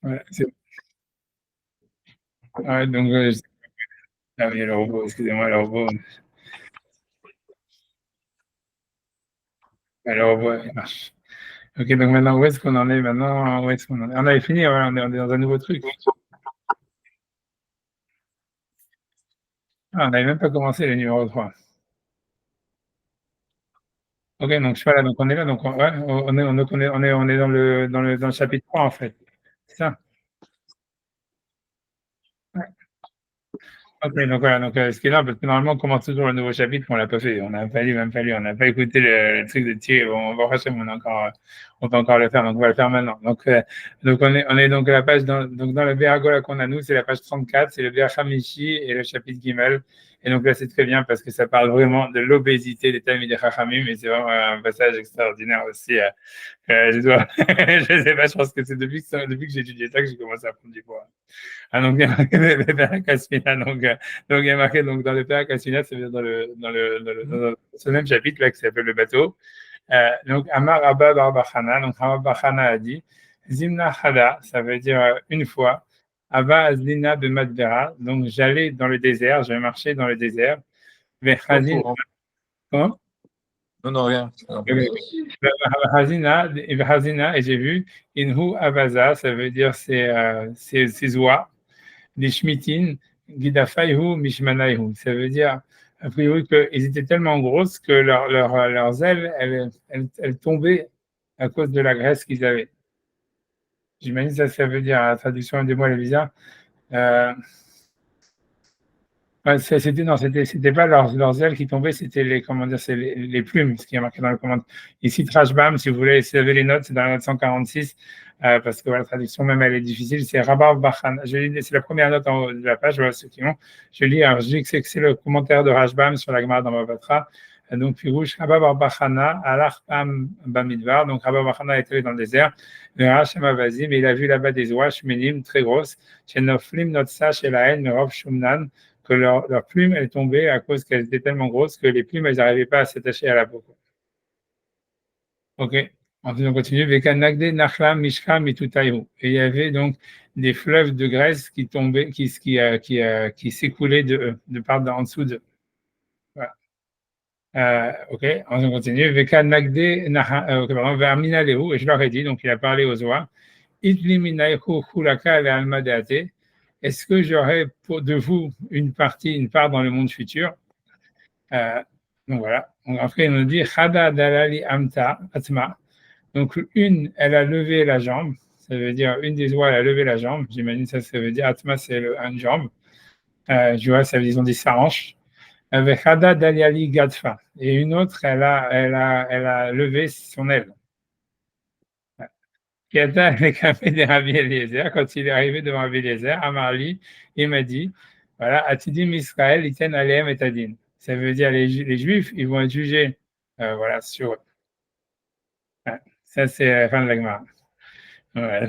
Ouais, ouais, donc, ah oui, le robot, excusez-moi, le robot. Le robot, il marche. Ok, donc maintenant, où est-ce qu'on en est maintenant? Où est-ce qu'on en est? On avait fini, ouais, on est dans un nouveau truc. Ah, on n'avait même pas commencé le numéro 3. Ok, donc voilà, donc on est là, donc ouais, on est dans le chapitre 3 en fait. C'est ça? Ouais. Ok, donc voilà, donc ce qui est là, parce que normalement on commence toujours le nouveau chapitre, on l'a pas fait, on n'a pas lu, même pas lu, on n'a pas écouté le truc de Thierry. Bon, on va racheter, mais on peut encore le faire, donc on va le faire maintenant. Donc on est donc à la page donc dans le Béago là qu'on a nous, c'est la page 34, c'est le Béa Hamishi et le chapitre Gimel. Et donc là c'est très bien parce que ça parle vraiment de l'obésité des Talmidei Chachamim, et c'est vraiment un passage extraordinaire aussi. Je dois, je sais pas, je pense que c'est depuis que j'ai étudié ça que j'ai commencé à prendre du poids. Ah, donc, il y a marqué le Père Caspina. Donc, il y a marqué donc, dans le Père Caspina, ça veut dire dans ce même chapitre là qui s'appelle le bateau. Donc, Amar Abba Barbachana, donc Abba Barbachana a dit Zimna Hada, ça veut dire une fois. Abba Azlina de Madbera, donc j'allais dans le désert, je marchais dans le désert. Pas Vechazin, pour. comment? Non, non, rien. Hazina, et j'ai vu Inhu Avaza, ça veut dire ces oies. Les Shmitin, Gidafaihu, Mishmanaihu. Ça veut dire, a priori, qu'ils étaient tellement grosses que leurs ailes, elles tombaient à cause de la graisse qu'ils avaient. J'imagine ça, ça veut dire, la traduction des mots, elle est bizarre. Euh, Ouais, non, c'était pas leurs ailes qui tombaient, c'était comment dire, c'est les plumes, ce qui est marqué dans le commentaire. Ici, Trashbam, si vous voulez, si vous avez les notes, c'est dans la note 146, parce que voilà, la traduction même, elle est difficile. C'est Rabar Bachan. C'est la première note en haut de la page, voilà, ceux qui ont. Je lis, alors, je dis que c'est le commentaire de Rashbam sur la Gemara dans Bavatra. Donc, Pirouche, Rabar Bachana, Alachpam Bamidvar. Donc, Rabar Bachana est allé dans le désert. Le Hachem Avazim, mais il a vu là-bas des oies, Shmenim, très grosses. Chez Noflim, Notsa, chez la haine, Merov Shumnan, que leur plume, elle tombait à cause qu'elles étaient tellement grosses que les plumes, elles n'arrivaient pas à s'attacher à la peau. OK. Ensuite, on continue. Vekanagde, Nachlam, Mishka, Mitutayu. Et il y avait donc des fleuves de graisse qui tombaient, qui s'écoulaient de part en dessous de. Voilà. OK. Ensuite, on continue. Vekanagde, okay, pardon, Vermina Lehu. Et je leur ai dit, donc il a parlé aux oies. Itliminaihu, Hulaka, Almadeate. Est-ce que j'aurai de vous une part dans le monde futur? Euh, donc voilà. Donc après, il nous dit Khada dalali amta atma. Donc une, elle a levé la jambe. Ça veut dire une des oies, elle a levé la jambe. J'imagine ça veut dire atma, c'est une jambe. Tu vois, ça veut dire ils ont dit sa hanche. Avec Khada daliali gadfa. Et une autre, elle a levé son aile. Kata avec un fait des Rabbi Eliezer, quand il est arrivé devant Rabbi Eliezer, à Marly, il m'a dit, voilà, Atidim Israël, iten aleem et adin. Ça veut dire les Juifs, ils vont être jugés, voilà, sur eux. Ouais. Ça, c'est la fin de la Gemara. Ouais,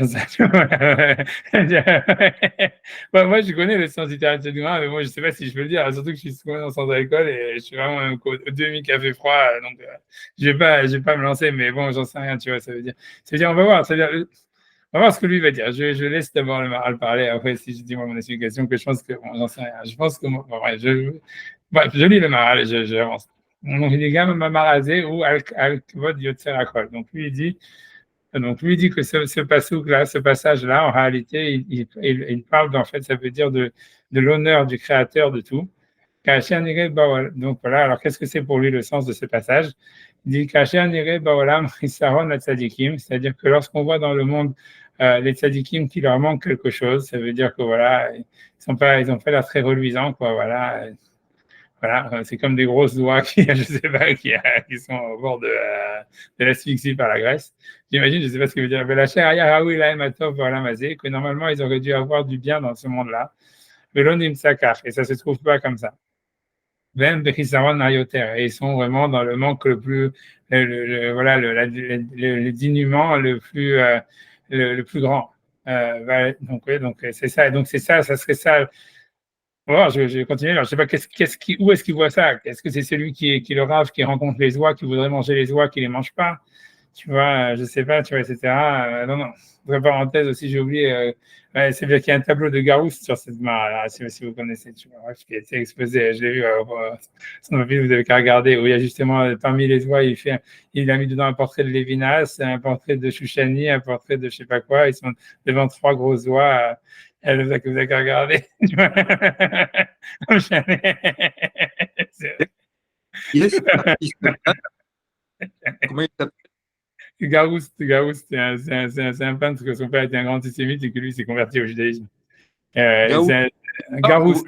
moi, je connais le sens littéraire de cette Gemara, mais moi, je ne sais pas si je peux le dire, surtout que je suis souvent en sens à l'école et je suis vraiment au demi-café froid, donc je vais pas me lancer, mais bon, j'en sais rien, tu vois, ça veut dire, on va voir, ça veut dire, on va voir ce que lui va dire. Je laisse d'abord le Maral parler. Après, si je dis moi mon explication, que je pense que bon, j'en sais rien. Je pense que bon, ouais, je lis le Maral et j'avance. Donc, il dit Gam Mamarazé ou Al-Kvod Yotzer Akol. Donc lui dit que ce passage-là, en réalité, il parle d'en fait, ça veut dire de l'honneur du Créateur de tout. Donc voilà, alors qu'est-ce que c'est pour lui le sens de ce passage? Il dit c'est-à-dire que lorsqu'on voit dans le monde les tzadikim qui leur manque quelque chose, ça veut dire que voilà, ils ont pas l'air très reluisants, quoi, voilà, c'est comme des grosses doigts qui, je sais pas, qui sont au bord de l'asphyxie par la graisse. J'imagine, je sais pas ce que veut dire, mais la chair, voilà, que normalement ils auraient dû avoir du bien dans ce monde-là. Et ça se trouve pas comme ça. Même et ils sont vraiment dans le manque le plus, voilà, le dénuement le plus grand. Voilà, donc, ouais, donc c'est ça. Donc c'est ça, ça serait ça. Bon, je vais continuer. Alors, je sais pas où est-ce qu'il voit ça? Est-ce que c'est celui qui est le rave, qui rencontre les oies, qui voudrait manger les oies, qui les mange pas? tu vois, je sais pas, tu vois, etc. Non, non. Entre parenthèses aussi, j'ai oublié, ouais, c'est bien qu'il y a un tableau de Garouste sur cette mare-là, si vous connaissez, tu vois, qui a été exposé, je l'ai vu, sur ma ville, vous avez qu'à regarder, où il y a justement, parmi les toits, il a mis dedans un portrait de Lévinas, un portrait de Chouchani, un portrait de je sais pas quoi, ils sont devant trois gros oies, vous avez qu'à regarder. Tu vois. Qui est cet artiste-là? Comment il s'appelle? Garouste, c'est un peintre que son père était un grand antisémite et que lui s'est converti au judaïsme. Gaou. C'est un Ah, Garouste.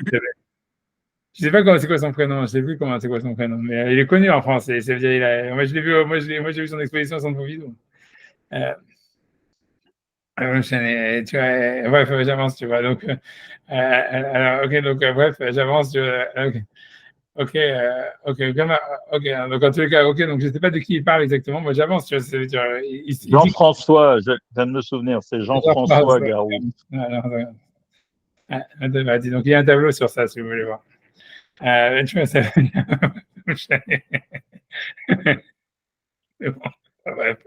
Je sais pas comment c'est quoi son prénom, je sais plus comment c'est quoi son prénom, mais il est connu en France. Moi je l'ai vu, moi j'ai vu son exposition au Centre Pompidou. Euh, tu vois, bref, j'avance, tu vois. Donc, alors, ok, donc bref, j'avance. Ok, ok, ok. Donc en tous les cas, ok. Donc je sais pas de qui il parle exactement. Moi j'avance, tu vois. Il dit Jean-François, je viens de me souvenir, c'est que genre, Jean-François Garou. vas-y, donc il y a un tableau sur ça si vous voulez voir. Tu vois, ça. Mais bon, bref,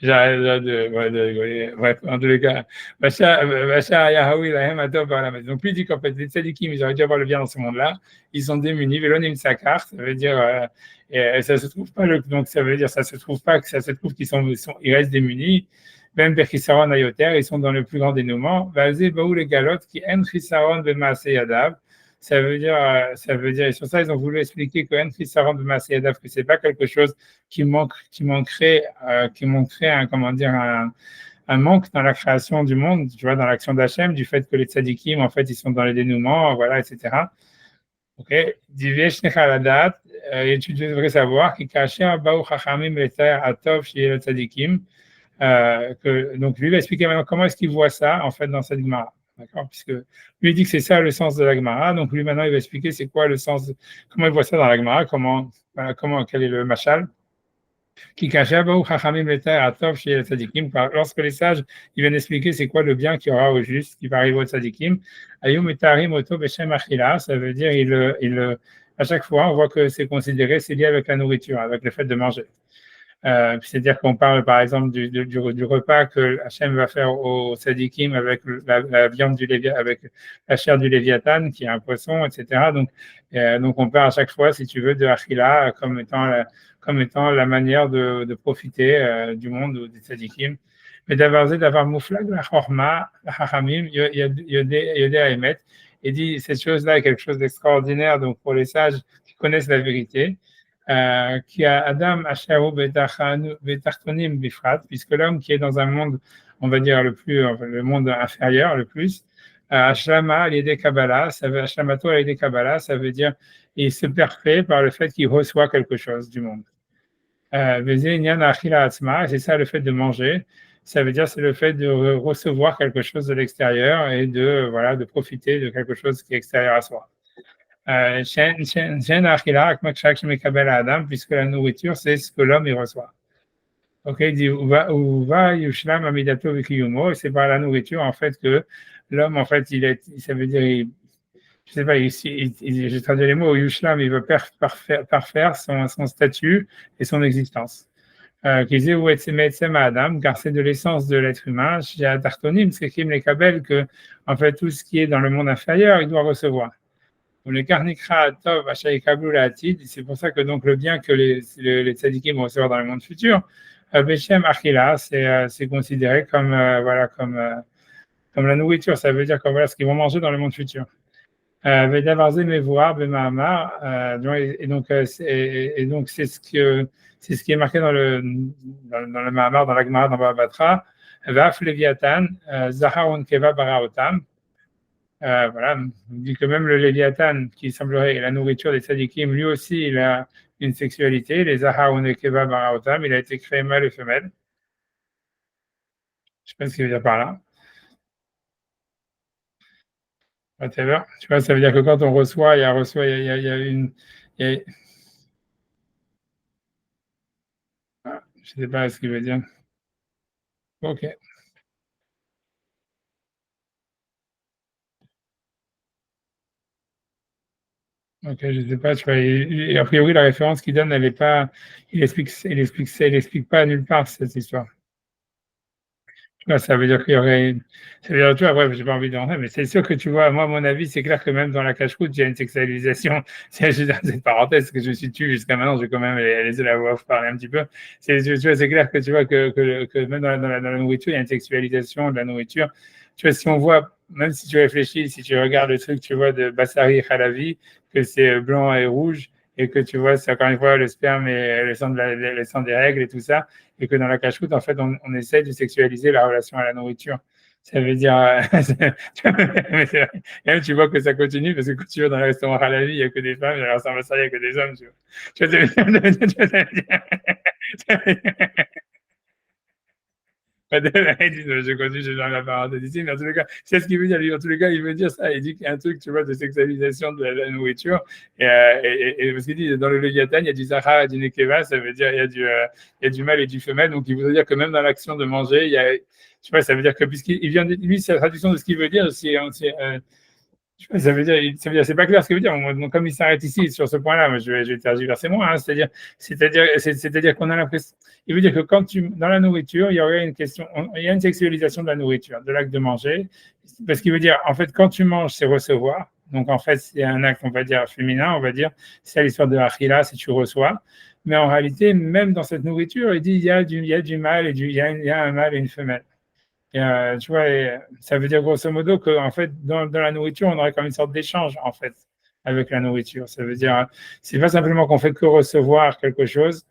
j'arrête de rigoler. Bref, en tous les cas, Bachar Yahawi, Lahem Adov Baralam. Donc, lui dit qu'en fait, les tzadikim, ils auraient dû avoir le bien dans ce monde-là. Ils sont démunis. Velonim Sakar, ça veut dire, ça se trouve pas, donc ça veut dire, ça se trouve pas, que ça se trouve qu'ils ils restent démunis. Même Berchisaron Ayoter, ils sont dans le plus grand dénouement. Valze Baou les galotes qui en Chisaron Bemaase Yadav. Et sur ça, ils ont voulu expliquer que en Chisaron Bemaase Yadav, que c'est pas quelque chose qui manquerait comment dire, un manque dans la création du monde, tu vois, dans l'action d'Hachem, du fait que les tzadikim, en fait, ils sont dans les dénouements, voilà, etc. Ok, et tu devrais savoir que Kasher Baou Chachamim Leter Atov chez le tzadikim, donc lui va expliquer maintenant comment est-ce qu'il voit ça, en fait, dans cette Gemara. D'accord? Puisque lui dit que c'est ça le sens de la Gemara, donc lui maintenant il va expliquer c'est quoi le sens, comment il voit ça dans la Gemara, quel est le machal. Lorsque les sages ils viennent expliquer c'est quoi le bien qu'il y aura au juste, qui va arriver au tzadikim, ça veut dire à chaque fois on voit que c'est considéré, c'est lié avec la nourriture, avec le fait de manger. C'est-à-dire qu'on parle par exemple du repas que Hachem va faire au tzadikim avec la viande avec la chair du léviathan qui est un poisson, etc. Donc on parle à chaque fois, si tu veux, de Achila comme étant la manière de profiter du monde ou des tzadikim. Mais d'avoir mouflag la chorma, la hachamim, yodé Haemet, et dit cette chose-là est quelque chose d'extraordinaire donc pour les sages qui connaissent la vérité qui a Adam Asharu Betartonim Bifrat, puisque l'homme qui est dans un monde, on va dire le monde inférieur, le plus, Ashlama l'idée Kabbalah, Ashlamato l'idée Kabbalah, ça veut dire il se perfait par le fait qu'il reçoit quelque chose du monde. C'est ça le fait de manger. Ça veut dire c'est le fait de recevoir quelque chose de l'extérieur et de profiter de quelque chose qui est extérieur à soi. Puisque la nourriture, c'est ce que l'homme y reçoit. Ok, il dit, c'est par la nourriture, en fait, que l'homme, en fait, ça veut dire, je sais pas, j'ai traduit les mots, Yushlam, il veut parfaire son statut et son existence. Qui disait, Adam, car c'est de l'essence de l'être humain, chez Atartonim, c'est qu'il les kabel que, en fait, tout ce qui est dans le monde inférieur, il doit recevoir. Le Karnikra Tov Achaïkablou la Atid, c'est pour ça que donc le bien que les tzadikim vont recevoir dans le monde futur, Beshem Achila, c'est considéré comme la nourriture, ça veut dire comme voilà ce qu'ils vont manger dans le monde futur. Vedavarze Mevoar Bemahamar, donc c'est ce qui est marqué dans le Mahamar, dans la Gemara, dans Baba Batra, Vaf Leviathan, Zaharon Keva Baraotam. Voilà, on dit que même le Léviathan, qui semblerait la nourriture des tzadikim, lui aussi, il a une sexualité. Les Zahar ou Nekeva Baraotam, il a été créé mâle et femelle. Je ne sais pas ce qu'il veut dire par là. Whatever. Tu vois, ça veut dire que quand on reçoit, il y a une. Je ne sais pas ce qu'il veut dire. Ok. Ok, je sais pas, tu vois, et a priori, la référence qu'il donne, elle est pas, il explique pas nulle part cette histoire. Tu vois, ça veut dire qu'il y aurait, ça veut dire, tu vois, bref, j'ai pas envie de rentrer, mais c'est sûr que tu vois, moi, à mon avis, c'est clair que même dans la cache-route, il y a une sexualisation. C'est juste dans cette parenthèse que je me suis tué jusqu'à maintenant, je vais quand même laisser la voix off parler un petit peu. Tu vois, c'est clair que tu vois que même dans la nourriture, il y a une sexualisation de la nourriture. Tu vois, si on voit, même si tu réfléchis, si tu regardes le truc, tu vois, de Bassari Khalavi, que c'est blanc et rouge, et que tu vois, c'est encore une fois le sperme et le sang des règles et tout ça, et que dans la cache-route, en fait, on essaie de sexualiser la relation à la nourriture. Ça veut dire, et même tu vois que ça continue parce que quand tu vas dans le restaurant à la vie, il n'y a que des femmes, et alors ça va, ça, il n'y a que des hommes. Tu vois. Tu vois, je continue, je viens la parenthèse ici, mais en tous les cas, c'est ce qu'il veut dire. En tous les cas, il veut dire ça. Il dit qu'il y a un truc, tu vois, de sexualisation de la nourriture. Et parce qu'il dit, dans le Léviathan, il y a du Zahar et du Nekeva, ça veut dire il y a du mâle et du femelle. Donc, il voudrait dire que même dans l'action de manger, il y a, tu vois, ça veut dire que, puisqu'il vient, lui, sa traduction de ce qu'il veut dire, ça veut dire, c'est pas clair ce qu'il veut dire. Donc, comme il s'arrête ici sur ce point-là, moi, je vais tergiverser moi. Hein, c'est-à-dire qu'on a l'impression. Il veut dire que dans la nourriture, il y aurait une question, il y a une sexualisation de la nourriture, de l'acte de manger, parce qu'il veut dire, en fait, quand tu manges, c'est recevoir. Donc, en fait, c'est un acte, on va dire, féminin, on va dire, c'est l'histoire de Achila, si tu reçois. Mais en réalité, même dans cette nourriture, il dit, il y a du mâle et il y a un mâle et une femelle. Et, tu vois, ça veut dire grosso modo que en fait, dans la nourriture, on aurait comme une sorte d'échange en fait avec la nourriture. Ça veut dire, c'est pas simplement qu'on fait que recevoir quelque chose,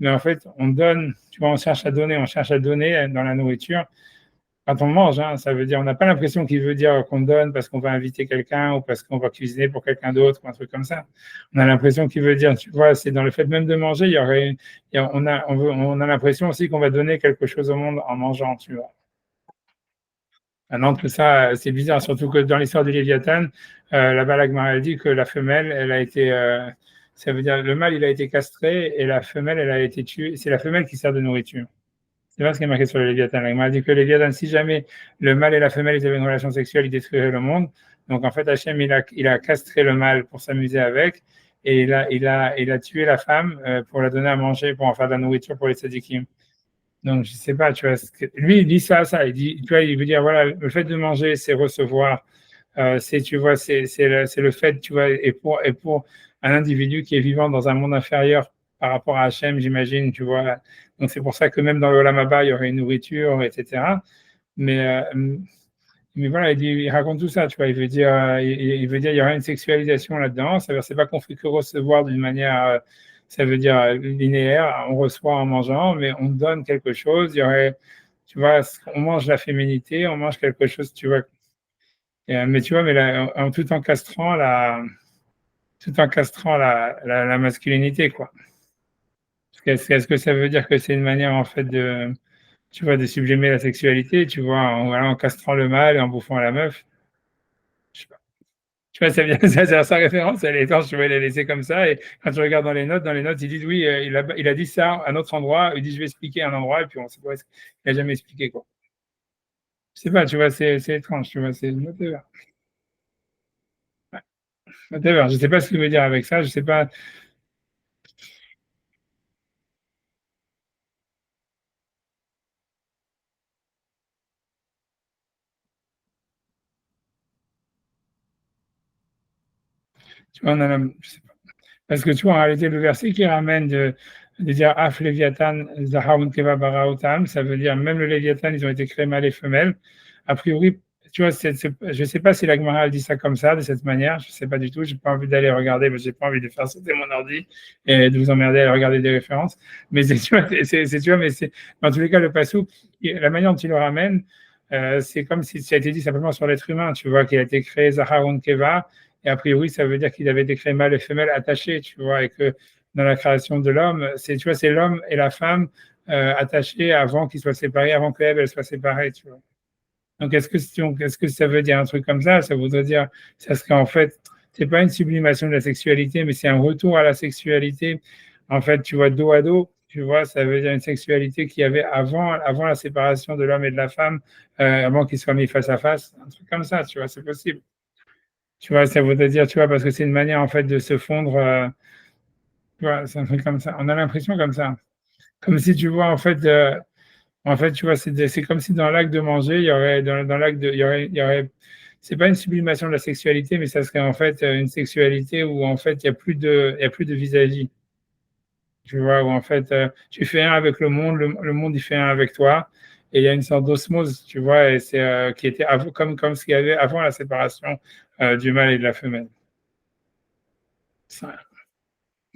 mais en fait, on donne. Tu vois, on cherche à donner dans la nourriture. Quand on mange, hein, ça veut dire, on n'a pas l'impression qu'il veut dire qu'on donne parce qu'on va inviter quelqu'un ou parce qu'on va cuisiner pour quelqu'un d'autre ou un truc comme ça. On a l'impression qu'il veut dire, tu vois, c'est dans le fait même de manger, on a l'impression aussi qu'on va donner quelque chose au monde en mangeant, tu vois. Maintenant, tout ça, c'est bizarre, surtout que dans l'histoire du Léviathan, la Balak Mara dit que la femelle, elle a été, ça veut dire le mâle, il a été castré et la femelle, elle a été tuée. C'est la femelle qui sert de nourriture. C'est pas ce qui est marqué sur le Léviathan. La Gemara dit que le Léviathan, si jamais le mâle et la femelle ils avaient une relation sexuelle, ils détruiraient le monde. Donc en fait, Hachem, il a castré le mâle pour s'amuser avec et il a tué la femme pour la donner à manger, pour en faire de la nourriture pour les tzadikim. Donc, je sais pas, tu vois, lui, il dit ça. Il dit, tu vois, il veut dire, voilà, le fait de manger, c'est recevoir. Tu vois, c'est le fait, tu vois, et pour un individu qui est vivant dans un monde inférieur par rapport à Hachem, j'imagine, tu vois. Donc, c'est pour ça que même dans le Olam Haba, il y aurait une nourriture, etc. Mais, mais voilà, il raconte tout ça, tu vois. Il veut dire, il y aura une sexualisation là-dedans. Ça veut dire, c'est pas qu'on fait que recevoir d'une manière, ça veut dire linéaire. On reçoit en mangeant, mais on donne quelque chose. Il y aurait, tu vois, on mange la féminité, on mange quelque chose, tu vois. Mais tu vois, mais là, tout en castrant la masculinité, quoi. Est-ce que ça veut dire que c'est une manière, en fait, tu vois, de sublimer la sexualité, tu vois, en castrant le mâle et en bouffant la meuf? Je sais pas. Tu vois, ça vient, sa référence, elle est étanche, je vais la laisser comme ça. Et quand tu regardes dans les notes, ils disent oui, il a dit ça à un autre endroit. Il dit je vais expliquer un endroit, et puis on sait pas, il n'a jamais expliqué quoi. Je sais pas, tu vois, c'est étrange, tu vois, c'est whatever. Ouais, whatever. Je sais pas ce qu'il veut dire avec ça, je sais pas. Tu vois, je sais pas. Parce que tu vois, en réalité, le verset qui ramène de dire Af Léviathan, Zahaun Keva Baraotam, ça veut dire même le Léviathan, ils ont été créés mâles et femelles. A priori, tu vois, je ne sais pas si la Gemara dit ça comme ça, de cette manière, je ne sais pas du tout, j'ai pas envie d'aller regarder, mais j'ai pas envie de faire sauter mon ordi et de vous emmerder à regarder des références. Mais tu vois, tu vois, mais dans tous les cas, le passou, la manière dont il le ramène, c'est comme si ça a été dit simplement sur l'être humain, tu vois, qu'il a été créé Zaharon Keva, et a priori, ça veut dire qu'il avait été créé mâle et femelle attachés, tu vois, et que dans la création de l'homme, tu vois, c'est l'homme et la femme attachés avant qu'ils soient séparés, avant qu'Ève, elle soit séparée, tu vois. Donc, est-ce que ça veut dire un truc comme ça? Ça voudrait dire, ça serait en fait, c'est pas une sublimation de la sexualité, mais c'est un retour à la sexualité. En fait, tu vois, dos à dos, tu vois, ça veut dire une sexualité qu'il y avait avant la séparation de l'homme et de la femme, avant qu'ils soient mis face à face. Un truc comme ça, tu vois, c'est possible. Tu vois, ça voudrait dire, tu vois, parce que c'est une manière en fait de se fondre, tu vois, c'est un truc comme ça. On a l'impression comme ça. Comme si tu vois en fait, tu vois, c'est comme si dans l'acte de manger, il y aurait dans l'acte de il y aurait c'est pas une sublimation de la sexualité, mais ça serait en fait une sexualité où en fait il y a plus de vis-à-vis. Tu vois, où en fait tu fais un avec le monde il fait un avec toi, et il y a une sorte d'osmose, tu vois, et c'est qui était comme ce qu'il y avait avant la séparation du mâle et de la femelle. Ça.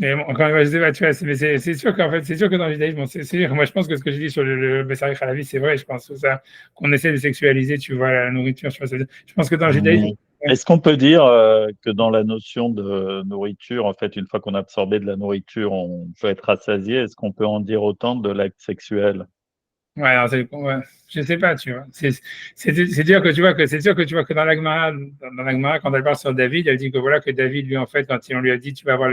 Mais bon, encore une fois, je sais pas, tu vois, c'est sûr qu'en fait, c'est sûr que dans le judaïsme, bon, c'est sûr, moi je pense que ce que je dis sur le Bessarich Halavi, c'est vrai, je pense que ça, qu'on essaie de sexualiser, tu vois, la nourriture, tu vois, je pense que dans le judaïsme, Mais est-ce qu'on peut dire que dans la notion de nourriture, en fait, une fois qu'on a absorbé de la nourriture, on peut être rassasié? Est-ce qu'on peut en dire autant de l'acte sexuel? ouais, alors ouais, je sais pas, tu vois. C'est dire que tu vois que c'est sûr que tu vois que dans la Gemara, quand elle parle sur David, elle dit que voilà que David, lui, en fait, quand on lui a dit tu vas avoir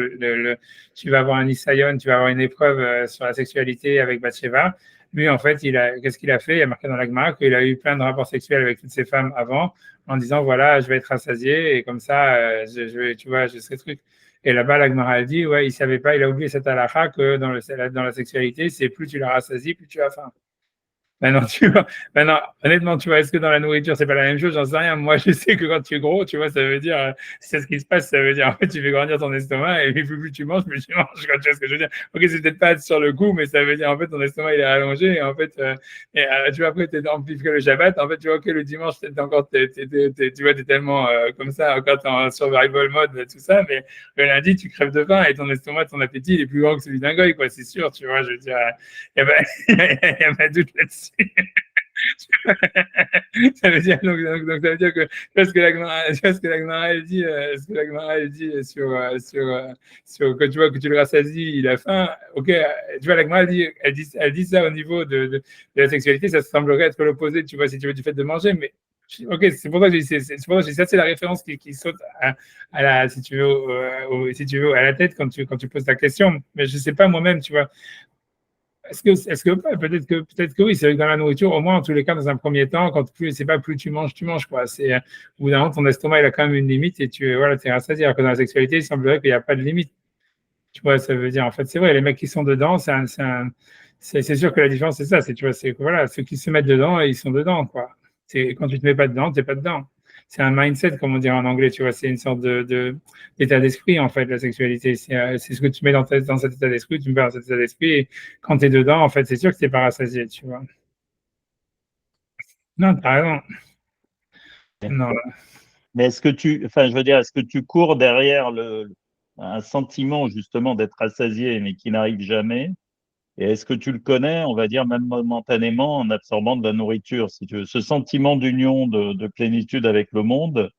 tu vas avoir un isayon, tu vas avoir une épreuve sur la sexualité avec Bathsheba, lui, en fait, qu'est-ce qu'il a fait? Il a marqué dans la Gemara qu'il a eu plein de rapports sexuels avec toutes ces femmes avant, en disant voilà, je vais être rassasié et comme ça, je vais, tu vois, je serai truc. Et là-bas, la Gemara elle dit ouais, il savait pas, il a oublié cette halakha que dans la sexualité, c'est plus tu la rassasies, plus tu as faim. Maintenant, tu vois, maintenant, honnêtement, tu vois, est-ce que dans la nourriture, c'est pas la même chose? J'en sais rien. Moi, je sais que quand tu es gros, tu vois, ça veut dire, c'est ce qui se passe, ça veut dire, en fait, tu fais grandir ton estomac et plus tu manges, plus tu manges, quand tu vois ce que je veux dire. Ok, c'est peut-être pas sur le coup, mais ça veut dire, en fait, ton estomac, il est allongé et en fait, tu vois, après, t'es en plus que le Shabbat, en fait, tu vois, ok, le dimanche, t'es encore, tu vois, t'es tellement, comme ça, encore t'es en survival mode, tout ça, mais le lundi, tu crèves de faim et ton estomac, ton appétit, il est plus grand que celui d'un goy, quoi, c'est sûr, tu vois, je veux dire, il y a pas, y a pas de doute là-dessus. Ça veut dire, donc ça veut dire que parce que la Gemara, ce que la Gemara elle dit, ce que la Gemara elle dit sur quand tu vois que tu le rassasies, il a faim. Ok, tu vois la Gemara elle dit ça au niveau de la sexualité, ça semblerait être l'opposé. Tu vois si tu veux du fait de manger, mais ok, c'est pour ça que c'est pour ça que ça c'est la référence qui saute à la si tu veux si tu veux à la tête quand tu poses ta question. Mais je sais pas moi-même, tu vois. Est-ce que peut-être que oui, c'est vrai que dans la nourriture, au moins en tous les cas, dans un premier temps, quand plus c'est pas plus tu manges quoi. C'est au bout d'un moment, ton estomac il a quand même une limite et tu voilà, t'es rassasié. Alors que dans la sexualité, il semblerait qu'il n'y a pas de limite. Tu vois, ça veut dire en fait, c'est vrai, les mecs qui sont dedans, c'est sûr que la différence c'est ça, c'est tu vois, c'est que voilà, ceux qui se mettent dedans, ils sont dedans quoi. C'est quand tu te mets pas dedans, t'es pas dedans. C'est un mindset, comme on dirait en anglais, tu vois, c'est une sorte d'état d'esprit, en fait, la sexualité. C'est ce que tu mets dans cet état d'esprit, tu mets dans cet état d'esprit, et quand tu es dedans, en fait, c'est sûr que tu n'es pas rassasié, tu vois. Non, t'as raison. Non, Mais est-ce que enfin, je veux dire, est-ce que tu cours derrière un sentiment justement d'être rassasié, mais qui n'arrive jamais? Et est-ce que tu le connais, on va dire, même momentanément, en absorbant de la nourriture, si tu veux, ce sentiment d'union, de plénitude avec le monde,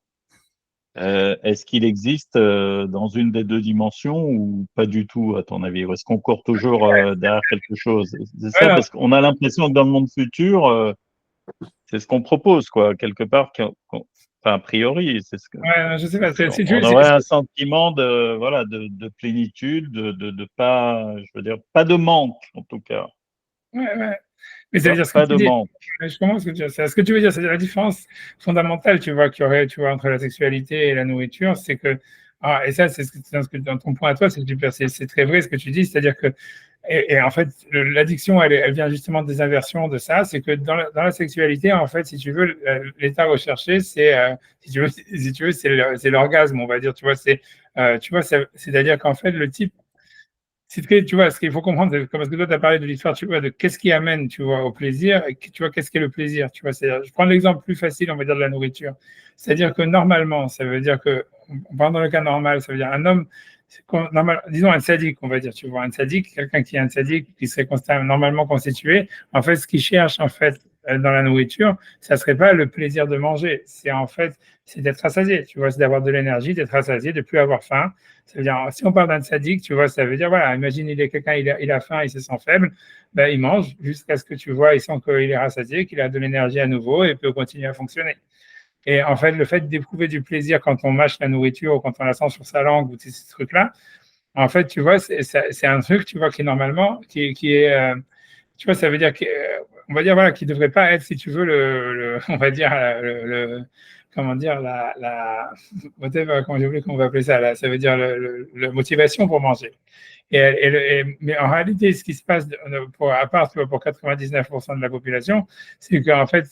est-ce qu'il existe dans une des deux dimensions ou pas du tout, à ton avis? Ou est-ce qu'on court toujours derrière quelque chose? C'est ouais, ça, non, parce qu'on a l'impression que dans le monde futur, c'est ce qu'on propose, quoi, quelque part, enfin, a priori, c'est ce que, ouais, non, je sais pas. on aurait un sentiment voilà, de plénitude, de pas, je veux dire, pas de manque, en tout cas. ouais, ouais. Mais Tu ça veut vois, dire ce que pas tu de dis. manque. Je comprends ce que tu veux dire. Ce que tu veux dire, c'est la différence fondamentale, tu vois, qu'il y aurait, tu vois, entre la sexualité et la nourriture, c'est que, et ça, dans ton point à toi, c'est très vrai ce que tu dis, c'est-à-dire que, et en fait, l'addiction, elle vient justement des inversions de ça, c'est que dans la sexualité, en fait, si tu veux, l'état recherché, si tu veux, c'est l'orgasme, on va dire, tu vois, tu vois, c'est-à-dire qu'en fait, le type tu vois, ce qu'il faut comprendre, c'est parce que toi, tu as parlé de l'histoire, tu vois, de qu'est-ce qui amène, tu vois, au plaisir, et tu vois, qu'est-ce qui est le plaisir, tu vois. Je prends l'exemple plus facile, on va dire, de la nourriture. C'est-à-dire que normalement, ça veut dire que, on parle dans le cas normal, ça veut dire un homme, disons un sadique, on va dire, tu vois, un sadique, quelqu'un qui est un sadique, qui serait normalement constitué, en fait, ce qu'il cherche, en fait, dans la nourriture, ça serait pas le plaisir de manger, c'est en fait, c'est d'être rassasié, tu vois, c'est d'avoir de l'énergie, d'être rassasié, de plus avoir faim. Ça veut dire, si on parle d'un sadique, tu vois, ça veut dire, voilà, imagine, il est quelqu'un, il a faim, il se sent faible, ben, il mange jusqu'à ce que tu vois, il sent qu'il est rassasié, qu'il a de l'énergie à nouveau et peut continuer à fonctionner. Et en fait, le fait d'éprouver du plaisir quand on mâche la nourriture ou quand on la sent sur sa langue ou ces trucs-là, en fait, tu vois, c'est un truc, tu vois, qui normalement, qui est, tu vois, ça veut dire qu'on va dire, voilà, qui devrait pas être, si tu veux, on va dire, comment dire, whatever, comment j'ai oublié qu'on va appeler ça, là, ça veut dire la motivation pour manger. Mais en réalité, ce qui se passe, à part tu vois, pour 99% de la population, c'est qu'en fait,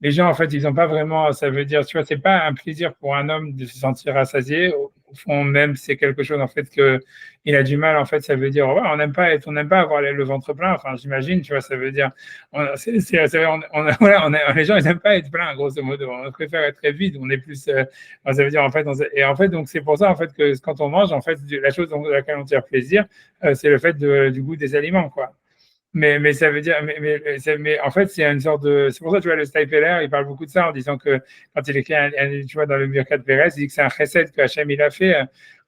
les gens, en fait, ils n'ont pas vraiment, ça veut dire, tu vois, c'est pas un plaisir pour un homme de se sentir rassasié. Au fond, même, c'est quelque chose, en fait, que il a du mal, en fait, ça veut dire, ouais, on n'aime pas avoir le ventre plein. Enfin, j'imagine, tu vois, ça veut dire, voilà, les gens, ils n'aiment pas être pleins, grosso modo. On préfère être très vide. On est plus, ça veut dire, en fait, et en fait, donc, c'est pour ça, en fait, que quand on mange, en fait, la chose à laquelle on tire plaisir, c'est le fait du goût des aliments, quoi. Mais ça veut dire, mais en fait, c'est une sorte de. C'est pour ça, tu vois, le Stapler, il parle beaucoup de ça en disant que quand il écrit, tu vois, dans le Birkat Pérez, il dit que c'est un chesed que Hachem il a fait,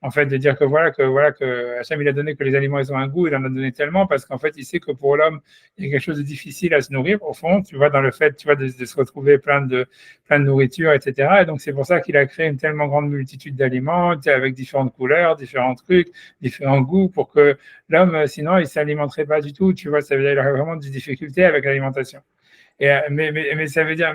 en fait, de dire que Hachem il a donné que les aliments ils ont un goût, il en a donné tellement parce qu'en fait, il sait que pour l'homme, il y a quelque chose de difficile à se nourrir, au fond, tu vois, dans le fait, tu vois, de se retrouver plein de nourriture, etc. Et donc, c'est pour ça qu'il a créé une tellement grande multitude d'aliments, avec différentes couleurs, différents trucs, différents goûts, pour que l'homme, sinon, il ne s'alimenterait pas du tout, tu vois, ça veut dire qu'il aurait vraiment des difficultés avec l'alimentation. Mais ça veut dire,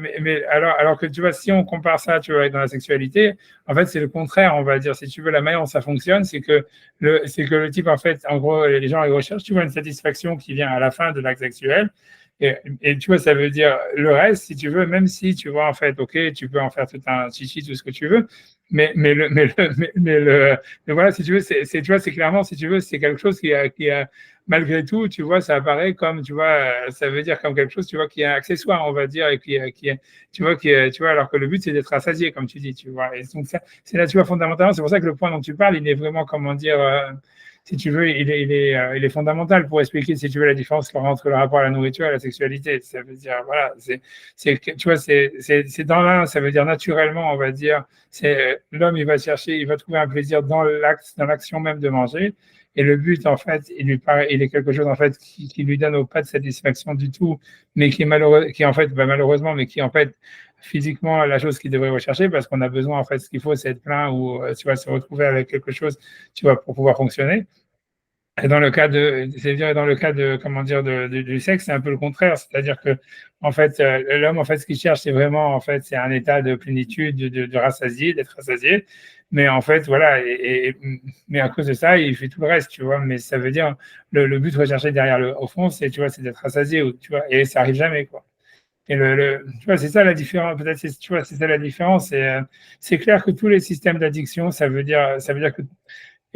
alors que tu vois, si on compare ça, tu vois, dans la sexualité, en fait, c'est le contraire, on va dire. Si tu veux, la manière dont ça fonctionne, c'est que le type, en fait, en gros, les gens, ils recherchent, tu vois, une satisfaction qui vient à la fin de l'acte sexuel. Et tu vois, ça veut dire le reste, si tu veux, même si tu vois, en fait, ok, tu peux en faire tout un chichi, tout ce que tu veux, mais voilà, si tu veux, tu vois, c'est clairement, si tu veux, c'est quelque chose qui a, malgré tout, tu vois, ça apparaît comme, tu vois, ça veut dire comme quelque chose, tu vois, qui est accessoire, on va dire, et tu vois, alors que le but, c'est d'être rassasié, comme tu dis, tu vois. Et donc, ça, c'est là, tu vois, fondamentalement, c'est pour ça que le point dont tu parles, il est vraiment, comment dire, si tu veux, il est fondamental pour expliquer, si tu veux, la différence entre le rapport à la nourriture et la sexualité. Ça veut dire, voilà, tu vois, c'est dans l'un, ça veut dire naturellement, on va dire, c'est l'homme, il va chercher, il va trouver un plaisir dans l'acte, dans l'action même de manger. Et le but, en fait, il est quelque chose, en fait, qui lui donne pas de satisfaction du tout, mais qui est malheureux, qui en fait, malheureusement, mais qui en fait, physiquement, la chose qu'il devrait rechercher, parce qu'on a besoin, en fait, ce qu'il faut, c'est être plein ou, tu vois, se retrouver avec quelque chose, tu vois, pour pouvoir fonctionner. Et c'est-à-dire dans le cas de, comment dire, du sexe, c'est un peu le contraire. C'est-à-dire que, en fait, l'homme, en fait, ce qu'il cherche, c'est vraiment, en fait, c'est un état de plénitude, de rassasié, d'être rassasié. Mais en fait, voilà, mais à cause de ça, il fait tout le reste, tu vois. Mais ça veut dire, le but recherché derrière au fond, c'est, tu vois, c'est d'être rassasié, tu vois. Et ça arrive jamais, quoi. Et tu vois, c'est ça la différence. Peut-être, tu vois, c'est ça la différence. C'est clair que tous les systèmes d'addiction, ça veut dire que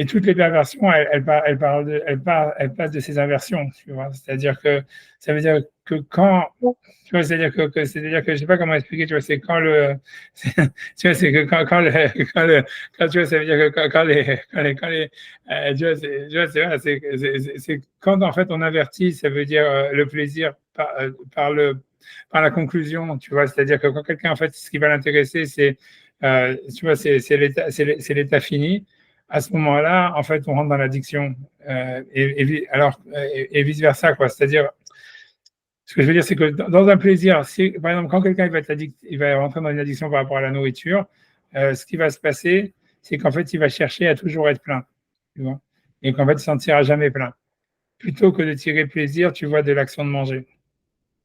et toutes les perversions, elles passent de ces inversions, tu vois. C'est-à-dire que ça veut dire que quand, tu vois, c'est-à-dire que je sais pas comment expliquer, tu vois, c'est quand tu vois, c'est que quand, tu vois, ça veut dire que tu vois, c'est quand en fait on avertit, ça veut dire le plaisir par la conclusion, tu vois. C'est-à-dire que quand quelqu'un, en fait, ce qui va l'intéresser, tu vois, c'est l'état fini. À ce moment-là, en fait, on rentre dans l'addiction. Et vice-versa, quoi. C'est-à-dire, ce que je veux dire, c'est que dans un plaisir, par exemple, quand quelqu'un il va rentrer dans une addiction par rapport à la nourriture, ce qui va se passer, c'est qu'en fait, il va chercher à toujours être plein, tu vois, et qu'en fait, il ne s'en tirera jamais plein. Plutôt que de tirer plaisir, tu vois, de l'action de manger,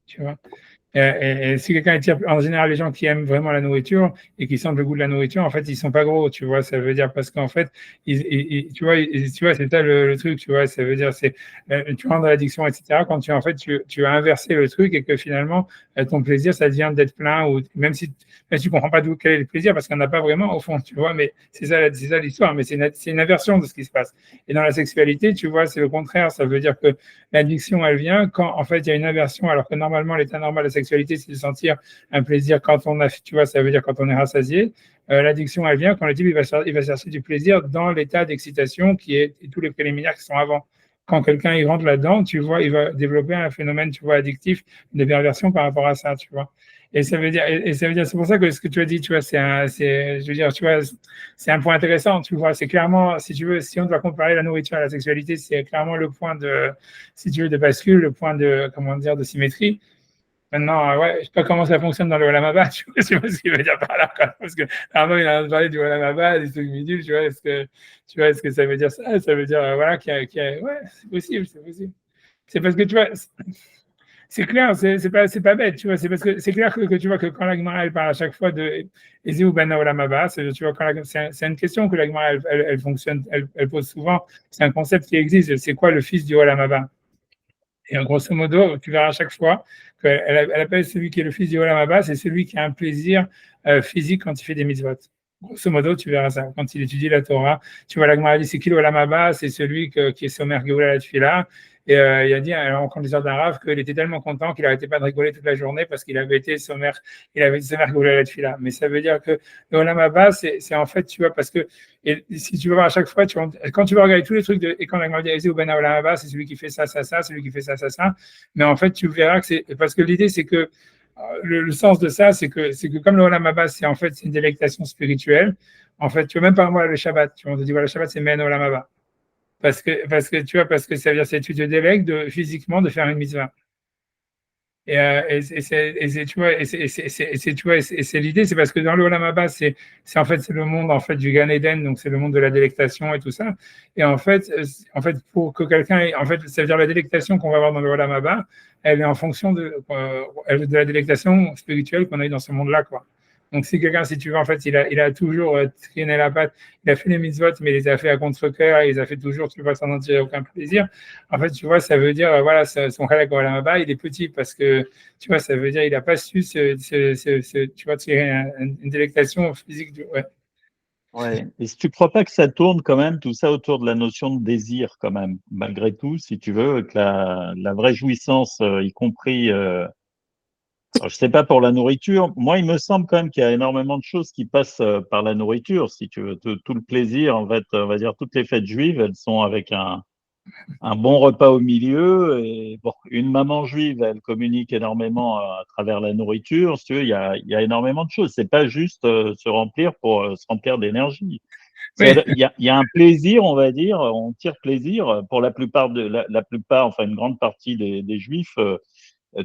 tu vois. Et si quelqu'un tire, en général, les gens qui aiment vraiment la nourriture et qui sentent le goût de la nourriture, en fait, ils sont pas gros, tu vois. Ça veut dire parce qu'en fait, tu vois, c'est ça le truc, tu vois. Ça veut dire, tu rentres dans l'addiction, etc. Quand en fait, tu as inversé le truc et que finalement, ton plaisir, ça devient d'être plein ou même si tu comprends pas d'où quel est le plaisir parce qu'il n'y en a pas vraiment au fond, tu vois. Mais c'est ça l'histoire. Mais c'est une inversion de ce qui se passe. Et dans la sexualité, tu vois, c'est le contraire. Ça veut dire que l'addiction, elle vient quand, en fait, il y a une inversion, alors que normalement, l'état normal de la sexualité, c'est de sentir un plaisir quand on a, tu vois, ça veut dire quand on est rassasié. L'addiction, elle vient quand le type, il va chercher du plaisir dans l'état d'excitation qui est et tous les préliminaires qui sont avant. Quand quelqu'un il rentre là-dedans, tu vois, il va développer un phénomène, tu vois, addictif de perversion par rapport à ça, tu vois. Et ça veut dire, c'est pour ça que ce que tu as dit, tu vois, je veux dire, tu vois, c'est un point intéressant, tu vois. C'est clairement, si tu veux, si on doit comparer la nourriture à la sexualité, c'est clairement le point de, si tu veux, de bascule, le point de, comment dire, de symétrie. Maintenant, ouais, je sais pas comment ça fonctionne dans le Olam Haba, tu vois, je sais pas ce qu'il veut dire par là, quoi, parce que normalement, il a parlé du Olam Haba, des trucs bidules, tu vois, est-ce que ça veut dire ça? Ça veut dire, voilà, ouais, c'est possible, c'est possible. C'est parce que, tu vois, C'est clair, c'est pas bête, tu vois, c'est parce que c'est clair que tu vois que quand la Gemara elle parle à chaque fois de Ezeu Bana Olam Haba, tu vois, c'est une question que la Gemara elle fonctionne, elle pose souvent, c'est un concept qui existe, c'est quoi le fils du Olam Haba? Et en grosso modo, tu verras à chaque fois elle appelle celui qui est le fils du Olam Haba, c'est celui qui a un plaisir physique quand il fait des mitzvot. Grosso modo, tu verras ça. Quand il étudie la Torah, tu vois, la Gemara dit c'est qui le Olam Haba? C'est celui qui est sommaire Géoula la Tfila. Et il a dit, on compte l'histoire d'un Rav, qu'il était tellement content qu'il n'arrêtait pas de rigoler toute la journée parce qu'il avait été sommaire Géoula la Tfila. Mais ça veut dire que le Olam Haba, c'est en fait, tu vois, parce que et si tu vas voir à chaque fois, quand tu vas regarder tous les trucs et quand la Gemara dit Ezeu Bana Olam Haba, c'est celui qui fait ça, celui qui fait ça. Mais en fait, tu verras que c'est parce que l'idée, c'est que le sens de ça, c'est que comme le Olam Haba, c'est en fait une délectation spirituelle. En fait, tu vois, même par moi le Shabbat, tu vois, on te dit voilà, le Shabbat, c'est Men Olam Haba. Parce que tu vois, parce que ça veut dire c'est tu te délègues physiquement de faire une mitzvah. Et c'est tu vois, c'est l'idée, c'est parce que dans le Olam Haba, c'est en fait c'est le monde en fait du Gan Eden, donc c'est le monde de la délectation et tout ça. Et en fait pour que quelqu'un, en fait, ça veut dire la délectation qu'on va avoir dans le Olam Haba, elle est en fonction de la délectation spirituelle qu'on a eu dans ce monde-là, quoi. Donc si quelqu'un, si tu veux, en fait, il a toujours traîné la patte, il a fait les mitzvot, mais il les a fait à contre-cœur, il les a fait toujours, tu vois, sans en tirer aucun plaisir. En fait, tu vois, ça veut dire, voilà, son halak olam haba, il est petit parce que, tu vois, ça veut dire, il n'a pas su, tu vois, tirer une délectation physique. Ouais. Ouais. Et si tu crois pas que ça tourne quand même tout ça autour de la notion de désir quand même, malgré tout, si tu veux, que la vraie jouissance, y compris, alors, je sais pas pour la nourriture, moi il me semble quand même qu'il y a énormément de choses qui passent par la nourriture, si tu veux, tout le plaisir, en fait, on va dire toutes les fêtes juives, elles sont avec un bon repas au milieu. Et bon, une maman juive, elle communique énormément à travers la nourriture. Si tu veux, il y a énormément de choses. C'est pas juste se remplir pour se remplir d'énergie. Oui, Il y a un plaisir, on va dire, on tire plaisir pour la plupart la plupart, enfin une grande partie des juifs.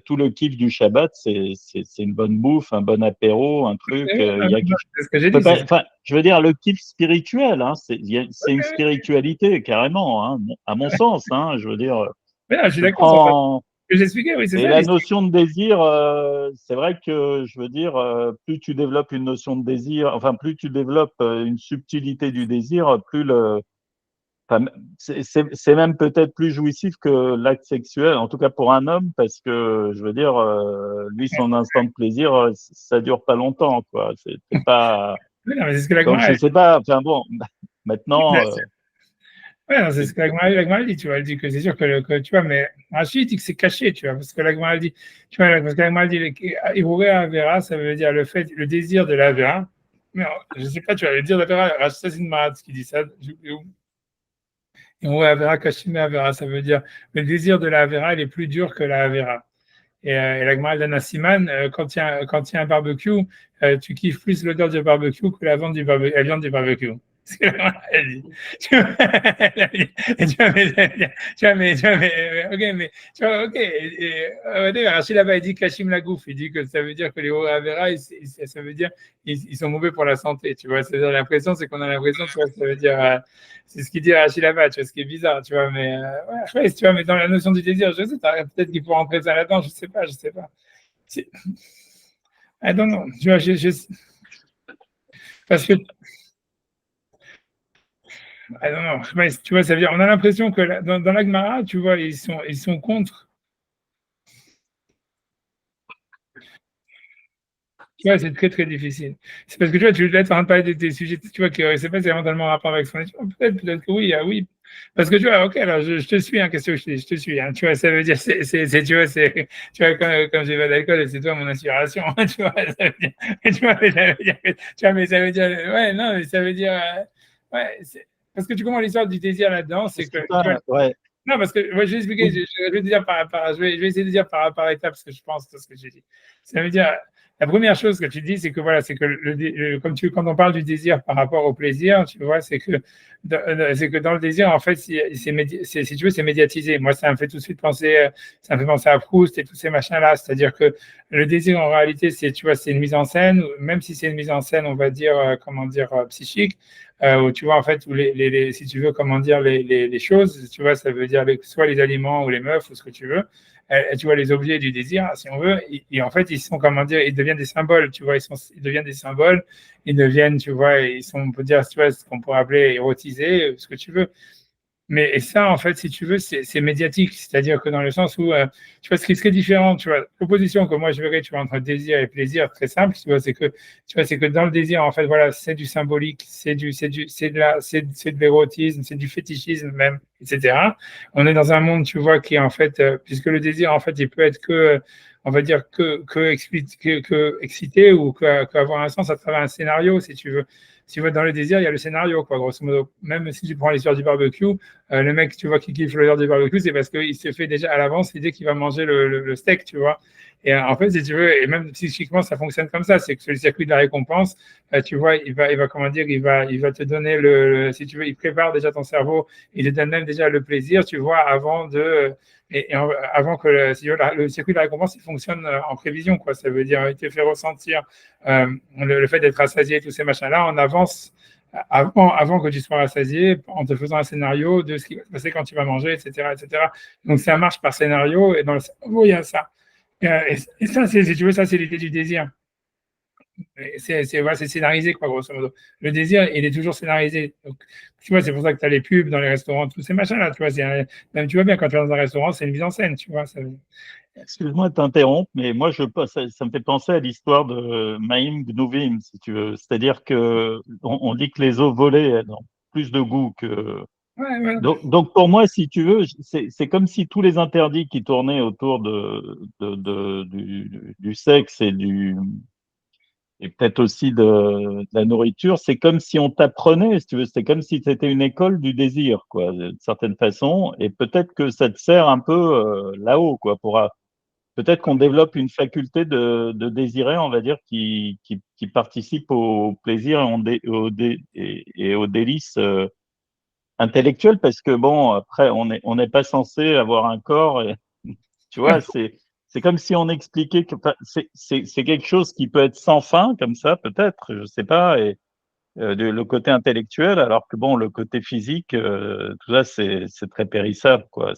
Tout le kiff du Shabbat, c'est une bonne bouffe, un bon apéro, un truc. Il y a c'est ce que j'ai je peux dit. pas, enfin, je veux dire, le kiff spirituel, hein, c'est une spiritualité carrément, hein, à mon sens. Hein, je veux dire, Mais non, je suis tu d'accord sur ça. prends Ce que j'expliquais, oui, c'est et ça. la notion de désir, c'est vrai que je veux dire, plus tu développes une notion de désir, enfin plus tu développes une subtilité du désir, plus enfin, c'est même peut-être plus jouissif que l'acte sexuel, en tout cas pour un homme, parce que je veux dire, lui, son instant de plaisir, ça dure pas longtemps, quoi. C'est pas Oui, non, mais c'est ce que la donc je Gemara, sais pas. Enfin bon, maintenant, ouais, non, c'est c'est- ce que la Gemara dit, tu vois. Elle dit que c'est sûr tu vois, mais Rachid dit que c'est caché, tu vois, parce que la Gemara dit, tu vois, parce que la Gemara dit, Irouré Avera, ça veut dire le désir de l'Avera. Mais je sais pas, tu vois, le désir de l'Avera, Rachid, c'est une marade qui dit ça. Irouré Avera, Kashime Avera, ça veut dire le désir de l'Avera, il est plus dur que la Avera. Et la Gemara d'Anna Siman, quand il y a un barbecue, tu kiffes plus l'odeur du barbecue que la viande du barbecue. C'est ce que la Gemara, elle dit. Ok, mais, tu vois, ok. Rachid là-bas, il dit Kashim la gouffe. Il dit que ça veut dire que les Avera, ça veut dire ils sont mauvais pour la santé. Tu vois, c'est-à-dire l'impression, c'est qu'on a l'impression, tu vois, ça veut dire, c'est ce qu'il dit Rachid là-bas, tu vois, ce qui est bizarre, tu vois, mais, ouais, tu vois, mais dans la notion du désir, je sais, peut-être qu'il faut rentrer ça là-dedans, je sais pas. I don't know, tu vois, parce que, I don't know, ouais, tu vois, ça veut dire, on a l'impression que dans la Gemara, tu vois, ils sont contre. Tu vois, c'est très, très difficile. C'est parce que tu vois, tu es en train de parler de tes sujets, tu vois, que c'est pas vraiment en rapport avec son étude. Peut-être que oui, oui. Parce que tu vois, ok, alors je te suis, hein, qu'est-ce que je te dis, je te suis, hein, tu vois, ça veut dire, tu vois, quand je vais à l'école, c'est toi mon inspiration, hein, tu vois, ça veut dire, tu vois, mais ça veut dire, tu vois, mais ça veut dire, ouais, non, mais ça veut dire, ouais, parce que tu comprends l'histoire du désir là-dedans, c'est que, c'est tu vois, pas, ouais. non, parce que moi, je vais expliquer, je vais te dire je vais essayer de dire par étapes ce que je pense de ce que j'ai dit. Ça veut dire, la première chose que tu dis, c'est que voilà, c'est que quand on parle du désir par rapport au plaisir, tu vois, c'est que dans le désir, en fait, si tu veux, c'est médiatisé. Moi, ça me fait tout de suite penser, ça me fait penser à Proust et tous ces machins-là. C'est-à-dire que le désir, en réalité, tu vois, c'est une mise en scène, même si c'est une mise en scène, on va dire, comment dire, psychique, où tu vois, en fait, où si tu veux, comment dire, les choses, tu vois, ça veut dire soit les aliments ou les meufs ou ce que tu veux. tu vois, les objets du désir, si on veut, et en fait, ils sont, comment dire, ils deviennent des symboles, tu vois, ils deviennent des symboles, ils deviennent, tu vois, ils sont, on peut dire, tu vois, ce qu'on pourrait appeler érotisés, ce que tu veux. Mais et ça, en fait, si tu veux, c'est médiatique. C'est-à-dire que dans le sens où, tu vois, ce qui est différent, tu vois, l'opposition que moi je verrais, tu vois, entre désir et plaisir, très simple, tu vois, c'est que dans le désir, en fait, voilà, c'est du symbolique, c'est de l'érotisme, c'est du fétichisme même, etc. On est dans un monde, tu vois, qui est en fait, puisque le désir, en fait, il peut être que, on va dire, que excité ou qu'avoir un sens à travers un scénario, si tu veux. Si tu veux, dans le désir, il y a le scénario, quoi, grosso modo. Même si tu prends l'histoire du barbecue, le mec, tu vois, qui kiffe l'odeur du barbecue, c'est parce qu'il se fait déjà à l'avance l'idée qu'il va manger le steak, tu vois. Et en fait, si tu veux, et même psychiquement, ça fonctionne comme ça, c'est que sur le circuit de la récompense, tu vois, comment dire, il va te donner si tu veux, il prépare déjà ton cerveau, il te donne même déjà le plaisir, tu vois, avant de, avant que si tu veux, le circuit de la récompense, il fonctionne en prévision, quoi. Ça veut dire, il te fait ressentir le fait d'être rassasié, tous ces machins-là, en avance avant que tu sois rassasié, en te faisant un scénario de ce qui va se passer quand tu vas manger, etc., etc. Donc, ça marche par scénario, et dans le cerveau, il y a ça. Et ça, si tu veux, ça, c'est l'idée du désir. Voilà, c'est scénarisé, quoi, grosso modo. Le désir, il est toujours scénarisé. Donc, tu vois, c'est pour ça que tu as les pubs dans les restaurants, tous ces machins-là, tu vois. Même, tu vois bien, quand tu vas dans un restaurant, c'est une mise en scène, tu vois. Excuse-moi de t'interrompre, mais moi, ça me fait penser à l'histoire de Maïm Gnouvim, si tu veux. C'est-à-dire que on dit que les eaux volées, elles ont plus de goût que. Ouais, voilà. Donc pour moi, si tu veux, c'est comme si tous les interdits qui tournaient autour du sexe et peut-être aussi de la nourriture, c'est comme si on t'apprenait, si tu veux, c'est comme si c'était une école du désir, quoi, d'une certaine façon. Et peut-être que ça te sert un peu là-haut, quoi, peut-être qu'on développe une faculté de désirer, on va dire, qui participe au plaisir et au délice intellectuel, parce que bon, après, on n'est pas censé avoir un corps. Et, tu vois, c'est comme si on expliquait que enfin, c'est quelque chose qui peut être sans fin, comme ça, peut-être, je sais pas, et le côté intellectuel, alors que bon, le côté physique, tout ça, c'est très périssable, quoi.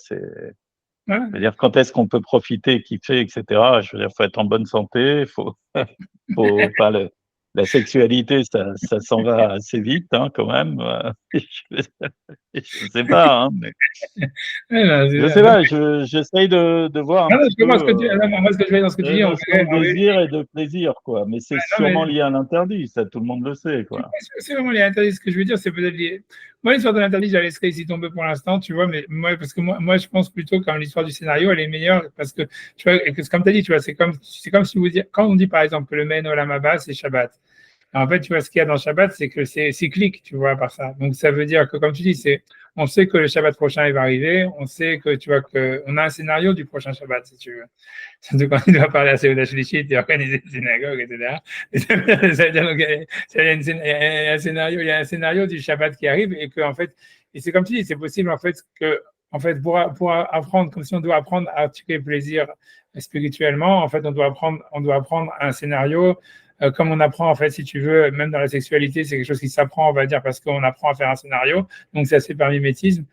Ouais. C'est-à-dire quand est-ce qu'on peut profiter, kiffer, etc. Je veux dire, faut être en bonne santé, pas la sexualité, ça s'en va assez vite, hein, quand même. Je sais pas, hein, mais Ouais, non, je sais pas. J'essaye de voir un non, petit parce que peu moi, ce que je vais dans ce que tu la dis, notion de désir et de plaisir, quoi. Mais c'est non, mais sûrement lié à l'interdit, ça, tout le monde le sait, je sais quoi. pas si c'est vraiment les interdits. Ce que je veux dire, c'est peut-être lié. Moi, l'histoire de l'interdit, je la laisserai ici tomber pour l'instant, tu vois, mais moi, parce que moi, je pense plutôt que l'histoire du scénario, elle est meilleure parce que, tu vois, et que, comme tu as dit, tu vois, c'est comme si vous dites, quand on dit, par exemple, que le Men Olam Haba, c'est Shabbat. En fait, tu vois, ce qu'il y a dans le Shabbat, c'est que c'est cyclique, tu vois, par ça. Donc, ça veut dire que, comme tu dis, on sait que le Shabbat prochain, il va arriver. On sait que, tu vois, on a un scénario du prochain Shabbat, si tu veux. Surtout quand il doit parler à Seudah Shlichit et organiser une synagogue, etc. Et ça veut dire, donc, il y a un scénario du Shabbat qui arrive et que, en fait, et c'est comme tu dis, c'est possible, en fait, en fait, pour apprendre, comme si on doit apprendre à tirer plaisir spirituellement, en fait, on doit apprendre un scénario comme on apprend, en fait, si tu veux, même dans la sexualité, c'est quelque chose qui s'apprend, on va dire, parce qu'on apprend à faire un scénario. Donc, c'est assez par mimétisme.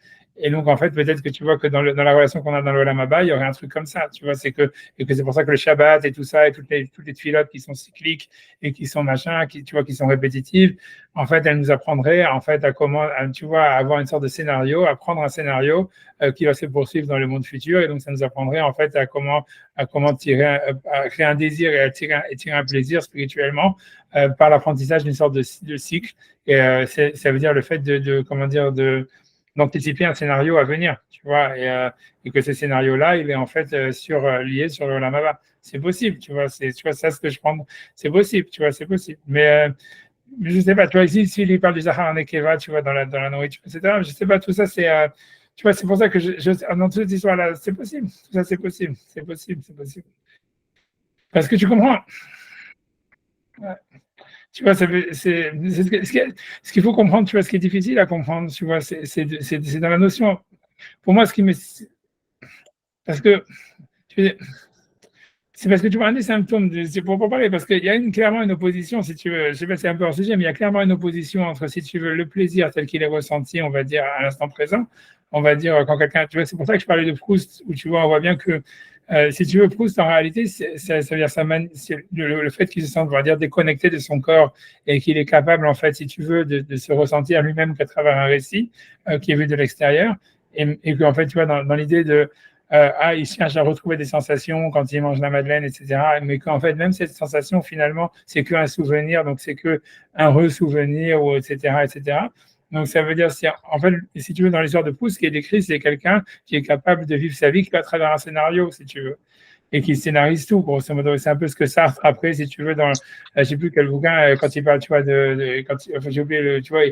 Et donc, en fait, peut-être que tu vois que dans la relation qu'on a dans le Olam Haba, il y aurait un truc comme ça, tu vois, et que c'est pour ça que le Shabbat et tout ça, et toutes les filotes qui sont cycliques et qui sont machin, tu vois, qui sont répétitives, en fait, elles nous apprendraient, en fait, tu vois, à avoir une sorte de scénario, à prendre un scénario qui va se poursuivre dans le monde futur. Et donc, ça nous apprendrait, en fait, à comment à créer un désir et à tirer un plaisir spirituellement par l'apprentissage d'une sorte de cycle. Et ça veut dire le fait comment dire, d'anticiper un scénario à venir, tu vois, et que ce scénario-là, il est en fait lié sur le Olam Haba. C'est possible, tu vois, tu vois, ça, ce que je prends, c'est possible, tu vois, c'est possible. Mais je sais pas, tu vois, ici, s'il parle du Zahar Nekeva, tu vois, dans la nourriture, etc., je sais pas, tout ça, tu vois, c'est pour ça que dans toute cette histoire-là, c'est possible, tout ça, c'est possible, c'est possible, c'est possible. Parce que tu comprends, ouais. Tu vois, ce qu'il faut comprendre, tu vois, ce qui est difficile à comprendre, tu vois, c'est dans la notion. Pour moi, parce que, c'est parce que tu vois, un des symptômes, c'est pour parler, parce qu'il y a clairement une opposition, si tu veux, je sais pas si c'est un peu hors sujet, mais il y a clairement une opposition entre, si tu veux, le plaisir tel qu'il est ressenti, on va dire, à l'instant présent, on va dire, quand quelqu'un, tu vois, c'est pour ça que je parlais de Proust, où tu vois, on voit bien que Si tu veux, Proust, en réalité, ça veut dire c'est le fait qu'il se sente, on va dire, déconnecté de son corps et qu'il est capable, en fait, si tu veux, de se ressentir lui-même qu'à travers un récit qui est vu de l'extérieur. Et qu'en fait, tu vois, dans l'idée de il cherche à retrouver des sensations quand il mange la madeleine, etc. Mais qu'en fait, même cette sensation, finalement, c'est qu'un souvenir, donc c'est que un ressouvenir, ou etc., etc. Donc, ça veut dire, en fait, si tu veux, dans l'histoire de Proust, ce qui est décrit, c'est quelqu'un qui est capable de vivre sa vie qu'à travers un scénario, si tu veux, et qui scénarise tout, grosso modo. C'est un peu ce que Sartre, après, si tu veux, dans, je sais plus quel bouquin, quand il parle, tu vois, enfin, j'ai oublié tu vois,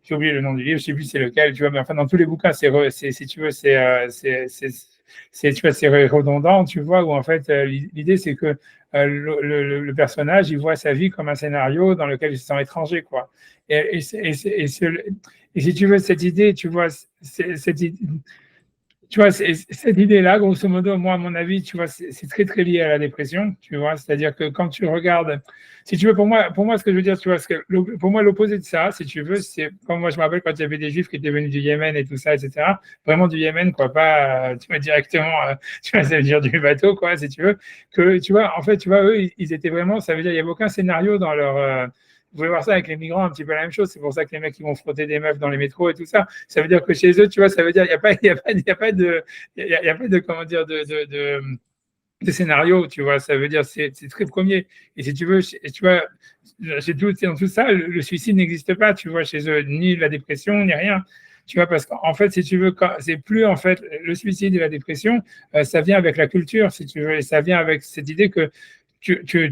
j'ai oublié le nom du livre, je sais plus c'est lequel, tu vois, mais enfin, dans tous les bouquins, si tu veux, tu vois, c'est redondant, tu vois, où en fait, l'idée, c'est que le personnage, il voit sa vie comme un scénario dans lequel il se sent étranger, quoi. Et si tu veux, cette idée, tu vois, cette idée, tu vois, cette idée-là, grosso modo, moi, à mon avis, tu vois, c'est très, très lié à la dépression, tu vois. C'est-à-dire que quand tu regardes, si tu veux, pour moi, ce que je veux dire, tu vois, pour moi, l'opposé de ça, si tu veux, c'est comme moi, je me rappelle quand il y avait des Juifs qui étaient venus du Yémen et tout ça, etc. Vraiment du Yémen, quoi, pas, tu vois, directement, tu vois, ça veut dire du bateau, quoi, si tu veux. Que, tu vois, en fait, tu vois, eux, ils étaient vraiment, ça veut dire, il n'y avait aucun scénario dans leur. Vous pouvez voir ça avec les migrants, un petit peu la même chose. C'est pour ça que les mecs, ils vont frotter des meufs dans les métros et tout ça. Ça veut dire que chez eux, tu vois, ça veut dire, il n'y a pas, il y a pas de, comment dire, de scénario, tu vois. Ça veut dire, c'est très premier. Et si tu veux, tu vois, dans tout ça, le suicide n'existe pas, tu vois, chez eux, ni la dépression, ni rien. Tu vois, parce qu'en fait, si tu veux, c'est plus en fait le suicide et la dépression, ça vient avec la culture, si tu veux, et ça vient avec cette idée que tu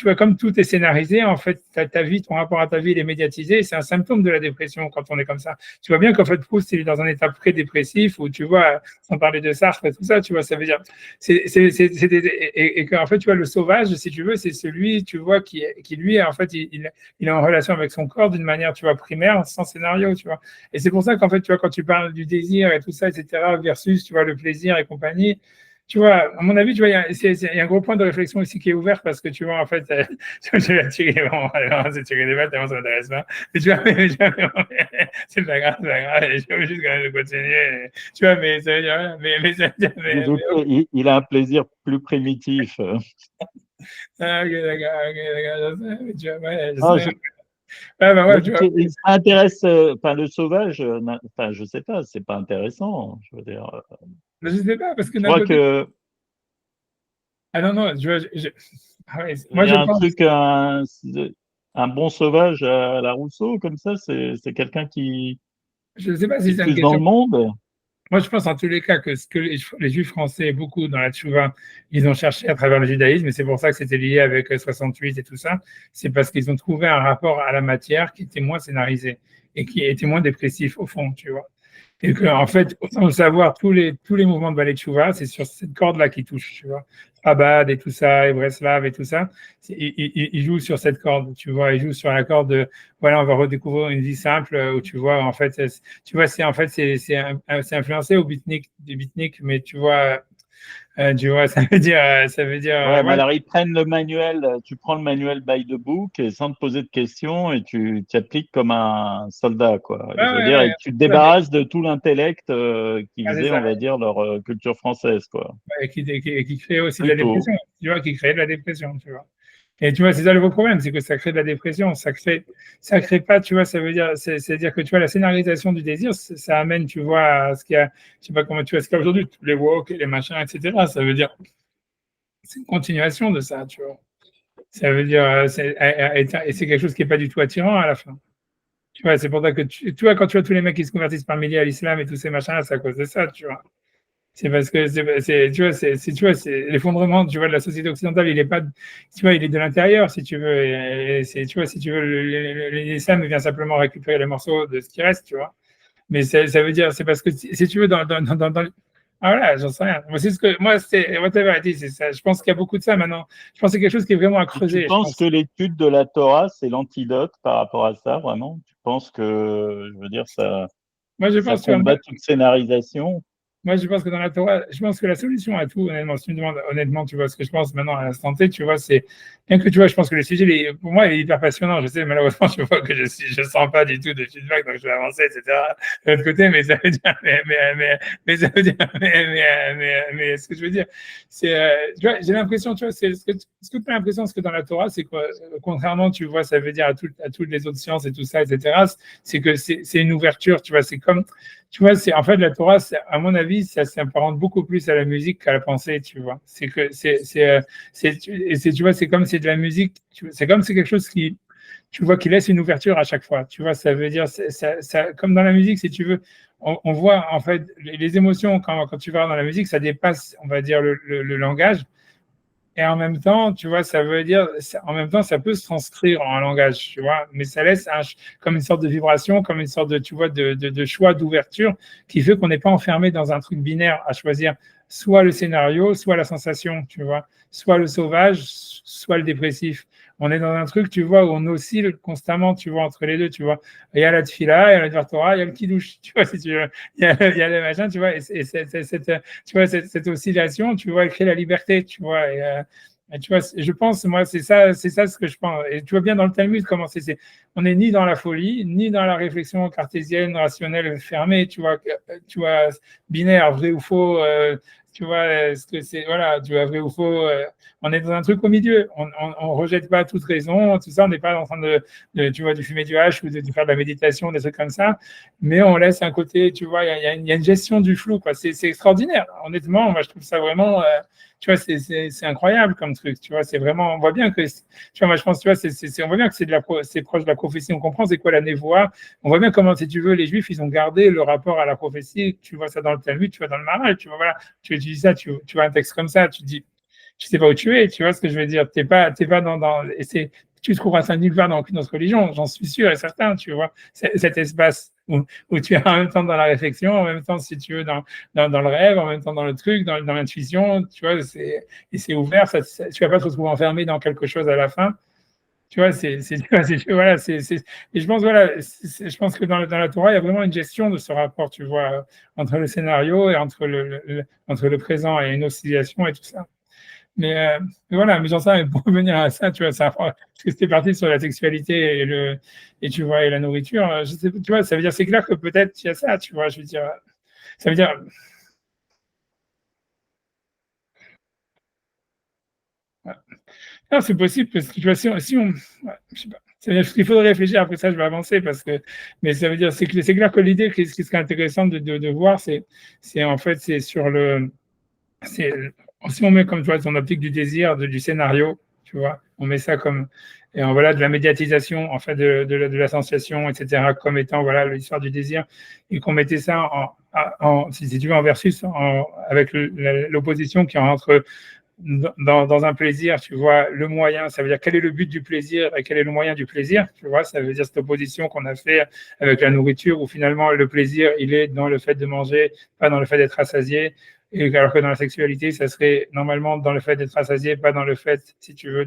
vois, comme tout est scénarisé, en fait, ta vie, ton rapport à ta vie, il est médiatisé. C'est un symptôme de la dépression quand on est comme ça. Tu vois bien qu'en fait, Proust, il est dans un état pré-dépressif où, tu vois, sans parler de Sartre et tout ça, tu vois, ça veut dire. Et qu'en fait, tu vois, le sauvage, si tu veux, c'est celui, tu vois, qui lui, en fait, il est en relation avec son corps d'une manière, tu vois, primaire, sans scénario, tu vois. Et c'est pour ça qu'en fait, tu vois, quand tu parles du désir et tout ça, etc., versus, tu vois, le plaisir et compagnie, tu vois, à mon avis, tu vois, il y a un gros point de réflexion ici qui est ouvert parce que tu vois, en fait, je vais tirer, bon, c'est tirer des balles, tellement ça m'intéresse pas. Mais tu vois, c'est pas grave, c'est pas grave, je veux juste quand même de continuer. Tu vois, mais ça veut dire, ça veut dire, Il a un plaisir plus primitif. ah, ok, d'accord, tu vois, ouais, je Ah, sais. Ouais, bah, ouais, tu vois. ça intéresse, enfin, le sauvage, enfin, je sais pas, c'est pas intéressant. Je veux dire, Je sais pas, parce que je d'un crois côté. que Ah non, non, tu vois, ah ouais, il moi y je a un pense, truc, un bon sauvage à la Rousseau, comme ça, c'est quelqu'un je sais pas qui si est c'est une plus dans question. le monde. Moi, je pense en tous les cas que ce que les Juifs français, beaucoup dans la Tchouva, ils ont cherché à travers le judaïsme, et c'est pour ça que c'était lié avec 68 et tout ça, c'est parce qu'ils ont trouvé un rapport à la matière qui était moins scénarisé et qui était moins dépressif au fond, tu vois. Et que, en fait, sans le savoir, tous les mouvements de ballet de Chouva, c'est sur cette corde-là qui touche, tu vois. Abad et tout ça, et Breslav et tout ça, ils jouent sur cette corde, tu vois. Ils jouent sur la corde de, voilà, on va redécouvrir une vie simple où tu vois, en fait, tu vois, c'est influencé au beatnik, du beatnik, mais tu vois, ça veut dire, Ouais, mais voilà. alors ils prennent le manuel, tu prends le manuel by the book et sans te poser de questions et tu t'appliques comme un soldat, quoi. Ouais, Je veux ouais, dire, ouais, et tu te tout à fait. débarrasses de tout l'intellect qui Ah, c'est faisait, ça. on va dire, leur culture française, quoi. Et qui crée aussi de la Plutôt. dépression, tu vois, qui crée de la dépression, tu vois. Et tu vois, c'est ça le gros problème, c'est que ça crée de la dépression, ça crée pas, tu vois, ça veut dire, c'est-à-dire que tu vois, la scénarisation du désir, ça amène, tu vois, à ce qu'il y a, je sais pas comment tu vois, ce qu'il y a aujourd'hui, tous les woke, les machins, etc. Ça veut dire, c'est une continuation de ça, tu vois. Ça veut dire, et c'est quelque chose qui est pas du tout attirant à la fin. Tu vois, c'est pour ça que tu vois, quand tu vois tous les mecs qui se convertissent par milliers à l'islam et tous ces machins, c'est à cause de ça, tu vois. C'est parce que tu vois, tu vois, c'est l'effondrement, tu vois, de la société occidentale, il est pas, tu vois, il est de l'intérieur, si tu veux. Et tu vois, si tu veux, l'islam vient simplement récupérer les morceaux de ce qui reste, tu vois. Mais ça veut dire, c'est parce que si tu veux, ah voilà, j'en sais rien. Moi, c'est ce que, moi, c'est whatever it is, c'est ça. Je pense qu'il y a beaucoup de ça maintenant. Je pense que c'est quelque chose qui est vraiment à Et tu creuser, je penses que pense. l'étude de la Torah, c'est l'antidote par rapport à ça, vraiment? Tu penses que, je veux dire, Moi, je ça pense, tu vois, combat toute scénarisation? moi, je pense que dans la Torah, je pense que la solution à tout, honnêtement, si tu me demandes honnêtement, tu vois, ce que je pense maintenant à l'instant T, tu vois, c'est, bien que tu vois, je pense que le sujet, pour moi, il est hyper passionnant. Je sais, malheureusement, je vois que je sens pas du tout de feedback, donc je vais avancer, etc. De l'autre côté, mais ça veut dire, ça veut dire, ce que je veux dire, c'est, tu vois, j'ai l'impression, tu vois, c'est ce que tu as l'impression, ce que dans la Torah, c'est quoi, contrairement, tu vois, ça veut dire à toutes les autres sciences et tout ça, etc., c'est que c'est une ouverture, tu vois, c'est comme, tu vois, c'est en fait la Torah, à mon avis, ça s'apparente beaucoup plus à la musique qu'à la pensée, tu vois. C'est que tu vois, c'est comme c'est de la musique, c'est comme c'est quelque chose qui, tu vois, qui laisse une ouverture à chaque fois. Tu vois, ça veut dire, comme dans la musique, si tu veux, on voit en fait les émotions quand tu vas dans la musique, ça dépasse, on va dire, le langage. Et en même temps, tu vois, ça veut dire, en même temps, ça peut se transcrire en un langage, tu vois, mais ça laisse comme une sorte de vibration, comme une sorte de, tu vois, de choix, d'ouverture, qui fait qu'on n'est pas enfermé dans un truc binaire à choisir soit le scénario, soit la sensation, tu vois, soit le sauvage, soit le dépressif. On est dans un truc, tu vois, où on oscille constamment, tu vois, entre les deux, tu vois. Il y a la tfila, il y a la dvar il y a le kiddush, tu vois, si tu veux. Il y a le machin, tu vois, tu vois, cette oscillation, tu vois, elle crée la liberté, tu vois. Et tu vois, je pense, moi, c'est ça ce que je pense. Et tu vois bien dans le Talmud comment on n'est ni dans la folie, ni dans la réflexion cartésienne, rationnelle, fermée, tu vois, binaire, vrai ou faux, tu vois, ce que c'est, voilà, tu vois, vrai ou faux. On est dans un truc au milieu. On rejette pas toute raison, tout ça. On n'est pas en train tu vois, de fumer du hache ou de faire de la méditation, des trucs comme ça. Mais on laisse un côté, tu vois, il y a une gestion du flou, quoi. C'est extraordinaire. Honnêtement, moi, je trouve ça vraiment, tu vois, c'est incroyable comme truc. Tu vois, c'est vraiment, on voit bien que, tu vois, moi, je pense, tu vois, on voit bien que c'est proche de la prophétie. On comprend c'est quoi la névoie. On voit bien comment, si tu veux, les Juifs, ils ont gardé le rapport à la prophétie. Tu vois ça dans le Talmud, tu vois dans le Maral, tu vois, voilà. Tu dis ça, tu vois un texte comme ça, tu dis, tu sais pas où tu es, tu vois ce que je veux dire. T'es pas et tu trouveras ça nulle part dans aucune autre religion, j'en suis sûr et certain, tu vois, cet espace où tu es en même temps dans la réflexion, en même temps, si tu veux, dans le rêve, en même temps dans le truc, dans l'intuition, tu vois, et c'est ouvert, tu vas pas te retrouver enfermé dans quelque chose à la fin. Tu vois, voilà, et je pense, voilà, je pense que dans la Torah, il y a vraiment une gestion de ce rapport, tu vois, entre le scénario et entre le présent et une oscillation et tout ça. Mais voilà, mais j'en sais, pour revenir à ça, tu vois, parce que c'était parti sur la sexualité et tu vois, et la nourriture, je sais, tu vois, ça veut dire, c'est clair que peut-être il y a ça, tu vois, je veux dire, ça veut dire, ouais. Non, c'est possible, parce que tu vois, si on, ouais, je sais pas. C'est-à-dire qu'il faudrait réfléchir, après ça, je vais avancer, mais ça veut dire, c'est clair que l'idée, ce qui serait intéressant de voir, c'est en fait, c'est sur c'est, si on met comme, tu vois, son optique du désir, du scénario, tu vois, on met ça comme, et voilà, de la médiatisation, en fait, de la sensation, etc., comme étant, voilà, l'histoire du désir, et qu'on mettait ça si tu veux, en versus, avec l'opposition qui est entre dans un plaisir, tu vois, le moyen, ça veut dire quel est le but du plaisir et quel est le moyen du plaisir, tu vois, ça veut dire cette opposition qu'on a fait avec la nourriture où finalement le plaisir, il est dans le fait de manger, pas dans le fait d'être rassasié, et alors que dans la sexualité, ça serait normalement dans le fait d'être rassasié, pas dans le fait, si tu veux,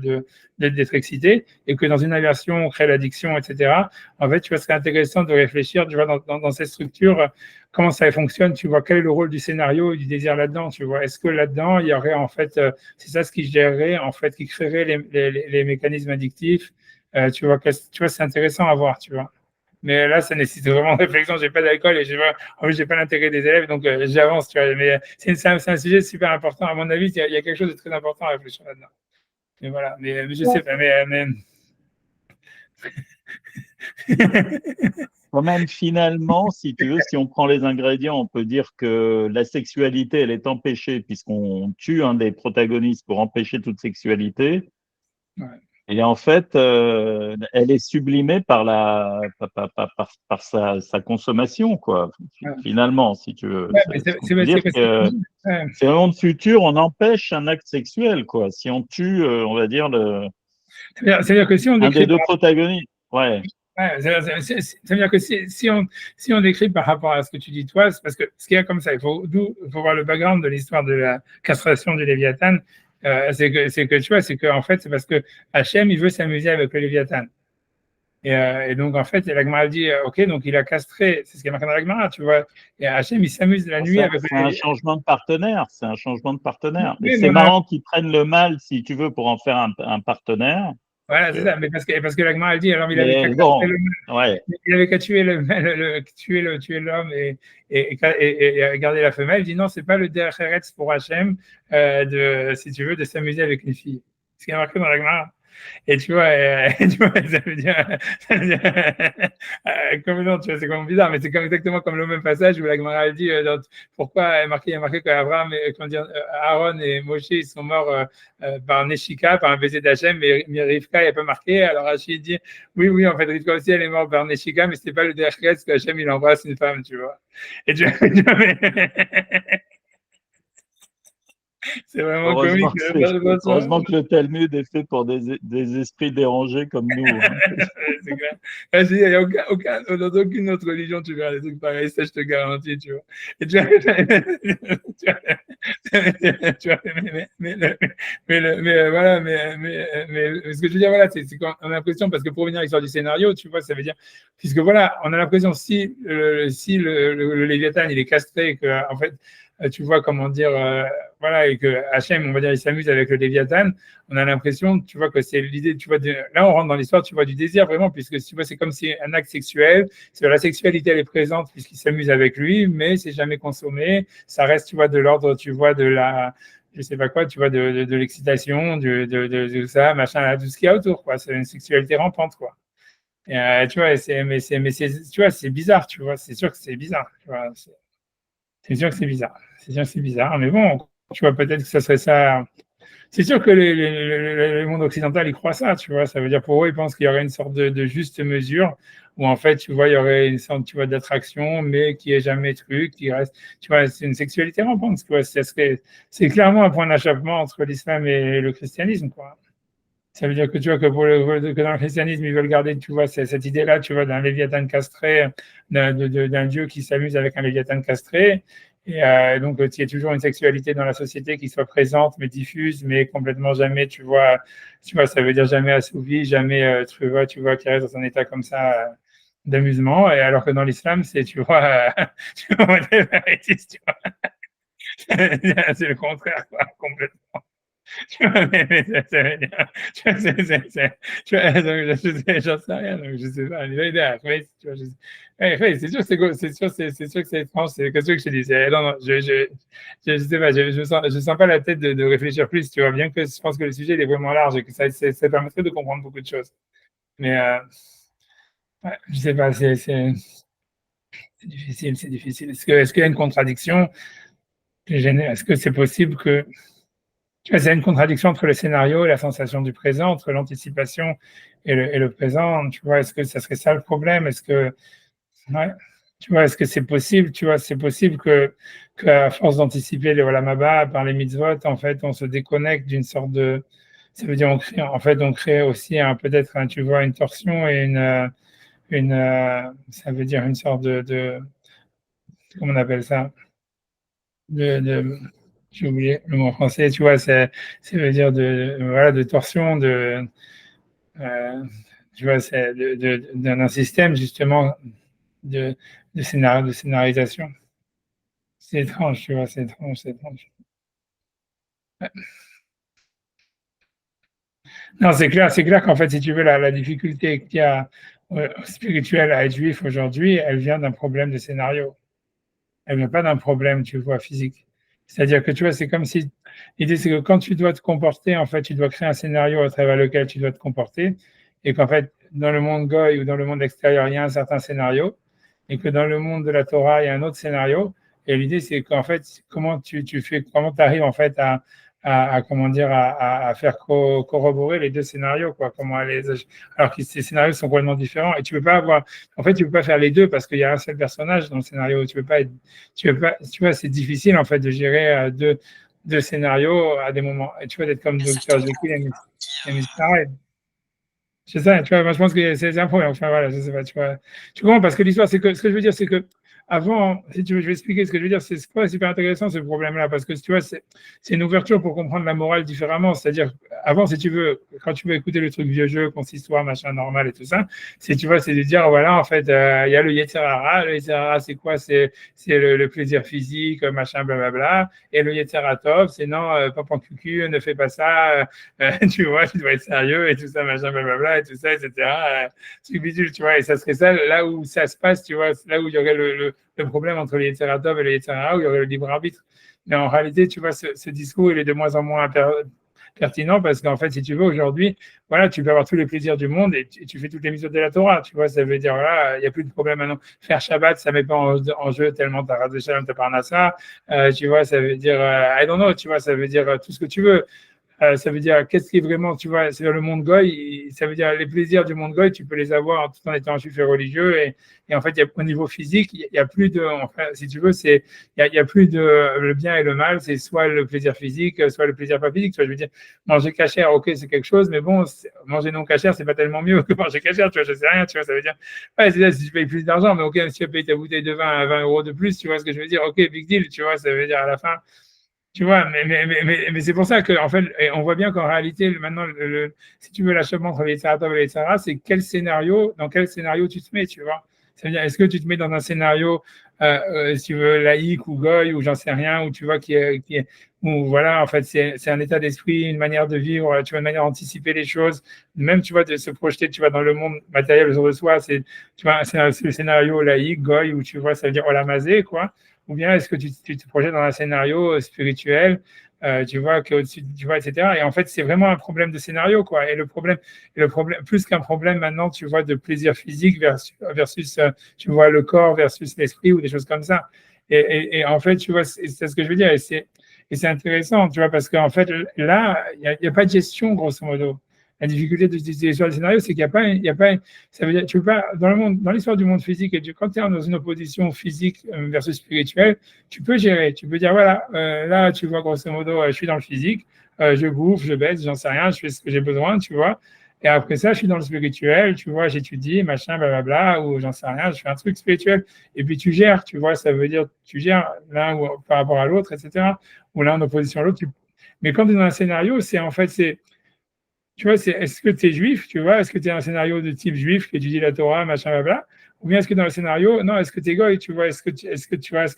d'être excité, et que dans une aversion, on crée l'addiction, etc. En fait, tu vois, ce serait intéressant de réfléchir, tu vois, dans ces structures, comment ça fonctionne, tu vois, quel est le rôle du scénario et du désir là-dedans, tu vois, est-ce que là-dedans, il y aurait en fait, c'est ça ce qui gérerait, en fait, qui créerait les mécanismes addictifs, tu vois, c'est intéressant à voir, tu vois. Mais là, ça nécessite vraiment de réflexion. J'ai pas d'alcool et en plus, j'ai pas l'intérêt des élèves, donc j'avance, tu vois. Mais c'est un sujet super important. À mon avis, il y a quelque chose de très important à réfléchir là-dedans. Mais voilà, mais je sais pas, mais... Quand même, finalement, si tu veux, si on prend les ingrédients, on peut dire que la sexualité, elle est empêchée puisqu'on tue un des protagonistes pour empêcher toute sexualité. Ouais. Et en fait, elle est sublimée par sa consommation, quoi. Ouais. Finalement, si tu veux. Ouais, mais On peut dire que ouais. c'est un monde futur, on empêche un acte sexuel, quoi. Si on tue, on va dire, C'est-à-dire que si on un des décrit deux protagonistes. Ouais. ouais, ça veut dire que si on décrit par rapport à ce que tu dis toi, c'est parce que ce qu'il y a comme ça, il faut voir le background de l'histoire de la castration du Léviathan. C'est que tu vois, c'est que en fait, c'est parce que Hachem, il veut s'amuser avec le Léviathan. Et donc, en fait, la Gemara dit, OK, donc il a castré, c'est ce qui est marqué dans la Gemara, tu vois. Et Hachem, il s'amuse la nuit avec C'est un changement de partenaire. C'est un changement de partenaire. Oui, Et c'est marrant qu'ils prennent le mal, si tu veux, pour en faire un partenaire. Voilà, c'est ça. Mais parce que la Gemara dit, alors il avait Mais qu'à bon, castrer ouais. il avait qu'à tuer tuer l'homme et garder la femelle. Il dit non, c'est pas le derech eretz pour Hachem si tu veux, de s'amuser avec une fille. Ce qui est marqué dans la Gemara. Et tu vois, ça veut dire comme non, tu vois, c'est comme bizarre, mais c'est comme exactement comme le même passage où la Gemara dit pourquoi il y a marqué qu'Abraham, Aaron et Moshe ils sont morts par Neshika, par un baiser d'Hachem, mais Rivka il n'y a pas marqué. Alors Rachid dit oui, en fait Rivka aussi elle est morte par Neshika, mais c'était pas le derrière que Hachem il embrasse une femme, tu vois. Et tu vois, c'est vraiment comique. Heureusement que le Talmud est fait pour des esprits dérangés comme nous. Hein. C'est clair. Il n'y a dans aucune autre religion, tu verras des trucs pareils, ça je te garantis, tu vois. Et tu vois, voilà, mais ce que je veux dire, voilà, c'est qu'on a l'impression, parce que pour revenir à l'histoire du scénario, tu vois, ça veut dire, puisque voilà, on a l'impression si le Léviathan il est castré, que en fait, tu vois, comment dire, voilà, et que Hachem, on va dire, il s'amuse avec le Léviathan, on a l'impression, tu vois, que c'est l'idée, tu vois, là, on rentre dans l'histoire, tu vois, du désir, vraiment, puisque, tu vois, c'est comme si un acte sexuel, la sexualité, elle est présente, puisqu'il s'amuse avec lui, mais c'est jamais consommé, ça reste, tu vois, de l'ordre, tu vois, de la, je sais pas quoi, tu vois, de l'excitation, de ça, machin, tout ce qu'il y a autour, quoi, c'est une sexualité rampante, quoi. Et, tu vois, tu vois, c'est bizarre, tu vois, c'est sûr que c'est bizarre, tu vois, c'est sûr que c'est bizarre. C'est sûr que c'est bizarre. Mais bon, tu vois, peut-être que ça serait ça. C'est sûr que le monde occidental, il croit ça, tu vois. Ça veut dire pour eux, ils pensent qu'il y aurait une sorte de juste mesure où, en fait, tu vois, il y aurait une sorte, tu vois, d'attraction, mais qui est jamais truc, qui reste, tu vois, c'est une sexualité rampante, quoi. C'est clairement un point d'achoppement entre l'islam et le christianisme, quoi. Ça veut dire que tu vois que dans le christianisme, ils veulent garder, tu vois, cette idée-là, tu vois, d'un léviathan castré, d'un dieu qui s'amuse avec un léviathan castré. Et donc, il y a toujours une sexualité dans la société qui soit présente, mais diffuse, mais complètement jamais, tu vois, ça veut dire jamais assouvie, jamais, tu vois, qui reste dans un état comme ça d'amusement. Et alors que dans l'islam, c'est, tu vois, tu vois, c'est le contraire, quoi, complètement. Tu vois, mais ça veut dire, tu vois, tu vois, donc, j'en sais rien, donc je sais pas, l'idée après, tu vois, c'est sûr, c'est sûr que c'est étrange, c'est ce que je te dis, non, je sais pas, je sens pas la tête de réfléchir plus, tu vois, bien que je pense que le sujet il est vraiment large et que ça permettrait de comprendre beaucoup de choses. Mais, ouais, je sais pas, difficile, c'est difficile. Est-ce qu'il y a une contradiction? Est-ce que c'est possible que tu vois, c'est une contradiction entre le scénario et la sensation du présent, entre l'anticipation et le présent. Tu vois, est-ce que ça serait ça le problème? Ouais, tu vois, est-ce que c'est possible? Tu vois, c'est possible qu'à force d'anticiper les Olam Haba par les mitzvot, en fait, on se déconnecte d'une sorte de. Ça veut dire, on crée aussi peut-être, tu vois, une torsion et ça veut dire une sorte comment on appelle ça? de J'ai oublié le mot français, tu vois, ça veut dire voilà, de torsion, euh, tu vois, c'est d'un système justement de, de scénarisation. C'est étrange, tu vois, c'est étrange, c'est étrange. Ouais. Non, c'est clair qu'en fait, si tu veux, la difficulté qu'il y a spirituelle à être juif aujourd'hui, elle vient d'un problème de scénario. Elle vient pas d'un problème, tu vois, physique. C'est-à-dire que tu vois, c'est comme si l'idée, c'est que quand tu dois te comporter, en fait, tu dois créer un scénario à travers lequel tu dois te comporter, et qu'en fait, dans le monde goy ou dans le monde extérieur, il y a un certain scénario, et que dans le monde de la Torah, il y a un autre scénario. Et l'idée, c'est qu'en fait, comment tu fais, comment tu arrives en fait comment dire, à faire corroborer les deux scénarios, quoi. Alors que ces scénarios sont complètement différents, et tu peux pas avoir, en fait, tu peux pas faire les deux parce qu'il y a un seul personnage dans le scénario. Tu vois, c'est difficile en fait de gérer deux scénarios à des moments. Et tu vois, d'être comme Dr. Jekyll et Mr. Hyde. C'est ça, tu vois, moi je pense que c'est un problème. Enfin voilà, je sais pas, tu vois. Tu comprends, parce que l'histoire, c'est que ce que je veux dire, c'est que avant, si tu veux, je vais expliquer ce que je veux dire. C'est pas super intéressant ce problème-là, parce que tu vois, c'est une ouverture pour comprendre la morale différemment. C'est-à-dire, avant, si tu veux, quand tu veux écouter le truc vieux jeu, consistoire, machin normal et tout ça, c'est, tu vois, c'est de dire, voilà, en fait, il y a le Yetzer Hara. Le Yetzer Hara, c'est quoi? C'est le plaisir physique, machin, blablabla. Et le Yetzer Tov, c'est non, papa cucu, ne fais pas ça, tu vois, tu dois être sérieux et tout ça, machin, blablabla, et tout ça, etc. Tu vois, et ça serait ça, là où ça se passe, tu vois, là où il y aurait le problème entre le Yetzer Tov et le Yetzer Hara, où il y aurait le libre arbitre. Mais en réalité, tu vois, ce discours, il est de moins en moins pertinent parce qu'en fait, si tu veux, aujourd'hui, voilà, tu peux avoir tous les plaisirs du monde et tu fais toutes les mesures de la Torah, tu vois, ça veut dire, voilà, il n'y a plus de problème maintenant. Faire Shabbat, ça ne met pas en jeu tellement ta race de Shalom, ta parnassa, tu vois, ça veut dire, I don't know, tu vois, ça veut dire tout ce que tu veux. Ça veut dire qu'est-ce qui est vraiment, tu vois, c'est le monde goy, ça veut dire les plaisirs du monde goy, tu peux les avoir tout en étant juif et religieux. Et en fait, au niveau physique, il y a plus de, enfin, si tu veux, il y a plus de le bien et le mal, c'est soit le plaisir physique, soit le plaisir pas physique. Tu vois, je veux dire, manger cachère, ok, c'est quelque chose, mais bon, manger non cachère, c'est pas tellement mieux que manger cachère, tu vois, je sais rien, tu vois, ça veut dire, ouais, c'est ça, si tu payes plus d'argent, mais ok, si tu payes ta bouteille de vin à 20 euros de plus, tu vois ce que je veux dire, ok, big deal, tu vois, ça veut dire à la fin. Tu vois, mais c'est pour ça qu'en fait, on voit bien qu'en réalité, maintenant, si tu veux l'achèvement entre les Tzaratov et les Tzara, c'est dans quel scénario tu te mets, tu vois. C'est-à-dire, est-ce que tu te mets dans un scénario, si tu veux, laïque ou goy, ou j'en sais rien, où tu vois, où voilà, en fait, c'est un état d'esprit, une manière de vivre, tu vois, une manière d'anticiper les choses, même, tu vois, de se projeter, tu vois, dans le monde matériel autour de soi, tu vois, c'est le scénario laïque, goy, où tu vois, ça veut dire olamazé, quoi. Ou bien est-ce que tu te projettes dans un scénario spirituel, tu vois, qu'au-dessus, tu vois, etc. Et en fait, c'est vraiment un problème de scénario, quoi. Et le problème, plus qu'un problème maintenant, tu vois, de plaisir physique versus tu vois, le corps versus l'esprit ou des choses comme ça. Et en fait, tu vois, c'est ce que je veux dire. Et c'est intéressant, tu vois, parce qu'en fait, là, il n'y a pas de gestion, grosso modo. La difficulté de utiliser sur le scénario, c'est qu'il n'y a pas, ça veut dire, tu peux pas, dans l'histoire du monde physique, et quand tu es dans une opposition physique versus spirituelle, tu peux gérer, tu peux dire, voilà, là, tu vois, grosso modo, je suis dans le physique, je bouffe, je baisse, j'en sais rien, je fais ce que j'ai besoin, tu vois. Et après ça, je suis dans le spirituel, tu vois, j'étudie, machin, blablabla, ou j'en sais rien, je fais un truc spirituel. Et puis tu gères, tu vois, ça veut dire, tu gères l'un par rapport à l'autre, etc. Ou l'un en opposition à l'autre. Mais quand tu es dans un scénario, tu vois, est-ce que tu es juif, tu vois, est-ce que tu es un scénario de type juif qui étudie la Torah, machin, blabla, ou bien est-ce que dans le scénario, non, est-ce que tu es goy, tu vois, est-ce que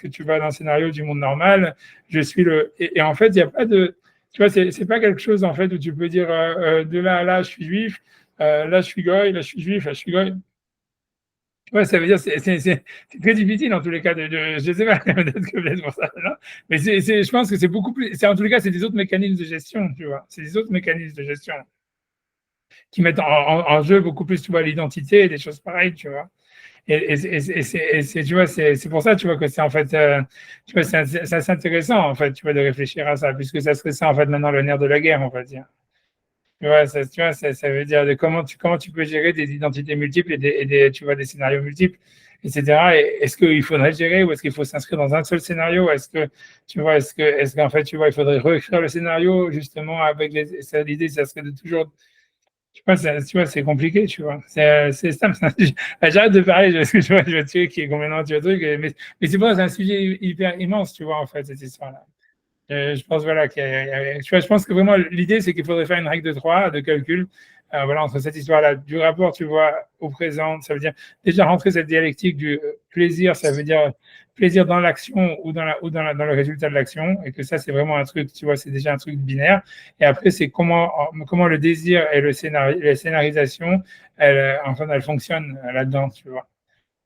tu vas dans le scénario du monde normal, je suis et en fait, il n'y a pas de, tu vois, c'est pas quelque chose, en fait, où tu peux dire, de là à là, je suis juif, là, je suis goy, là, je suis juif, là, je suis goy. Tu vois, ça veut dire, c'est très difficile, en tous les cas, je sais pas, peut-être pour ça, non, mais je pense que c'est beaucoup plus, en tous les cas, c'est des autres mécanismes de gestion, tu vois, c'est des autres mécanismes de gestion qui mettent en jeu beaucoup plus, tu vois, l'identité et des choses pareilles, tu vois. Tu vois, c'est pour ça, tu vois, que c'est en fait, tu vois, c'est assez intéressant, en fait, tu vois, de réfléchir à ça, puisque ça serait ça, en fait, maintenant, le nerf de la guerre, on va dire. Ça veut dire de comment tu peux gérer des identités multiples tu vois, des scénarios multiples, etc. Et est-ce qu'il faudrait gérer ou est-ce qu'il faut s'inscrire dans un seul scénario? Est-ce que, tu vois, est-ce qu'en fait, tu vois, il faudrait réécrire le scénario, justement, avec l'idée, ça serait de toujours tu vois, c'est compliqué, tu vois. C'est ça. J'arrête de parler, parce que je vois tuer qui est complètement tué truc, mais c'est pas, c'est un sujet hyper immense, tu vois, en fait, cette histoire-là. Je pense, voilà, tu vois, je pense que vraiment, l'idée, c'est qu'il faudrait faire une règle de 3 de calcul, voilà, entre cette histoire-là, du rapport, tu vois, au présent, ça veut dire déjà rentrer cette dialectique du plaisir, ça veut dire plaisir dans l'action ou dans le résultat de l'action, et que ça, c'est vraiment un truc, tu vois, c'est déjà un truc binaire. Et après, c'est comment le désir et la scénarisation, enfin, elles fonctionnent là-dedans, tu vois,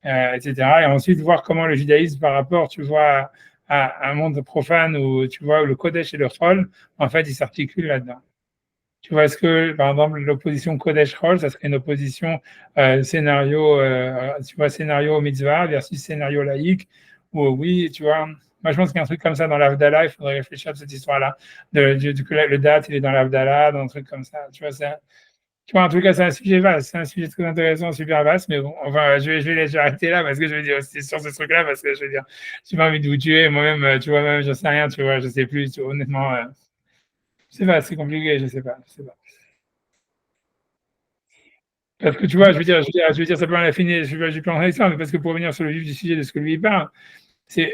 etc. Et ensuite, voir comment le judaïsme, par rapport, tu vois, à un monde profane où, tu vois, où le Kodesh et le Chol, en fait, ils s'articulent là-dedans. Tu vois, est-ce que, par exemple, l'opposition Kodesh-Chol, ça serait une opposition scénario, tu vois, scénario mitzvah versus scénario laïque, ou oui, tu vois. Moi, je pense qu'il y a un truc comme ça dans l'Avdallah, il faudrait réfléchir à cette histoire-là. Que le date, il est dans l'Avdallah, dans un truc comme ça. Tu vois, en tout cas, c'est un sujet vaste, c'est un sujet très intéressant, super vaste, mais bon, enfin, je vais arrêter là parce que je vais dire, c'est sur ce truc-là, parce que je veux dire, j'ai pas envie de vous tuer, moi-même, tu vois, même, je sais rien, tu vois, je sais plus, honnêtement, je sais pas, c'est compliqué, je sais pas. Parce que tu vois, je veux dire, ça peut en affiner, je peux en aller ça, mais parce que pour revenir sur le vif du sujet de ce que lui parle, tu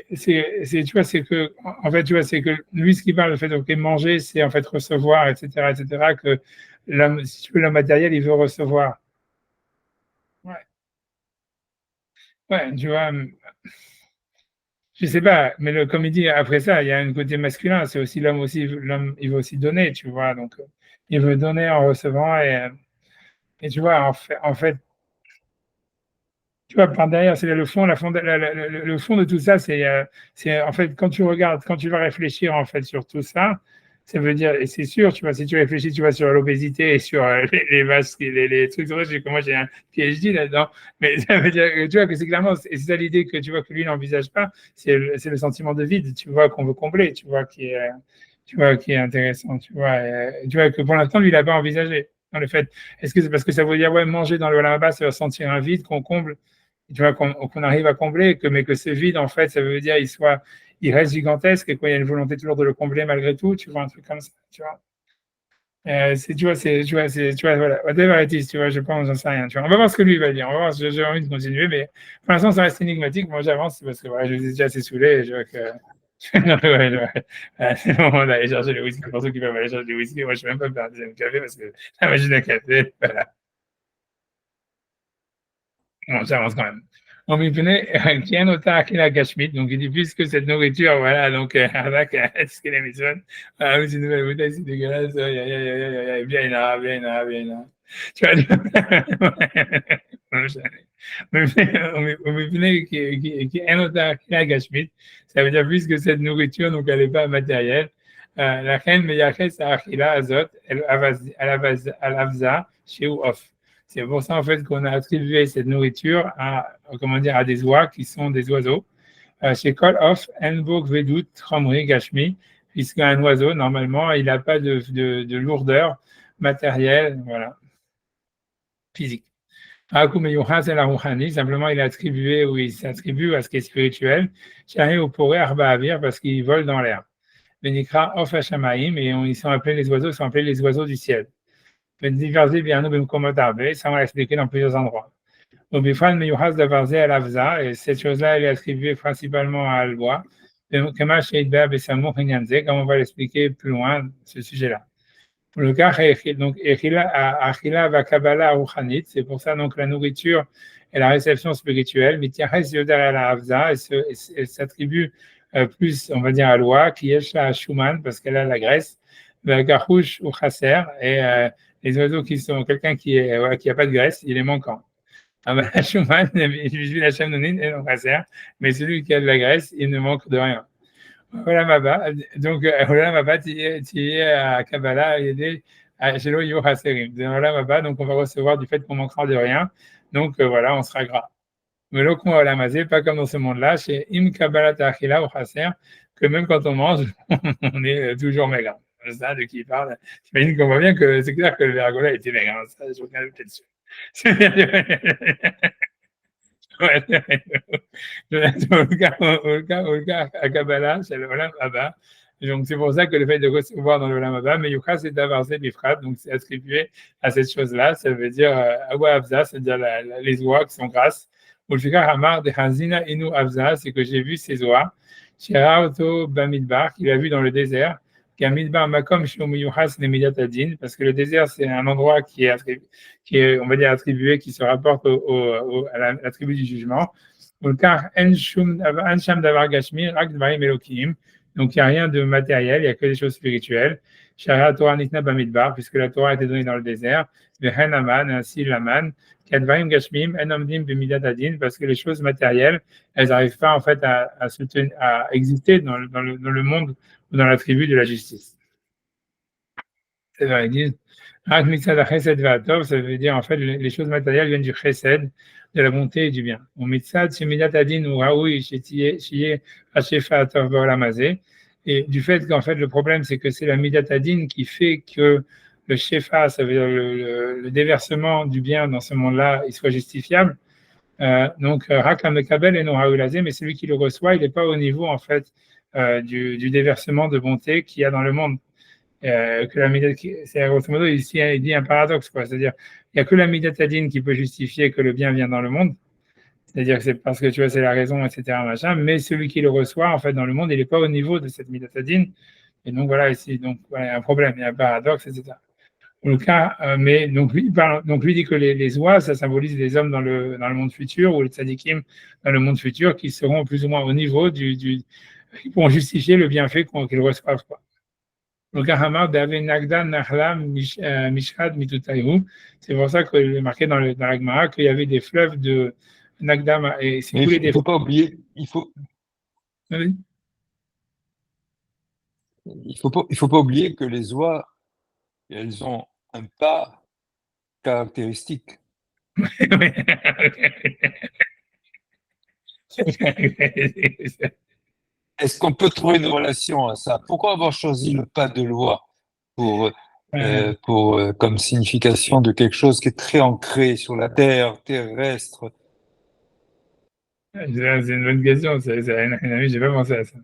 vois, c'est que, en fait, tu vois, c'est que lui, ce qu'il parle, le fait de manger, c'est en fait recevoir, etc., que l'homme, si tu veux, le matériel, il veut recevoir. Ouais, ouais, tu vois, je sais pas, mais comme il dit, après ça, il y a un côté masculin, c'est aussi l'homme, il veut aussi donner, tu vois, donc, il veut donner en recevant, et tu vois, en fait, tu vois, par derrière, c'est le fond, le fond de tout ça, c'est en fait quand tu regardes, quand tu vas réfléchir en fait sur tout ça, ça veut dire, et c'est sûr, tu vois, si tu réfléchis, tu vois, sur l'obésité et sur les vaches, les trucs, moi j'ai un PhD là-dedans, mais ça veut dire, tu vois, que c'est clairement, et c'est ça l'idée que tu vois que lui n'envisage pas, c'est le sentiment de vide, tu vois, qu'on veut combler, tu vois, qui est intéressant, tu vois, que pour l'instant, lui, il n'a pas envisagé. Dans le fait, est-ce que c'est parce que ça veut dire, ouais, manger dans le Olam ça va sentir un vide qu'on comble, tu vois, qu'on arrive à combler, mais que ce vide, en fait, ça veut dire il reste gigantesque et qu'il y a une volonté toujours de le combler malgré tout, tu vois, un truc comme ça, tu vois. Tu vois, voilà, whatever it is, tu vois, je pense, j'en sais rien, tu vois. On va voir ce que lui va dire, on va voir, j'ai envie de continuer, mais pour l'instant, ça reste énigmatique. Moi, j'avance parce que voilà, je les ai déjà assez saoulés et je vois que. Non, c'est le moment d'aller chercher le whisky. Pour ceux qui peuvent aller chercher le whisky, moi, je ne vais même pas faire un deuxième café parce que la machine à café, voilà. Bon, j'avance quand même. On m'y venait, Kian Ota Akila Gashmit, donc il dit, puisque cette nourriture, voilà, donc, avec, ce qu'elle est mitzvot, ah oui, c'est une nouvelle bouteille, c'est dégueulasse, aïe, aïe, aïe, aïe, aïe, aïe, bien énervé, bien énervé, bien énervé. Tu vois, on m'y venait, Kian Ota Akila Gashmit, ça veut dire, puisque cette nourriture, donc, elle n'est pas matérielle, la reine Meyaches Akila Azot, elle avza, chez ou off. C'est pour ça en fait qu'on a attribué cette nourriture à des oies qui sont des oiseaux. Chez Kol of Enbok Vedut Tromri Gashmi, puisqu'un oiseau normalement il n'a pas de lourdeur matérielle, voilà, physique. Simplement il est attribué ou il s'attribue à ce qui est spirituel. Shahi ou pourrait Arba Avir parce qu'ils volent dans l'air. Benikra Of Hashamaim et les oiseaux sont appelés les oiseaux du ciel. Diverser bien nous ça on l'a expliqué dans plusieurs endroits. Obifan meyuhaz davarze al avza, et cette chose-là elle est attribuée principalement à Albois. Kama sheidba besamou hinyanze, comme on va l'expliquer plus loin ce sujet-là. Pour le cas, donc achila va kabbalah ruchanit, c'est pour ça donc la nourriture et la réception spirituelle. Mitiaches yodar al avza, elle s'attribue plus, on va dire, à Loi, qui est la Schumann parce qu'elle a la graisse, Garouche ou Chasser, et les oiseaux qui sont quelqu'un qui a pas de graisse, il est manquant. Ah ben, Schumann, je la Chamnonine et non Chasser, mais celui qui a de la graisse, il ne manque de rien. Olam Haba, donc Olam Haba, tu es à Kabbalah, il est à Shelo Yo Haserim. Dans Olam Haba, donc on va recevoir du fait qu'on manquera de rien, donc voilà, on sera gras. Mais le con Olam Hazé, pas comme dans ce monde-là, chez Im Kabbalah Ta'achila ou Haser, que même quand on mange, on est toujours maigre. C'est ça de qui il parle. J'imagine qu'on voit bien que c'est clair que le vergola était maigre. Hein. Ça, j'ai aucun doute là-dessus. Ouais, Olga à Kabbalah, c'est le Olam Haba. Donc, c'est pour ça que le fait de recevoir dans le Olam Haba, mais Yuka, c'est d'avarser Bifrat, donc c'est attribué à cette chose-là. Ça veut dire Awa Avza, c'est-à-dire les oies qui sont grasses. Ulfika Hamar de Hanzina Inu Avza, c'est que j'ai vu ces oies. Shirauto Bamidbar, qu'il a vu dans le désert. Kamidbar Makom Shomuyuhas Nemidatadin, parce que le désert, c'est un endroit qui est, on va dire, attribué, qui se rapporte à la tribu du jugement. Donc, il n'y a rien de matériel, il n'y a que des choses spirituelles. Shara Torah Nitna Bamidbar, puisque la Torah a été donnée dans le désert. Vechen Aman, ainsi Laman. Kadvarim Gashmim, Enamdim Bemidatadin, parce que les choses matérielles, elles n'arrivent pas en fait à exister dans le monde ou dans la tribu de la justice. C'est vrai, ils disent ça veut dire en fait les choses matérielles viennent du chesed, de la bonté et du bien. Et du fait qu'en fait le problème c'est que c'est la midatadin qui fait que le shefa, ça veut dire le déversement du bien dans ce monde-là, il soit justifiable. Donc Rakam Mekabel et non Haoulazé, mais celui qui le reçoit, il n'est pas au niveau en fait du déversement de bonté qu'il y a dans le monde. que la Midat, c'est grosso modo ici, il dit un paradoxe, quoi. C'est-à-dire, il n'y a que la Midat Adin qui peut justifier que le bien vient dans le monde. C'est-à-dire que c'est parce que tu vois, c'est la raison, etc., machin. Mais celui qui le reçoit, en fait, dans le monde, il n'est pas au niveau de cette Midat Adin. Et donc, voilà, ici, donc, voilà, il y a un problème, il y a un paradoxe, etc. Le cas, mais donc lui, donc lui dit que les oies, ça symbolise les hommes dans le monde futur, ou les tzadikim dans le monde futur, qui seront plus ou moins au niveau qui pourront justifier le bienfait qu'ils reçoivent, quoi. Donc, Ahamar Davé Nagda Nahla Mishad Mitutayu. C'est pour ça qu'il est marqué dans la Gemara qu'il y avait des fleuves de Nagda et c'est coulé des il faut pas oublier, Oui. il faut pas oublier que les oies, elles ont un pas caractéristique. Est-ce qu'on peut trouver une relation à ça? Pourquoi avoir choisi le pas de loi comme signification de quelque chose qui est très ancré sur la terre terrestre? C'est une bonne question. J'ai pas pensé à ça.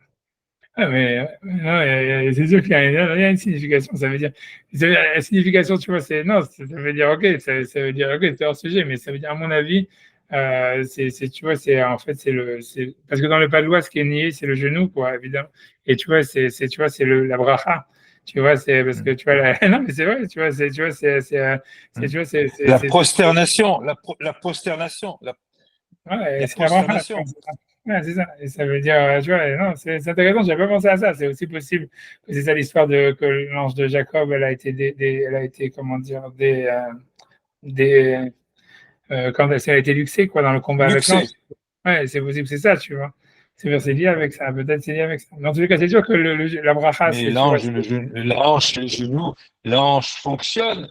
Ah, mais non, c'est sûr qu'il y a une signification. Ça veut dire, la signification, tu vois, c'est non, ça veut dire ok, ça veut dire ok, c'est hors sujet, mais ça veut dire à mon avis, tu vois, c'est en fait c'est parce que dans le pas de loi, ce qui est nié, c'est le genou, quoi, évidemment. Et tu vois, tu vois, c'est la bracha. Tu vois, c'est parce que tu vois, non, mais c'est vrai, tu vois, tu vois, tu vois, La prosternation, la prosternation, ouais, la c'est la bracha. prosternation. Ouais, c'est ça. Et ça veut dire, tu vois, non, c'est intéressant, j'avais pas pensé à ça. C'est aussi possible que c'est ça l'histoire que l'ange de Jacob, elle a été, elle a été, comment dire, quand elle a été luxée, quoi, dans le combat avec l'ange. Luxé. Ouais, c'est possible, c'est ça, tu vois. C'est lié avec ça, peut-être c'est lié avec ça. Mais en tout cas, c'est sûr que la bracha, Mais c'est, tu vois. le genou, l'ange fonctionne.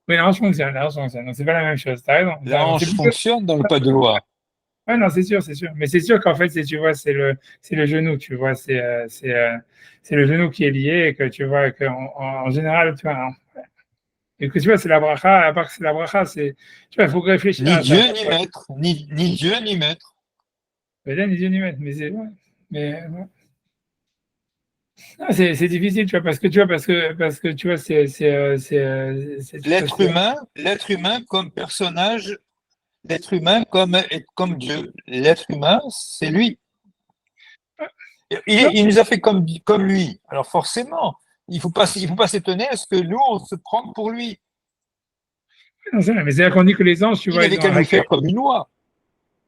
Oui, l'ange fonctionne, l'ange fonctionne. Donc, c'est pas la même chose, t'as raison. C'est L'ange plutôt. fonctionne dans le pas de loi. Ouais, non, c'est sûr, c'est sûr. Mais c'est sûr qu'en fait, tu vois, c'est le genou, tu vois, c'est le genou qui est lié et que tu vois en général, tu vois, hein, et que tu vois, c'est la bracha, à part que c'est la bracha, tu vois, il faut réfléchir Ni à ça. Dieu, ni maître. Ni Dieu, ni maître. Peut-être ni Dieu ni maître, mais c'est, ouais, mais, ouais. Non, c'est difficile, tu vois, parce que tu vois, L'être humain comme personnage, l'être humain comme Dieu. L'être humain, c'est lui. Il nous a fait comme lui. Alors forcément, il faut pas s'étonner à ce que nous, on se prend pour lui. non, mais c'est-à-dire qu'on dit que les anges, tu Il vois, ils n'avait ont qu'à un nous accueil. faire comme une loi.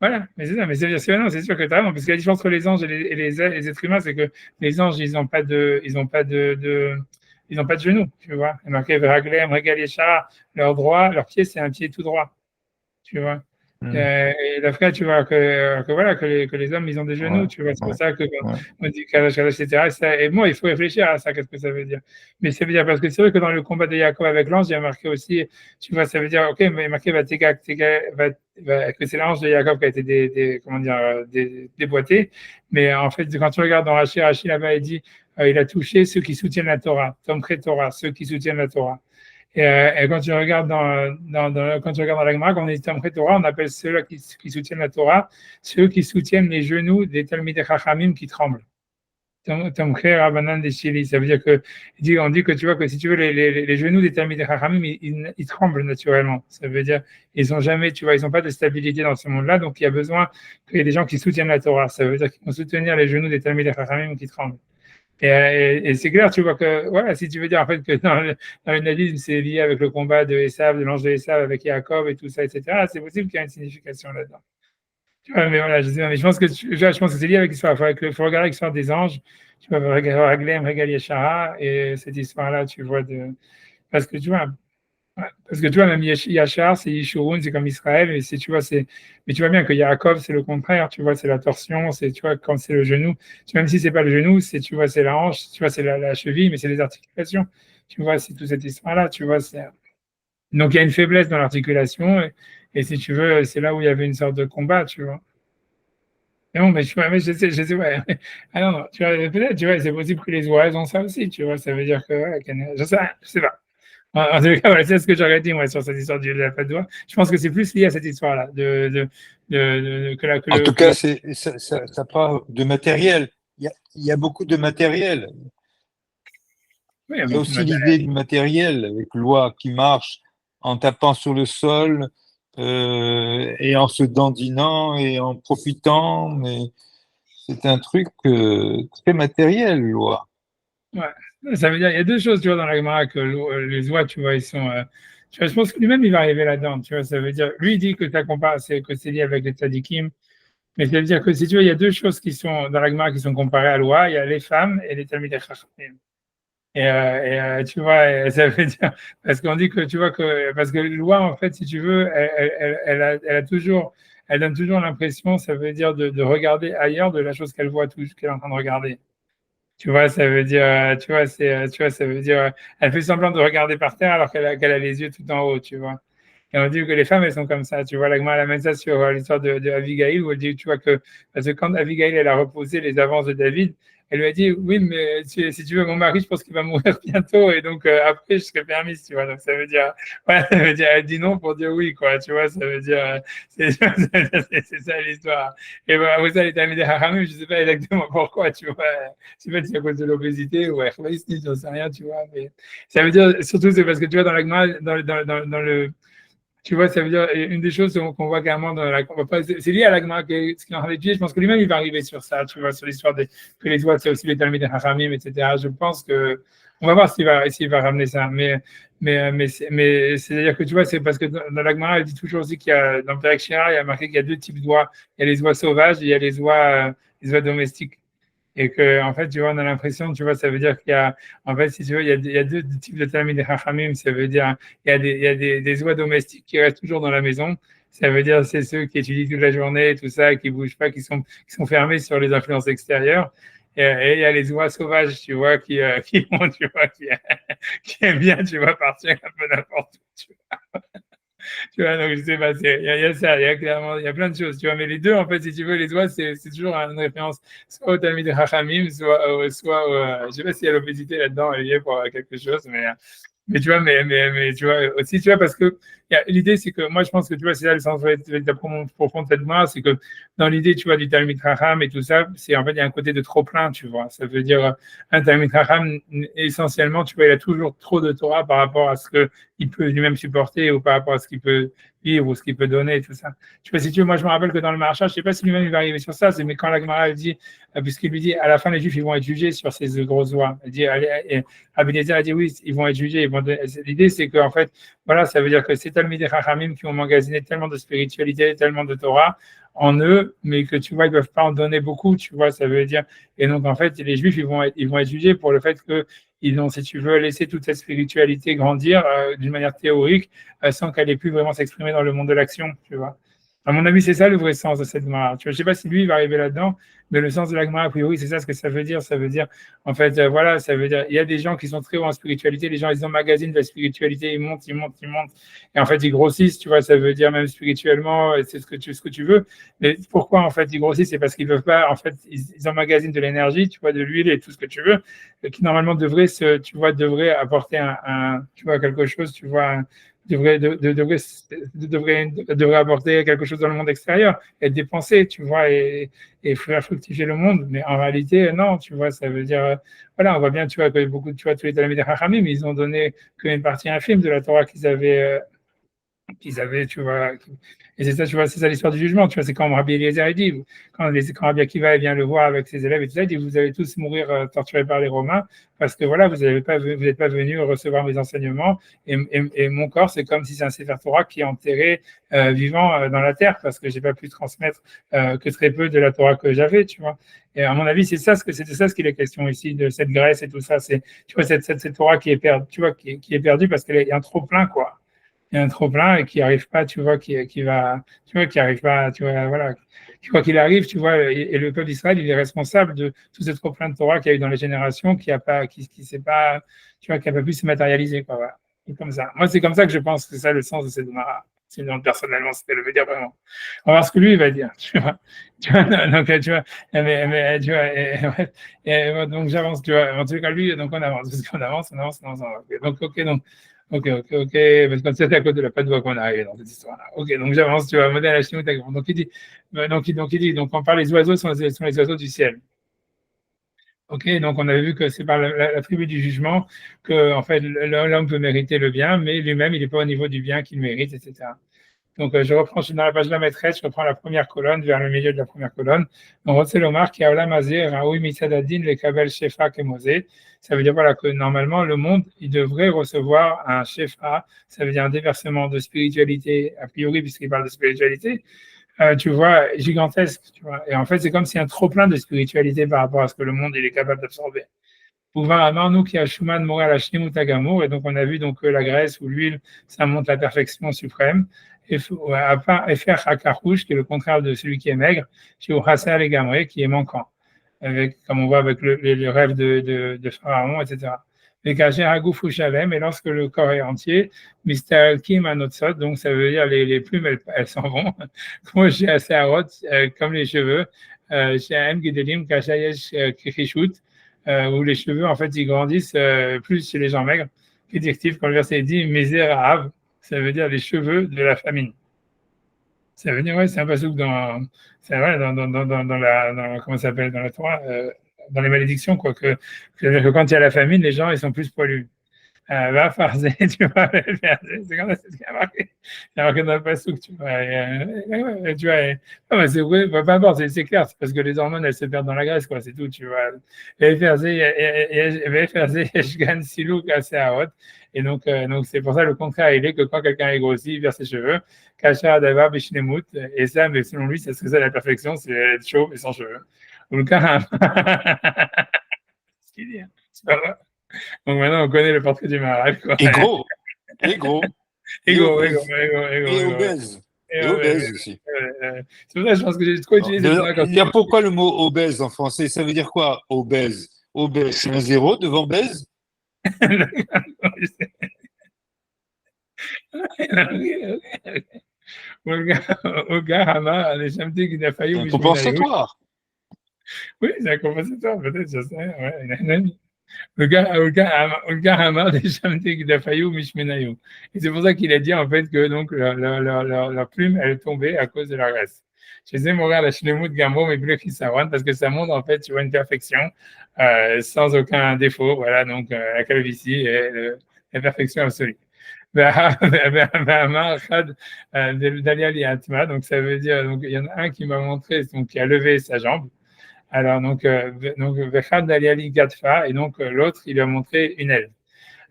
Voilà, mais c'est ça, mais c'est sûr que tu as raison, parce que la différence entre les anges et les êtres humains, c'est que les anges, ils ont pas de genoux, tu vois. Il y a marqué Vraglem, Regal Yeshara, leur pied, c'est un pied tout droit, tu vois. Mm. Et d'après, tu vois voilà, que les hommes, ils ont des genoux, Ouais, tu vois. C'est pour ouais, ça que ouais. on dit Kalash, Kalash, etc. Et bon, il faut réfléchir à ça, qu'est-ce que ça veut dire. Mais ça veut dire, parce que c'est vrai que dans le combat de Jacob avec l'ange, il y a marqué aussi, tu vois, ça veut dire, ok, mais il y a marqué que c'est l'ange de Jacob qui a été comment dire, déboîté. Mais en fait, quand tu regardes dans Rachid là-bas, il dit, il a touché ceux qui soutiennent la Torah, Tomkre Torah, ceux qui soutiennent la Torah. Et quand tu regardes quand tu regardes dans la Gemara, quand on est Tamchet Torah, on appelle ceux-là qui soutiennent la Torah, ceux qui soutiennent les genoux des Talmidei Chachamim qui tremblent. Tamchet Rabbanan des Chili. Ça veut dire on dit que tu vois que si tu veux, les genoux des Talmidei Chachamim, ils tremblent naturellement. Ça veut dire, ils ont jamais, tu vois, ils n'ont pas de stabilité dans ce monde-là, donc il y a besoin qu'il y ait des gens qui soutiennent la Torah. Ça veut dire qu'ils vont soutenir les genoux des Talmidei Chachamim qui tremblent. Et c'est clair, tu vois que, voilà, si tu veux dire en fait que dans le nazisme, c'est lié avec le combat de Esav, de l'ange de Esav avec Jacob et tout ça, etc., c'est possible qu'il y ait une signification là-dedans. Tu vois, mais voilà, je pense que, je pense que c'est lié avec l'histoire. Il faut regarder l'histoire des anges, tu vois, Raglem, Regal Yeshara, et cette histoire-là, tu vois, parce que tu vois, ouais, parce que tu vois, même Yachar, c'est Yishurun, c'est comme Israël, mais tu vois bien que Yaakov, c'est le contraire, tu vois, c'est la torsion, tu vois, quand c'est le genou, même si c'est pas le genou, tu vois, c'est la hanche, tu vois, c'est la cheville, mais c'est les articulations, tu vois, c'est toute cette histoire-là, tu vois, donc il y a une faiblesse dans l'articulation, et si tu veux, c'est là où il y avait une sorte de combat, tu vois. Mais bon, mais tu vois, mais je sais, ouais. Ah non, non, tu vois, peut-être, tu vois, c'est possible que les oies ont ça aussi, tu vois, ça veut dire que, ouais, je sais pas. En tout cas, voilà, c'est ce que j'aurais dit moi sur cette histoire de la patte d'oie. Je pense que c'est plus lié à cette histoire-là, En tout cas, ça part de matériel. Il y a beaucoup de matériel. Oui, Il y a avec aussi l'idée du matériel, avec loi qui marche en tapant sur le sol et en se dandinant et en profitant, mais c'est un truc très matériel, loi. ouais. Ça veut dire, il y a deux choses, tu vois, dans la Gemara, que les oies, tu vois, ils sont. Tu vois, je pense que lui-même, il va arriver là-dedans, tu vois. Ça veut dire, lui, il dit que que c'est lié avec les tzadikim, mais ça veut dire que si tu vois, il y a deux choses qui sont dans la Gemara qui sont comparées à loi, il y a les femmes et les Talmidei Chachamim. Tu vois, ça veut dire, parce qu'on dit que, tu vois, parce que loi, en fait, si tu veux, elle a toujours, elle donne toujours l'impression, ça veut dire de regarder ailleurs de la chose qu'elle voit, qu'elle est en train de regarder. Tu vois, ça veut dire, tu vois, ça veut dire, elle fait semblant de regarder par terre alors qu'elle a les yeux tout en haut, tu vois. Et on dit que les femmes, elles sont comme ça. Tu vois, la Gemara elle amène ça sur l'histoire de Abigail, où elle dit, tu vois, parce que quand Abigail, elle a reposé les avances de David, elle lui a dit, oui, mais si tu veux, mon mari, je pense qu'il va mourir bientôt, et donc après, je serai permise, tu vois. Donc ça veut dire, ouais, ça veut dire, elle dit non pour dire oui, quoi. Tu vois, ça veut dire, c'est c'est ça l'histoire. Et ben, après ça, elle est amie des Haramim, je sais pas exactement pourquoi, tu vois. Je sais pas si c'est à cause de l'obésité ou j'en sais rien, tu vois. Mais ça veut dire, surtout, c'est parce que tu vois, dans la Gemara, dans le tu vois, ça veut dire, une des choses qu'on voit carrément dans la, c'est lié à la Gemara, ce qu'il en avait étudié, je pense que lui-même, il va arriver sur ça, tu vois, sur l'histoire que les oies, c'est aussi les Talmud des Hachamim, etc. Je pense que, on va voir s'il va ramener ça. C'est-à-dire que, tu vois, c'est parce que dans la Gemara, elle dit toujours aussi qu'il y a, dans le Perek Shira, il y a marqué qu'il y a deux types d'oies. Il y a les oies sauvages et il y a les oies domestiques. Et que, en fait, tu vois, on a l'impression, tu vois, ça veut dire qu'il y a, en fait, si tu veux, il y a deux types de Talmud des Chachamim. Ça veut dire, il y a des oies domestiques qui restent toujours dans la maison. Ça veut dire, c'est ceux qui étudient toute la journée, tout ça, qui bougent pas, qui sont fermés sur les influences extérieures. Et il y a les oies sauvages, tu vois, qui vont, tu vois, qui aiment bien, tu vois, partir un peu n'importe où. Tu vois, donc je sais pas, il y a ça, il y a clairement, il y a plein de choses, tu vois, mais les deux, en fait, si tu veux, les oies, c'est toujours une référence soit au Talmud de Chachamim, je sais pas s'il y a l'obésité là-dedans, elle y est pour quelque chose, mais tu vois, tu vois, aussi, tu vois, parce que l'idée, c'est que moi, je pense que tu vois, c'est ça le sens profond de cette mémoire, c'est que dans l'idée, tu vois, du Talmud Chacham et tout ça, c'est en fait, il y a un côté de trop-plein, tu vois. Ça veut dire, un Talmud Chacham, essentiellement, tu vois, il a toujours trop de Torah par rapport à ce qu'il peut lui-même supporter ou par rapport à ce qu'il peut vivre ou ce qu'il peut donner et tout ça. Je sais pas si tu veux, moi, je me rappelle que dans le Maharsha, je sais pas si lui-même il va arriver sur ça, mais quand la Gemara elle dit, puisqu'il lui dit, à la fin, les Juifs, ils vont être jugés sur ces grosses lois. Elle dit, Rabbi Eliezer a dit, oui, ils vont être jugés. L'idée, c'est qu'en fait, voilà, ça veut dire que c'est Talmidei Chachamim qui ont emmagasiné tellement de spiritualité, tellement de Torah en eux, mais que tu vois, ils ne peuvent pas en donner beaucoup, tu vois, ça veut dire. Et donc, en fait, les Juifs, ils vont être jugés pour le fait qu'ils ont, si tu veux, laissé toute cette spiritualité grandir d'une manière théorique sans qu'elle ait pu vraiment s'exprimer dans le monde de l'action, tu vois. À mon avis, c'est ça le vrai sens de cette Gemara. Tu vois, je ne sais pas si lui il va arriver là-dedans, mais le sens de la Gemara, a priori, c'est ça ce que ça veut dire. Ça veut dire, en fait, voilà, ça veut dire, il y a des gens qui sont très hauts en spiritualité, les gens, ils emmagasinent de la spiritualité, ils montent, ils montent, ils montent, et en fait, ils grossissent, tu vois, ça veut dire même spirituellement, c'est ce que tu veux. Mais pourquoi, en fait, ils grossissent? C'est parce qu'ils ne peuvent pas, en fait, ils emmagasinent de l'énergie, tu vois, de l'huile et tout ce que tu veux, qui normalement tu vois, devrait apporter tu vois, quelque chose, tu vois, devrait apporter quelque chose dans le monde extérieur, être dépensé, tu vois, et faire fructifier le monde. Mais en réalité, non, tu vois, ça veut dire, voilà, on voit bien, tu vois, que beaucoup, tu vois, tous les Talmudei Chachamim, ils ont donné qu'une partie infime de la Torah qu'ils avaient, tu vois. Et c'est ça, tu vois, c'est ça l'histoire du jugement, tu vois, c'est quand Rabbi Eliezer dit, quand Rabbi Akiva vient le voir avec ses élèves et tout ça, il dit, vous allez tous mourir torturés par les Romains, parce que voilà, vous n'êtes pas venus recevoir mes enseignements, et mon corps, c'est comme si c'est un Sefer Torah qui est enterré vivant dans la terre, parce que j'ai pas pu transmettre que très peu de la Torah que j'avais, tu vois. Et à mon avis, c'était ça ce qu'il est question ici, de cette Grèce et tout ça, c'est, tu vois, cette Torah qui est perdue, tu vois, qui est perdue parce qu'il y a un trop plein, quoi. Il y a un trop plein et qui arrive pas, tu vois, tu vois, qui arrive pas, tu vois, voilà. Quoi qu'il arrive, tu vois, et le peuple d'Israël, il est responsable de tout ce trop plein de Torah qu'il y a eu dans les générations, qui s'est pas, tu vois, qui a pas pu se matérialiser, quoi, voilà. Et comme ça. Moi, c'est comme ça que je pense que c'est ça le sens de cette Gemara. Sinon, personnellement, c'était le veut dire vraiment. On va voir ce que lui, il va dire, tu vois. Donc, tu vois, tu vois, donc j'avance, tu vois. En tout cas, lui, donc on avance, parce qu'on avance, on avance, on avance. Donc, ok, parce que c'était à cause de la patte qu'on a arrivé dans cette histoire-là. Ok, donc j'avance, tu vois, modèle Hashimout. Donc il dit, donc on parle des oiseaux sont les oiseaux du ciel. Ok, donc on avait vu que c'est par la tribu du jugement que en fait l'homme peut mériter le bien, mais lui-même il n'est pas au niveau du bien qu'il mérite, etc. Donc, je reprends, je suis dans la page de la maîtresse, je reprends la première colonne, vers le milieu de la première colonne. Donc, Rotzel Omar, qui a Olam Hazeh, Raoui Mitzadadin, les Kabel Shefa Kemosé. Ça veut dire voilà, que normalement, le monde, il devrait recevoir un Shefa, ça veut dire un déversement de spiritualité, a priori, puisqu'il parle de spiritualité, tu vois, gigantesque. Tu vois. Et en fait, c'est comme si un trop-plein de spiritualité par rapport à ce que le monde il est capable d'absorber. Pouvoir avoir nous qui a Schumann Moral Hashim Tagamour, et donc on a vu donc la graisse ou l'huile, ça montre la perfection suprême. Et à part faire Hakarouche, qui est le contraire de celui qui est maigre, chez Hassa les Gamré, qui est manquant, avec, comme on voit avec le rêve de Pharaon, etc. Les Kajer Hagoufou Shalem, et lorsque le corps est entier, Mister Kim Anotsot, donc ça veut dire les plumes, elles s'en vont, comme chez Asearot, comme les cheveux, chez Am Gidelim, Kachayesh Kichishut, où les cheveux, en fait, ils grandissent plus chez les gens maigres. Qu'est-ce quand le verset dit Misérable, ça veut dire les cheveux de la famine. Ça veut dire, ouais, c'est un passouk c'est vrai, comment ça s'appelle, dans la Torah, dans les malédictions, quoi, que quand il y a la famine, les gens, ils sont plus poilus. Va farzer, tu vois, c'est comme ça, c'est ce qui a marqué. C'est marqué dans le passouk, tu vois. Tu vois, non, mais c'est vrai, peu importe, c'est clair, c'est parce que les hormones, elles se perdent dans la graisse, quoi, c'est tout, tu vois. Et farzer, yeshgan silouk assez haute. Et donc c'est pour ça le contraire, il est que quand quelqu'un est grossi, il perd ses cheveux, kacha dava bishnemut, et ça, mais selon lui, c'est ce que c'est la perfection, c'est être chauve et sans cheveux. Ou le cas, ce qu'il dit, hein. C'est pas vrai. Donc maintenant, on connaît le portrait du malade, quoi. Et gros, et gros, et obèse, et obèse, et obèse aussi. C'est pour ça que je pense que j'ai trop utilisé il y a pourquoi le mot obèse en français? Ça veut dire quoi, obèse? Obèse, c'est un zéro devant baise? Au gars, Hamar, les Shamtik, il a failli C'est un ou Mishminaïou. compensatoire. Oui, c'est un compensatoire, peut-être, je sais. Ouais, il a un ami. Le gars Hamar, des Shamtik, il a failli ou Mishminaïou. Et c'est pour ça qu'il a dit, en fait, que donc, leur plume, elle est tombée à cause de la graisse. Je sais, mon gars, la Shlemut Gamo, mais plus Sawan, parce que ça montre, en fait, tu vois, une perfection sans aucun défaut. Voilà, donc, la calvitie et la perfection absolue. Bahama Khad d'Aliali Atma, donc ça veut dire, donc il y en a un qui m'a montré, donc qui a levé sa jambe. Alors donc Vechad d'Aliali Gadfa, et donc l'autre il lui a montré une aile.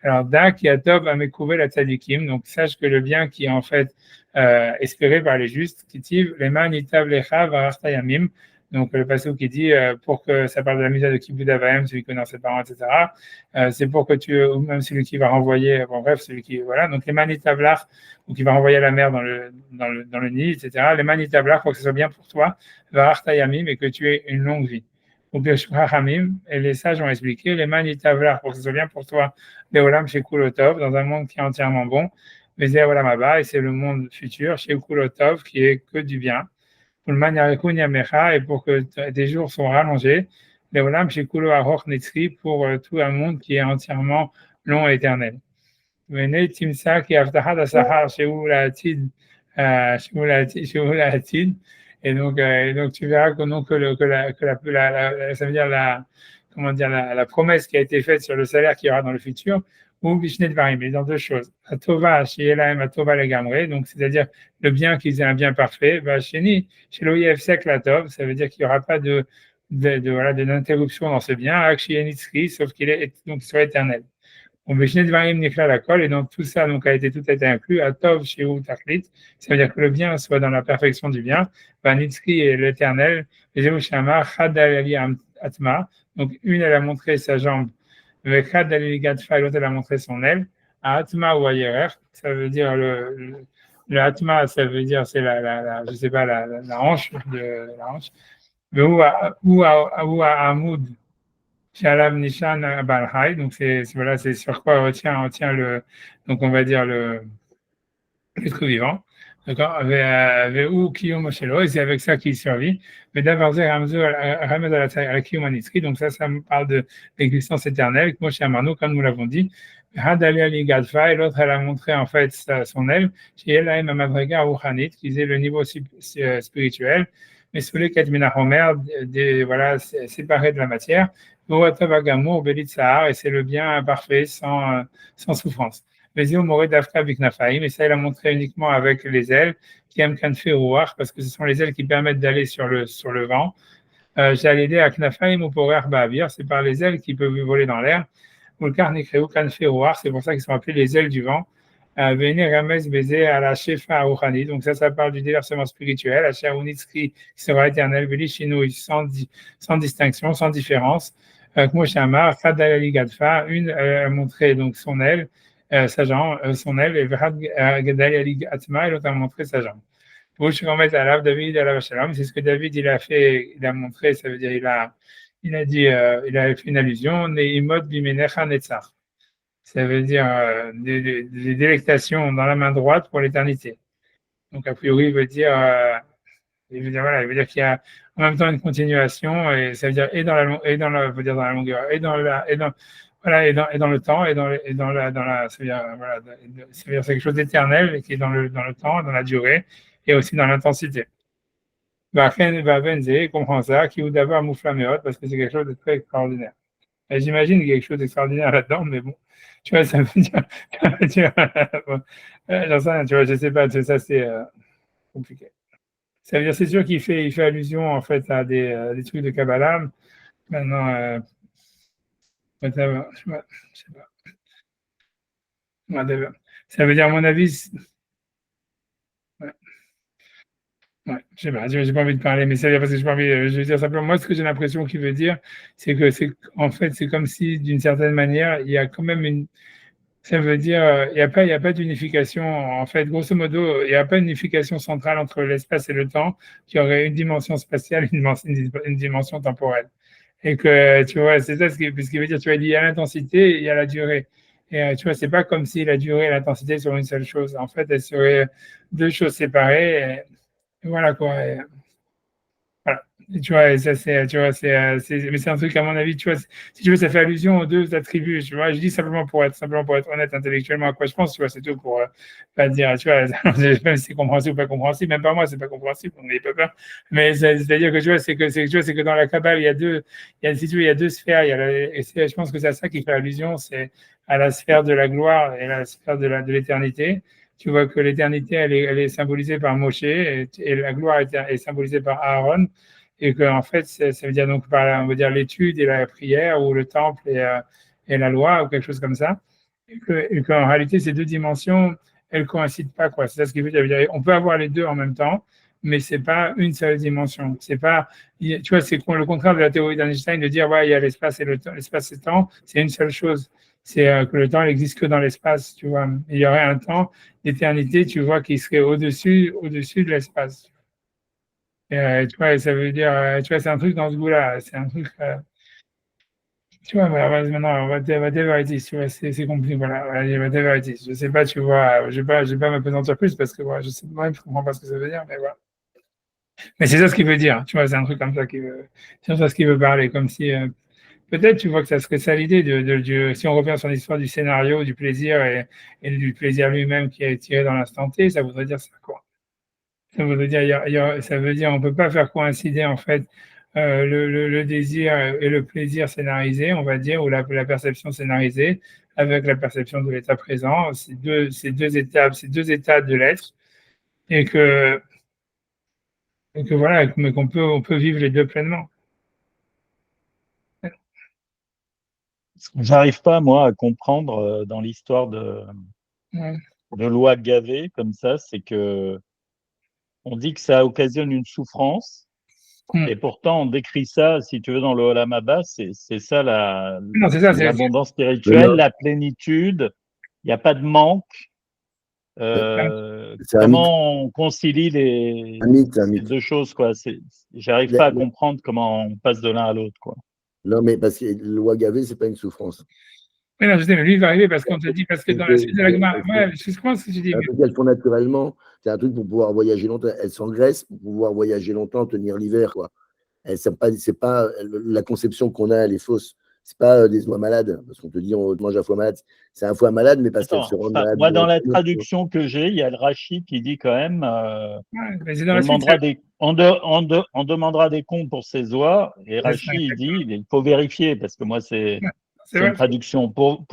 Alors Da qui a top à m'écouver la tzadikim, donc sache que le bien qui est en fait espéré par les justes, qui tive les mains nitav lecha varachta-yamim, donc le passage qui dit pour que ça parle de la misère de Kibud Avaim, celui qui connaît ses parents, etc. C'est pour que ou même celui qui va renvoyer, bon bref, celui qui voilà, donc les manitavlach, ou qui va renvoyer la mer dans le nid, etc. Les manitavlach pour que ce soit bien pour toi, varachta-yamim, et que tu aies une longue vie. Ou bien et les sages ont expliqué les manitavlach pour que ce soit bien pour toi, les olam chez Kulotov, dans un monde qui est entièrement bon, mais c'est olam haba, et c'est le monde futur chez Kulotov qui est que du bien. Pour le maniarekun yamecha, et pour que tes jours sont rallongés, les olam chez Kulo aroch netzri, pour tout un monde qui est entièrement long et éternel. Venez timsa qui avtahat asahar chez Oulatid, chez Oulatid. Et donc tu verras que, donc, ça veut dire comment dire, la promesse qui a été faite sur le salaire qu'il y aura dans le futur, ou Bishnet Varim, mais dans deux choses. Atova, chez Elaim, Atova Legamre, donc c'est-à-dire le bien qu'ils aient un bien parfait, chez l'Oyev Sek Latov, ça veut dire qu'il n'y aura pas voilà, d'interruption dans ce bien, Akshiyenitzri, sauf donc il sera éternel. On veut la colle, et donc tout ça donc, a été inclus. Atov, Shiu, Taklit, ça veut dire que le bien soit dans la perfection du bien. Vanitri est l'éternel. Jérushama, Chadali Atma, donc une, elle a montré sa jambe. Chadali Gatfa, l'autre, elle a montré son aile. Atma ou Ayerer, ça veut dire le Atma, ça veut dire c'est je sais pas, la hanche, la hanche. Ou à Amoud. Shalab Nishan Balhai, donc voilà, c'est sur quoi on tient donc on va dire l'être vivant. D'accord? Ve'u Kiyum Shelo, et c'est avec ça qu'il survit. Mais d'abord, Ramez à la Kiyum Anitri, donc ça me parle de l'existence éternelle, comme chez Amarno, comme nous l'avons dit. Hadali Ali Gadfa, et l'autre, elle a montré en fait son aile, chez Elaim Amadrega Rouhanit, qui est le niveau spirituel. mais sous les Kadminahomer, voilà, séparé de la matière. Voatavagamour, Belit Sahar, et c'est le bien parfait sans souffrance. Mais Moré d'Afka Biknafaim, et ça, il a montré uniquement avec les ailes, qui aiment Kanfe Rouar, parce que ce sont les ailes qui permettent d'aller sur le vent. J'ai l'idée à Knafaim ou pour Ba'avir, c'est par les ailes qui peuvent voler dans l'air. Ou le Karnikreu, Kanfe Rouar, c'est pour ça qu'ils sont appelés les ailes du vent. Véné Rames Bézé à la Shefa Aouhani. Donc ça parle du déversement spirituel. Hacher Unitski qui sera éternel, Veli Shinoui, sans distinction, sans différence. Moshe Amar, Fadalali Gadfa, une a montré donc son aile, sa jambe, son aile, et Gadalali Gatma, et l'autre a montré sa jambe. Pour je remettre à David à la Shalom, c'est ce que David il a fait, il a montré, ça veut dire il a dit, il a fait une allusion, Neimot Bimenecha Netzach. Ça veut dire des délectations dans la main droite pour l'éternité. Donc, a priori, voilà, il veut dire qu'il y a en même temps une continuation, et ça veut dire et dans la longueur, et dans le temps, et dans la, ça veut dire, voilà, ça veut dire c'est quelque chose d'éternel qui est dans le temps, dans la durée, et aussi dans l'intensité. Benze comprend ça, qui ou d'abord mouflaméot, parce que c'est quelque chose de très extraordinaire. Et j'imagine qu'il y a quelque chose d'extraordinaire là-dedans, mais bon, tu vois, ça veut dire, bon, j'en sais rien, tu vois, je sais pas, ça c'est compliqué. Ça veut dire, c'est sûr qu'il fait allusion en fait à des trucs de Kabbalah. Maintenant, whatever, je sais pas. Whatever. Ça veut dire, à mon avis, ouais, ouais, je sais pas, j'ai pas envie de parler, mais ça veut dire parce que j'ai pas envie, je veux dire simplement, moi, ce que j'ai l'impression qu'il veut dire, c'est que en fait, c'est comme si, d'une certaine manière, il y a quand même une. Ça veut dire, il n'y a pas d'unification. En fait, grosso modo, il n'y a pas une unification centrale entre l'espace et le temps, qui aurait une dimension spatiale, une dimension temporelle. Et que, tu vois, c'est ça ce qui veut dire, tu vois, il y a l'intensité et il y a la durée. Et tu vois, c'est pas comme si la durée et l'intensité seraient une seule chose. En fait, elles seraient deux choses séparées. Et voilà quoi. Voilà. Et tu vois, et ça, tu vois, mais c'est un truc, à mon avis, tu vois, si tu veux, ça fait allusion aux deux attributs, tu vois. Je dis simplement pour être honnête intellectuellement à quoi je pense, tu vois, c'est tout pour pas dire, tu vois, même si c'est compréhensible ou pas compréhensible, même pas moi, c'est pas compréhensible, on n'est pas peur. Mais c'est-à-dire que, tu vois, c'est que dans la Kabbale, si tu veux, il y a deux sphères, et je pense que c'est à ça qui fait allusion, c'est à la sphère de la gloire et la sphère de l'éternité. Tu vois que l'éternité, elle est symbolisée par Moshe, et la gloire est symbolisée par Aaron, et que en fait, ça veut dire donc on veut dire l'étude et la prière, ou le temple et la loi, ou quelque chose comme ça, et qu'en réalité, ces deux dimensions, elles coïncident pas, quoi. C'est ça ce qui veut dire. On peut avoir les deux en même temps, mais c'est pas une seule dimension. C'est pas, tu vois, c'est le contraire de la théorie d'Einstein de dire, ouais, il y a l'espace et le temps, l'espace et le temps, c'est une seule chose. C'est que le temps n'existe que dans l'espace, tu vois. Il y aurait un temps d'éternité, tu vois, qui serait au-dessus de l'espace. Et, tu vois, ça veut dire, tu vois, c'est un truc dans ce goût-là. C'est un truc, tu vois, voilà, maintenant, whatever it is, tu vois, c'est compliqué, voilà, whatever it is. Je sais pas, tu vois, je vais pas m'apesantir plus parce que, voilà, je sais pas, je comprends pas ce que ça veut dire, mais voilà. Mais c'est ça ce qu'il veut dire, tu vois, c'est un truc comme ça c'est ça ce qu'il veut parler, comme si, peut-être, tu vois, que ça serait ça l'idée si on revient sur l'histoire du scénario, du plaisir et du plaisir lui-même qui est tiré dans l'instant T, ça voudrait dire ça, quoi. Ça veut dire, ça veut dire, on peut pas faire coïncider en fait le désir et le plaisir scénarisé, on va dire, ou la perception scénarisée, avec la perception de l'état présent. Ces deux états de l'être, et que voilà, mais on peut vivre les deux pleinement. J'arrive pas, moi, à comprendre dans l'histoire Ouais. de loi Gavé, comme ça, c'est que on dit que ça occasionne une souffrance, et pourtant on décrit ça, si tu veux, dans le Olam Haba, c'est ça Non, c'est ça, l'abondance spirituelle, la plénitude, il n'y a pas de manque. Comment on concilie les deux choses, quoi. J'arrive pas à comprendre comment on passe de l'un à l'autre, quoi. Non, mais parce que le loi Gavé, c'est pas une souffrance. Oui, non, je sais, mais lui, il va arriver parce qu'on te dit, parce que dans la suite de la Gemara, ouais, je comprends ce que tu dis. Elles font naturellement, c'est un truc pour pouvoir voyager longtemps. Elles s'engraissent pour pouvoir voyager longtemps, tenir l'hiver, quoi. C'est pas, la conception qu'on a, elle est fausse. C'est pas des foies malades. Parce qu'on te dit, on mange un foie malade. C'est un foie malade, mais parce qu'elle se rend malade. Moi, dans la traduction que j'ai, il y a le Rachi qui dit quand même on demandera des comptes pour ses oies. Et Rachi, il dit il faut vérifier, parce que moi, c'est une traduction. Pour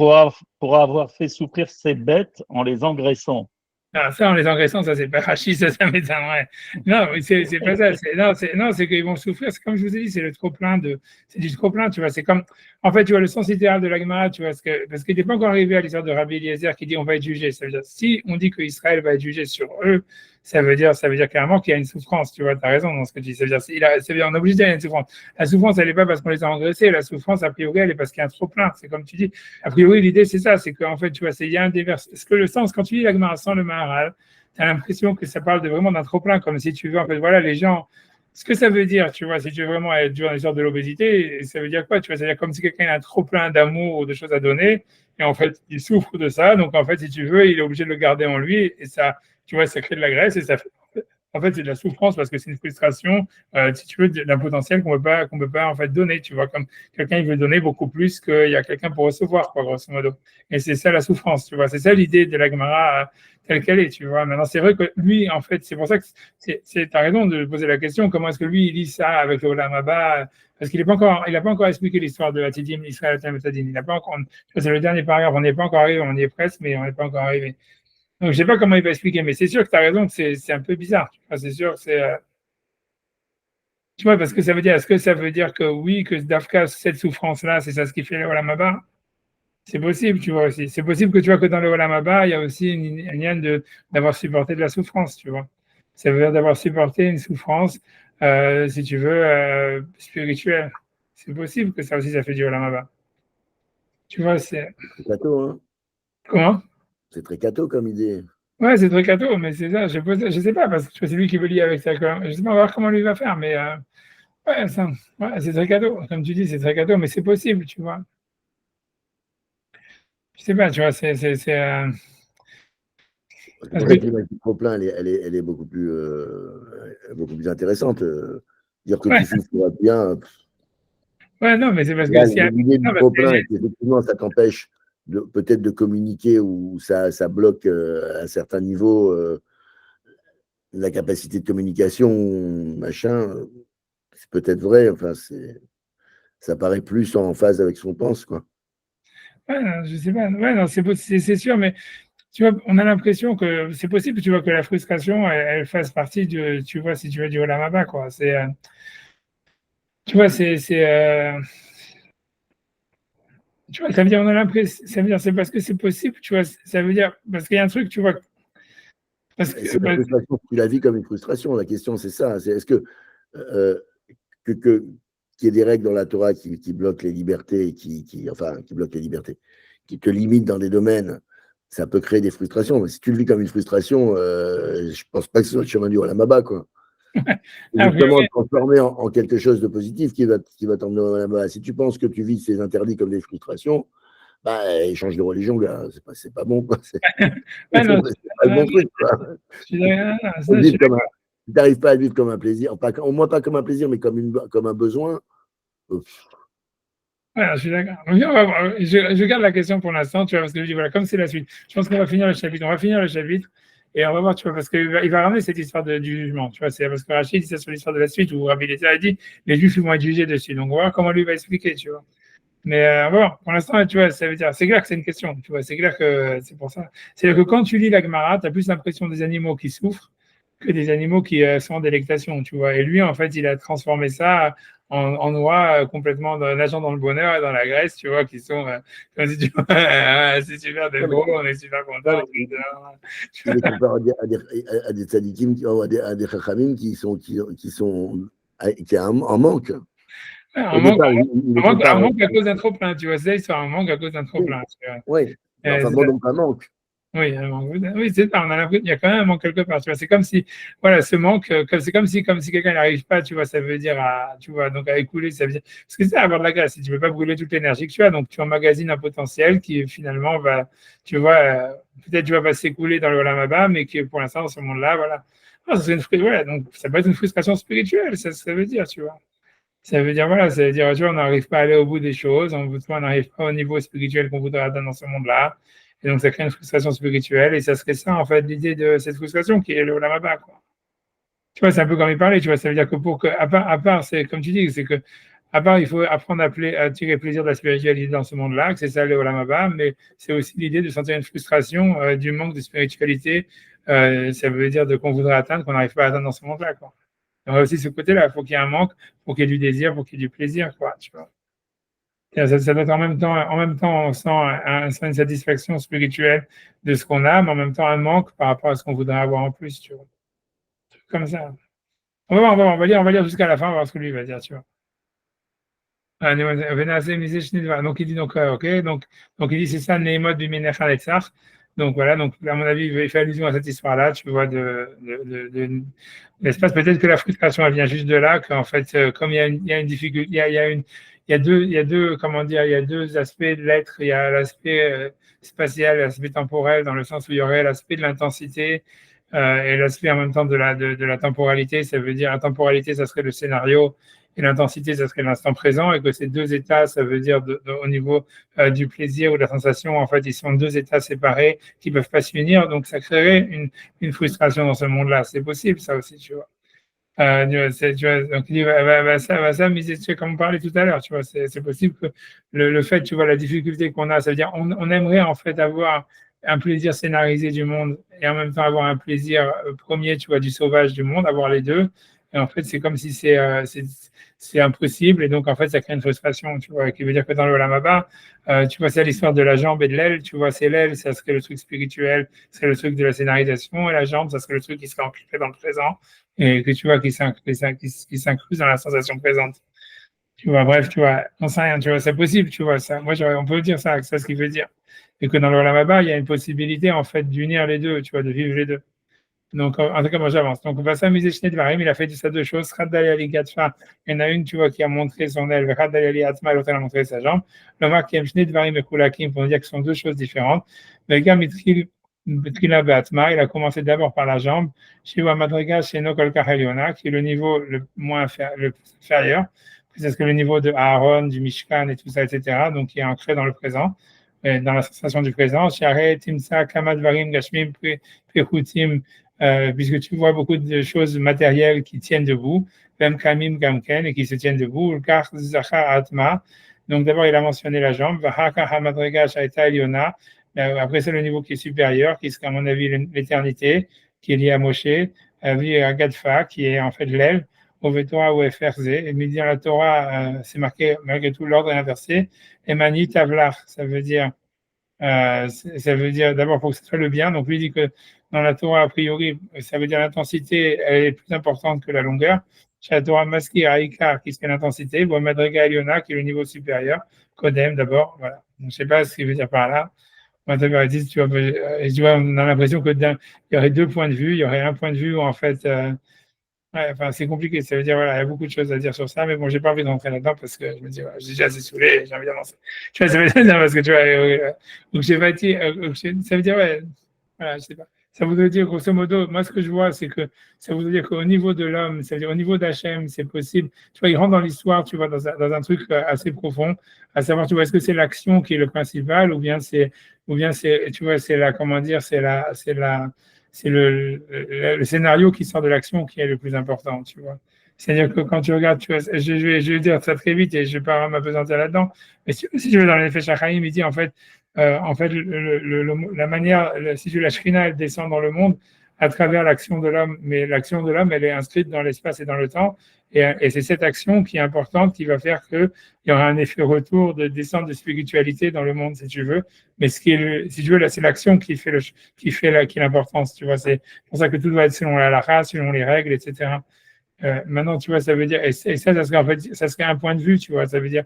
avoir fait souffrir ces bêtes en les engraissant. Ah, ça, en les engraissant, ça, c'est pas rachis, ça m'étonnerait. Non, c'est pas ça. C'est qu'ils vont souffrir. C'est comme je vous ai dit, c'est c'est du trop-plein, tu vois. C'est comme, en fait, tu vois, le sens littéral de la Gemara, tu vois, parce qu'il n'est pas encore arrivé à l'histoire de Rabbi Eliezer qui dit on va être jugé. Ça veut dire, si on dit qu'Israël va être jugé sur eux, ça veut dire clairement qu'il y a une souffrance, tu vois, tu as raison dans ce que tu dis. Ça veut dire, on est obligé d'avoir une souffrance. La souffrance, elle n'est pas parce qu'on les a engraissés. La souffrance, a priori, elle est parce qu'il y a un trop-plein. C'est comme tu dis. A priori, l'idée, c'est ça. C'est qu'en fait, tu vois, il y a un dévers. Est-ce que le sens, quand tu lis la Gemara sans le Maharal, tu as l'impression que ça parle vraiment d'un trop-plein, comme si tu veux, en fait, voilà, les gens. Ce que ça veut dire, tu vois, si tu veux vraiment être dans l'histoire de l'obésité, ça veut dire quoi, tu vois, c'est-à-dire comme si quelqu'un a un trop-plein d'amour ou de choses à donner, et en fait, il souffre de ça, donc en fait, si tu veux, il est obligé de le garder en lui, et ça, tu vois, ça crée de la graisse, et ça fait, en fait, c'est de la souffrance parce que c'est une frustration, si tu veux, d'un potentiel qu'on peut pas en fait donner, tu vois, comme quelqu'un il veut donner beaucoup plus qu'il y a quelqu'un pour recevoir, quoi, grosso modo. Et c'est ça la souffrance, tu vois, c'est ça l'idée de la Gemara telle qu'elle est, tu vois. Maintenant, c'est vrai que lui, en fait, c'est pour ça que t'as raison de poser la question, comment est-ce que lui il lit ça avec le Olam Haba, parce qu'il n'a pas encore expliqué l'histoire de Atidim, Israël, Atidim, il n'a pas encore, c'est le dernier paragraphe, on n'est pas encore arrivé, on y est presque, mais on n'est pas encore arrivé. Donc, je sais pas comment il va expliquer, mais c'est sûr que tu as raison que c'est un peu bizarre. C'est sûr que c'est. Tu vois, parce que ça veut dire, est-ce que ça veut dire que oui, que Dafka, cette souffrance-là, c'est ça ce qui fait le Olam Haba? C'est possible, tu vois aussi. C'est possible que tu vois que dans le Olam Haba, il y a aussi un lien d'avoir supporté de la souffrance, tu vois. Ça veut dire d'avoir supporté une souffrance, si tu veux, spirituelle. C'est possible que ça aussi, ça fait du Olam Haba. Tu vois, c'est. C'est catho, hein. Comment? C'est très catho comme idée. Ouais, c'est très cadeau, mais c'est ça, je sais pas, parce que c'est lui qui veut lier avec ça. Je sais pas, on va voir comment lui va faire, mais ouais, c'est très cadeau. Comme tu dis, c'est très cadeau, mais c'est possible, tu vois. Je sais pas, tu vois, C'est pour ça que l'image du trop-plein, elle est beaucoup plus intéressante. Dire que tu souffres bien. Ouais, non, mais c'est parce que l'idée du trop-plein, effectivement, ça t'empêche peut-être de communiquer ou ça bloque à un certain niveau la capacité de communication, machin. C'est peut-être vrai. Enfin, ça paraît plus en phase avec ce qu'on pense, quoi. Ouais, non, je sais pas. Ouais, non, c'est sûr, mais tu vois, on a l'impression que c'est possible, tu vois, que la frustration, elle fasse partie tu vois, si tu veux, du Olam Haba, quoi. Tu vois, tu vois, ça veut dire, on a l'impression, ça veut dire, c'est parce que c'est possible, tu vois, ça veut dire, parce qu'il y a un truc, tu vois, parce que, c'est la frustration, tu la vis comme une frustration. La question, c'est ça. C'est est-ce que qu'il y ait des règles dans la Torah qui bloquent les libertés, qui bloquent les libertés, qui te limitent dans des domaines, ça peut créer des frustrations. Mais si tu le vis comme une frustration, je pense pas que ce soit le chemin du Olam Haba, quoi. Justement, transformer en quelque chose de positif qui va t'emmener au Olam Haba. Si tu penses que tu vis ces interdits comme des frustrations, bah, change de religion, gars. C'est pas bon, quoi. C'est pas le bon truc, quoi. Si tu n'arrives pas à le vivre comme un plaisir, au moins pas comme un plaisir, mais comme un besoin. Ouais, je suis d'accord. Je garde la question pour l'instant, tu vois, parce que je dis, voilà, comme c'est la suite, je pense qu'on va finir le chapitre. On va finir le chapitre et on va voir, tu vois, parce qu'il va ramener cette histoire du jugement, tu vois, c'est parce que Rachid dit ça sur l'histoire de la suite où Rabbi Eliezer a dit les Juifs vont être jugés dessus. Donc, on va voir comment lui va expliquer, tu vois. Mais on va voir. Pour l'instant, tu vois, ça veut dire, c'est clair que c'est une question, tu vois, c'est clair que c'est pour ça. C'est-à-dire que quand tu lis la Gemara, tu as plus l'impression des animaux qui souffrent que des animaux qui sont en délectation, tu vois. Et lui, en fait, il a transformé ça en noix complètement nageant dans le bonheur et dans la graisse, tu vois, qui sont comme si tu c'est super des gros, on est super contents. Tu les compares à des tzadikim, à des chachamim qui en manque. Un manque à cause d'un trop-plein, tu vois. Ça, ils sont un manque à cause d'un trop-plein. Oui, enfin bon, donc un manque. Oui, c'est ça, on a l'impression qu'il y a quand même un manque quelque part, tu vois. C'est comme si, voilà, ce manque, c'est comme si quelqu'un n'arrive pas, tu vois, ça veut dire tu vois, donc à écouler, ça veut dire, parce que c'est ça, avoir de la graisse, si tu ne veux pas brûler toute l'énergie que tu as, donc tu emmagasines un potentiel qui finalement va, tu vois, peut-être tu vas pas s'écouler dans le Olam Haba, mais qui pour l'instant, dans ce monde-là, voilà. Donc ça peut être une frustration spirituelle, ça veut dire, tu vois. Ça veut dire, voilà, ça veut dire, tu vois, on n'arrive pas à aller au bout des choses, on n'arrive pas au niveau spirituel qu'on voudrait atteindre dans ce monde-là. Et donc, ça crée une frustration spirituelle. Et ça serait ça, en fait, l'idée de cette frustration qui est le Olam Haba, quoi. Tu vois, c'est un peu comme il parlait, tu vois, ça veut dire que pour que, à part, c'est comme tu dis, c'est que, à part, il faut apprendre à tirer plaisir de la spiritualité dans ce monde-là, que c'est ça le Olam Haba, mais c'est aussi l'idée de sentir une frustration du manque de spiritualité, ça veut dire de qu'on voudrait atteindre, qu'on n'arrive pas à atteindre dans ce monde-là, quoi. Il y a aussi ce côté-là, il faut qu'il y ait un manque, pour qu'il y ait du désir, pour qu'il y ait du plaisir, quoi, tu vois. Et ça doit être en même temps, on sent une satisfaction spirituelle de ce qu'on a, mais en même temps un manque par rapport à ce qu'on voudrait avoir en plus, tu vois. Comme ça. On va lire jusqu'à la fin, on va voir ce que lui va dire, tu vois. Donc il dit donc, ok, donc il dit c'est ça, Nehemot Bimenech Aletzach. Donc voilà, donc à mon avis, il fait allusion à cette histoire-là, tu vois, l'espace. Peut-être que la frustration, elle vient juste de là, qu'en fait, comme il y a une difficulté, il y a deux, comment dire, il y a deux aspects de l'être. Il y a l'aspect spatial, l'aspect temporel, dans le sens où il y aurait l'aspect de l'intensité et l'aspect en même temps de la temporalité. Ça veut dire, la temporalité, ça serait le scénario, et l'intensité, ça serait l'instant présent, et que ces deux états, ça veut dire au niveau du plaisir ou de la sensation, en fait, ils sont deux états séparés qui ne peuvent pas s'unir, donc ça créerait une frustration dans ce monde-là. C'est possible, ça aussi, tu vois. Tu vois, donc il dit, ça, mais c'est comme on parlait tout à l'heure, tu vois, c'est possible que le fait, tu vois, la difficulté qu'on a, ça veut dire on aimerait en fait avoir un plaisir scénarisé du monde et en même temps avoir un plaisir premier, tu vois, du sauvage du monde, avoir les deux. Et en fait, c'est comme si c'est impossible et donc en fait, ça crée une frustration, tu vois, qui veut dire que dans le Olam Haba, tu vois, c'est l'histoire de la jambe et de l'aile, tu vois, c'est l'aile, ça serait le truc spirituel, c'est le truc de la scénarisation et la jambe, ça serait le truc qui serait ancré dans le présent et que tu vois qui s'incruse dans la sensation présente. Tu vois, bref, tu vois, on sait rien, tu vois, c'est possible, tu vois, ça. Moi, on peut dire ça, c'est ce qu'il veut dire. Et que dans le Olam Haba, il y a une possibilité, en fait, d'unir les deux, tu vois, de vivre les deux. Donc, en tout cas, moi, j'avance. Donc, on va s'amuser chez Dvarim. Il a fait ça deux choses. Radayali Gatfa. Il y en a une, tu vois, qui a montré son aile. Radayali Atma, l'autre, elle a montré sa jambe. Le marque qui aime Shnei Dvarim et Kulakim, pour dire que ce sont deux choses différentes. Le gars, Mitrila Batma, il a commencé d'abord par la jambe. Shiva Madriga, chez Nokol Kaheliona, qui est le niveau le plus inférieur. C'est que le niveau de Aaron, du Mishkan et tout ça, etc. Donc, qui est ancré dans le présent, dans la sensation du présent. Share, Timsa, Kamadvarim, Gashmim, Pechutim, puisque tu vois beaucoup de choses matérielles qui tiennent debout, même Kamim, Gamken, et qui se tiennent debout. Le Kar, Zachar, Atma. Donc, d'abord, il a mentionné la jambe. Vahaka, Hamadriga, Shaita, Eliona. Après, c'est le niveau qui est supérieur, qui serait, à mon avis, l'éternité, qui est lié à Moshe. À Gadfa, qui est en fait l'aile. Au Torah ou FRZ. Et midi dans la Torah, c'est marqué, malgré tout, l'ordre est inversé. Et Mani Tavlach, ça veut dire d'abord, il faut que ce soit le bien. Donc, lui dit que dans la Torah, a priori, ça veut dire l'intensité, elle est plus importante que la longueur. Chez la Torah, Maskir, Aïkar, qui serait l'intensité. Ou Madrega Eliona, qui est le niveau supérieur. Kodem, d'abord. Voilà. Donc, je ne sais pas ce qu'il veut dire par là. Tu vois, on a l'impression qu'il y aurait deux points de vue. Il y aurait un point de vue où, en fait, ouais, enfin, c'est compliqué. Ça veut dire, voilà, il y a beaucoup de choses à dire sur ça, mais bon, j'ai pas envie d'entrer là-dedans parce que je me dis, voilà, j'ai déjà assez saoulé et j'ai envie d'avancer. Tu vois, ça veut dire, parce que tu vois, donc j'ai pas été, ça veut dire, ouais, voilà, je sais pas. Ça voudrait dire, grosso modo, moi, ce que je vois, c'est que ça voudrait dire qu'au niveau de l'homme, ça veut dire au niveau d'Hachem, c'est possible. Tu vois, il rentre dans l'histoire, tu vois, dans un truc assez profond, à savoir, tu vois, est-ce que c'est l'action qui est le principal ou bien c'est, tu vois, c'est la, comment dire, c'est le scénario qui sort de l'action qui est le plus important, tu vois. C'est-à-dire que quand tu regardes, tu vois, je vais dire ça très vite et je ne vais pas m'apesantir là-dedans, mais si tu veux, dans l'effet Shachaïm, il dit en fait la manière, si tu veux, la Shrina, elle descend dans le monde à travers l'action de l'homme, mais l'action de l'homme, elle est inscrite dans l'espace et dans le temps, et c'est cette action qui est importante qui va faire qu'il y aura un effet retour de descente de spiritualité dans le monde, si tu veux. Mais ce qui est, si tu veux, là, c'est l'action qui est l'importance, tu vois. C'est pour ça que tout doit être selon la halakha, selon les règles, etc. Maintenant, tu vois, ça veut dire, et ça serait en fait, ça serait un point de vue, tu vois. Ça veut dire,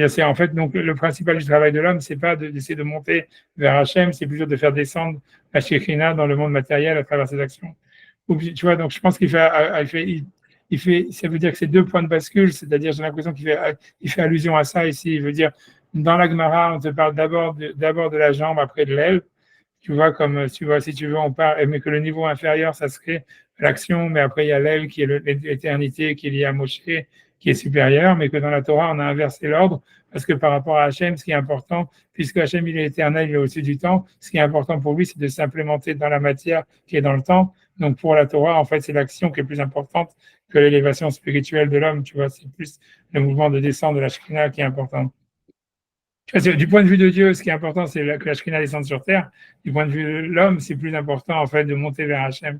c'est en fait, donc, le principal du travail de l'homme, c'est pas d'essayer de monter vers Hachem, c'est plutôt de faire descendre la Shekhina dans le monde matériel à travers ses actions. Tu vois, donc, je pense ça veut dire que c'est deux points de bascule, c'est-à-dire, j'ai l'impression il fait allusion à ça ici. Il veut dire, dans la Gemara, on te parle d'abord de la jambe, après de l'aile. Tu vois, comme, tu vois, si tu veux, on parle, mais que le niveau inférieur, ça serait l'action, mais après, il y a l'aile qui est l'éternité, qui est liée à Moshe, qui est supérieur, mais que dans la Torah, on a inversé l'ordre, parce que par rapport à Hachem, ce qui est important, puisque Hachem, il est éternel, il est au-dessus du temps, ce qui est important pour lui, c'est de s'implémenter dans la matière qui est dans le temps. Donc pour la Torah, en fait, c'est l'action qui est plus importante que l'élévation spirituelle de l'homme, tu vois, c'est plus le mouvement de descente de la Shekhinah qui est important. Tu vois, du point de vue de Dieu, ce qui est important, c'est que la Shekhinah descende sur terre. Du point de vue de l'homme, c'est plus important, en fait, de monter vers Hachem.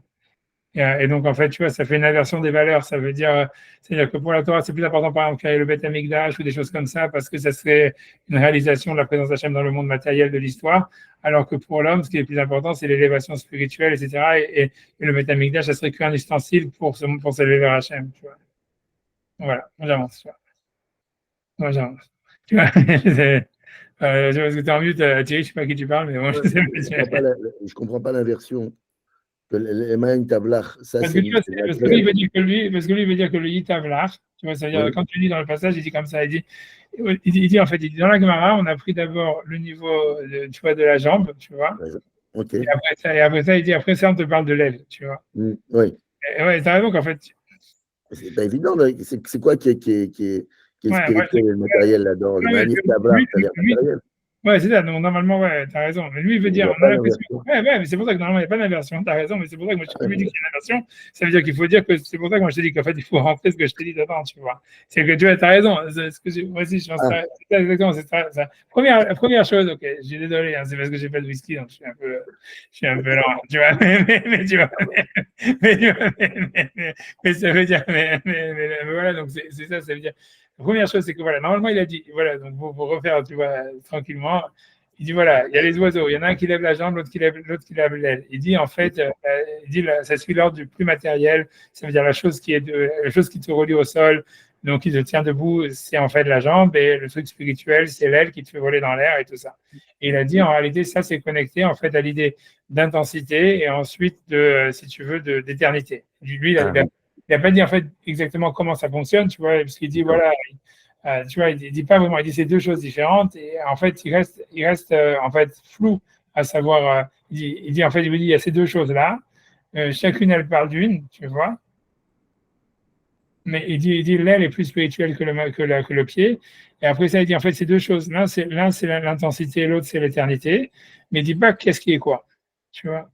Et donc, en fait, tu vois, ça fait une inversion des valeurs. Ça veut dire, c'est-à-dire que pour la Torah, c'est plus important, par exemple, qu'il y ait le Beth Amikdash ou des choses comme ça, parce que ça serait une réalisation de la présence d'Hachem dans le monde matériel de l'histoire. Alors que pour l'homme, ce qui est le plus important, c'est l'élévation spirituelle, etc. Et le Beth Amikdash, ça serait qu'un ustensile pour s'élever vers Hachem, tu vois. Voilà, j'avance, tu vois. Moi, j'avance. Tu vois, parce que tu es en mute, Thierry, je sais pas à qui tu parles, mais moi, je sais pas. Je comprends pas l'inversion. Les mains tablach, ça parce que c'est. lui, il veut dire que lui veut dire que le yitavlach, tu vois, c'est-à-dire, quand tu lis dans le passage, il dit comme ça, il dit en fait, il dit dans la Gemara, on a pris d'abord le niveau, tu vois, de la jambe, tu vois. Ok. Et après ça, il dit, après ça, on te parle de l'aile, tu vois. Oui. Et ouais, t'as raison qu'en fait. C'est pas évident, c'est quoi qui est spirituel et matériel là-dedans? Le main tablach, ça a l'air matériel. Ouais, c'est ça. Donc, normalement, ouais, t'as raison. Mais lui, il veut dire, on a l'impression. Ouais, mais c'est pour ça que normalement, il n'y a pas d'inversion. T'as raison, mais c'est pour ça que moi, je lui dis qu'il y a une inversion. Ça veut dire qu'il faut dire que c'est pour ça que moi, je te dis qu'en fait, il faut rentrer ce que je t'ai dit dedans, tu vois. C'est que tu vois, t'as raison. Moi aussi, je pense que c'est exactement, c'est ça. Première chose, ok, je suis désolé, hein, c'est parce que j'ai pas de whisky, donc je suis un peu lent, tu vois. Mais tu vois, mais ça veut dire, mais voilà, donc c'est ça, ça veut dire. La première chose, c'est que voilà, normalement, il a dit, voilà, donc pour refaire, tu vois, tranquillement, il dit voilà, il y a les oiseaux, il y en a un qui lève la jambe, l'autre qui lève l'aile. Il dit en fait, ça suit l'ordre du plus matériel, ça veut dire la chose qui te relie au sol, donc qui te tient debout, c'est en fait la jambe, et le truc spirituel, c'est l'aile qui te fait voler dans l'air et tout ça. Et il a dit en réalité, ça c'est connecté en fait à l'idée d'intensité et ensuite de, si tu veux, d'éternité. Lui, il n'a pas dit en fait exactement comment ça fonctionne, tu vois, parce qu'il dit voilà, tu vois, il dit pas vraiment, il dit c'est deux choses différentes et en fait il reste en fait flou à savoir. Il dit en fait il y a ces deux choses là, chacune elle parle d'une, tu vois, mais il dit l'aile est plus spirituelle que le pied et après ça il dit en fait ces deux choses, l'un c'est l'intensité, l'autre c'est l'éternité, mais il dit pas qu'est-ce qui est quoi, tu vois.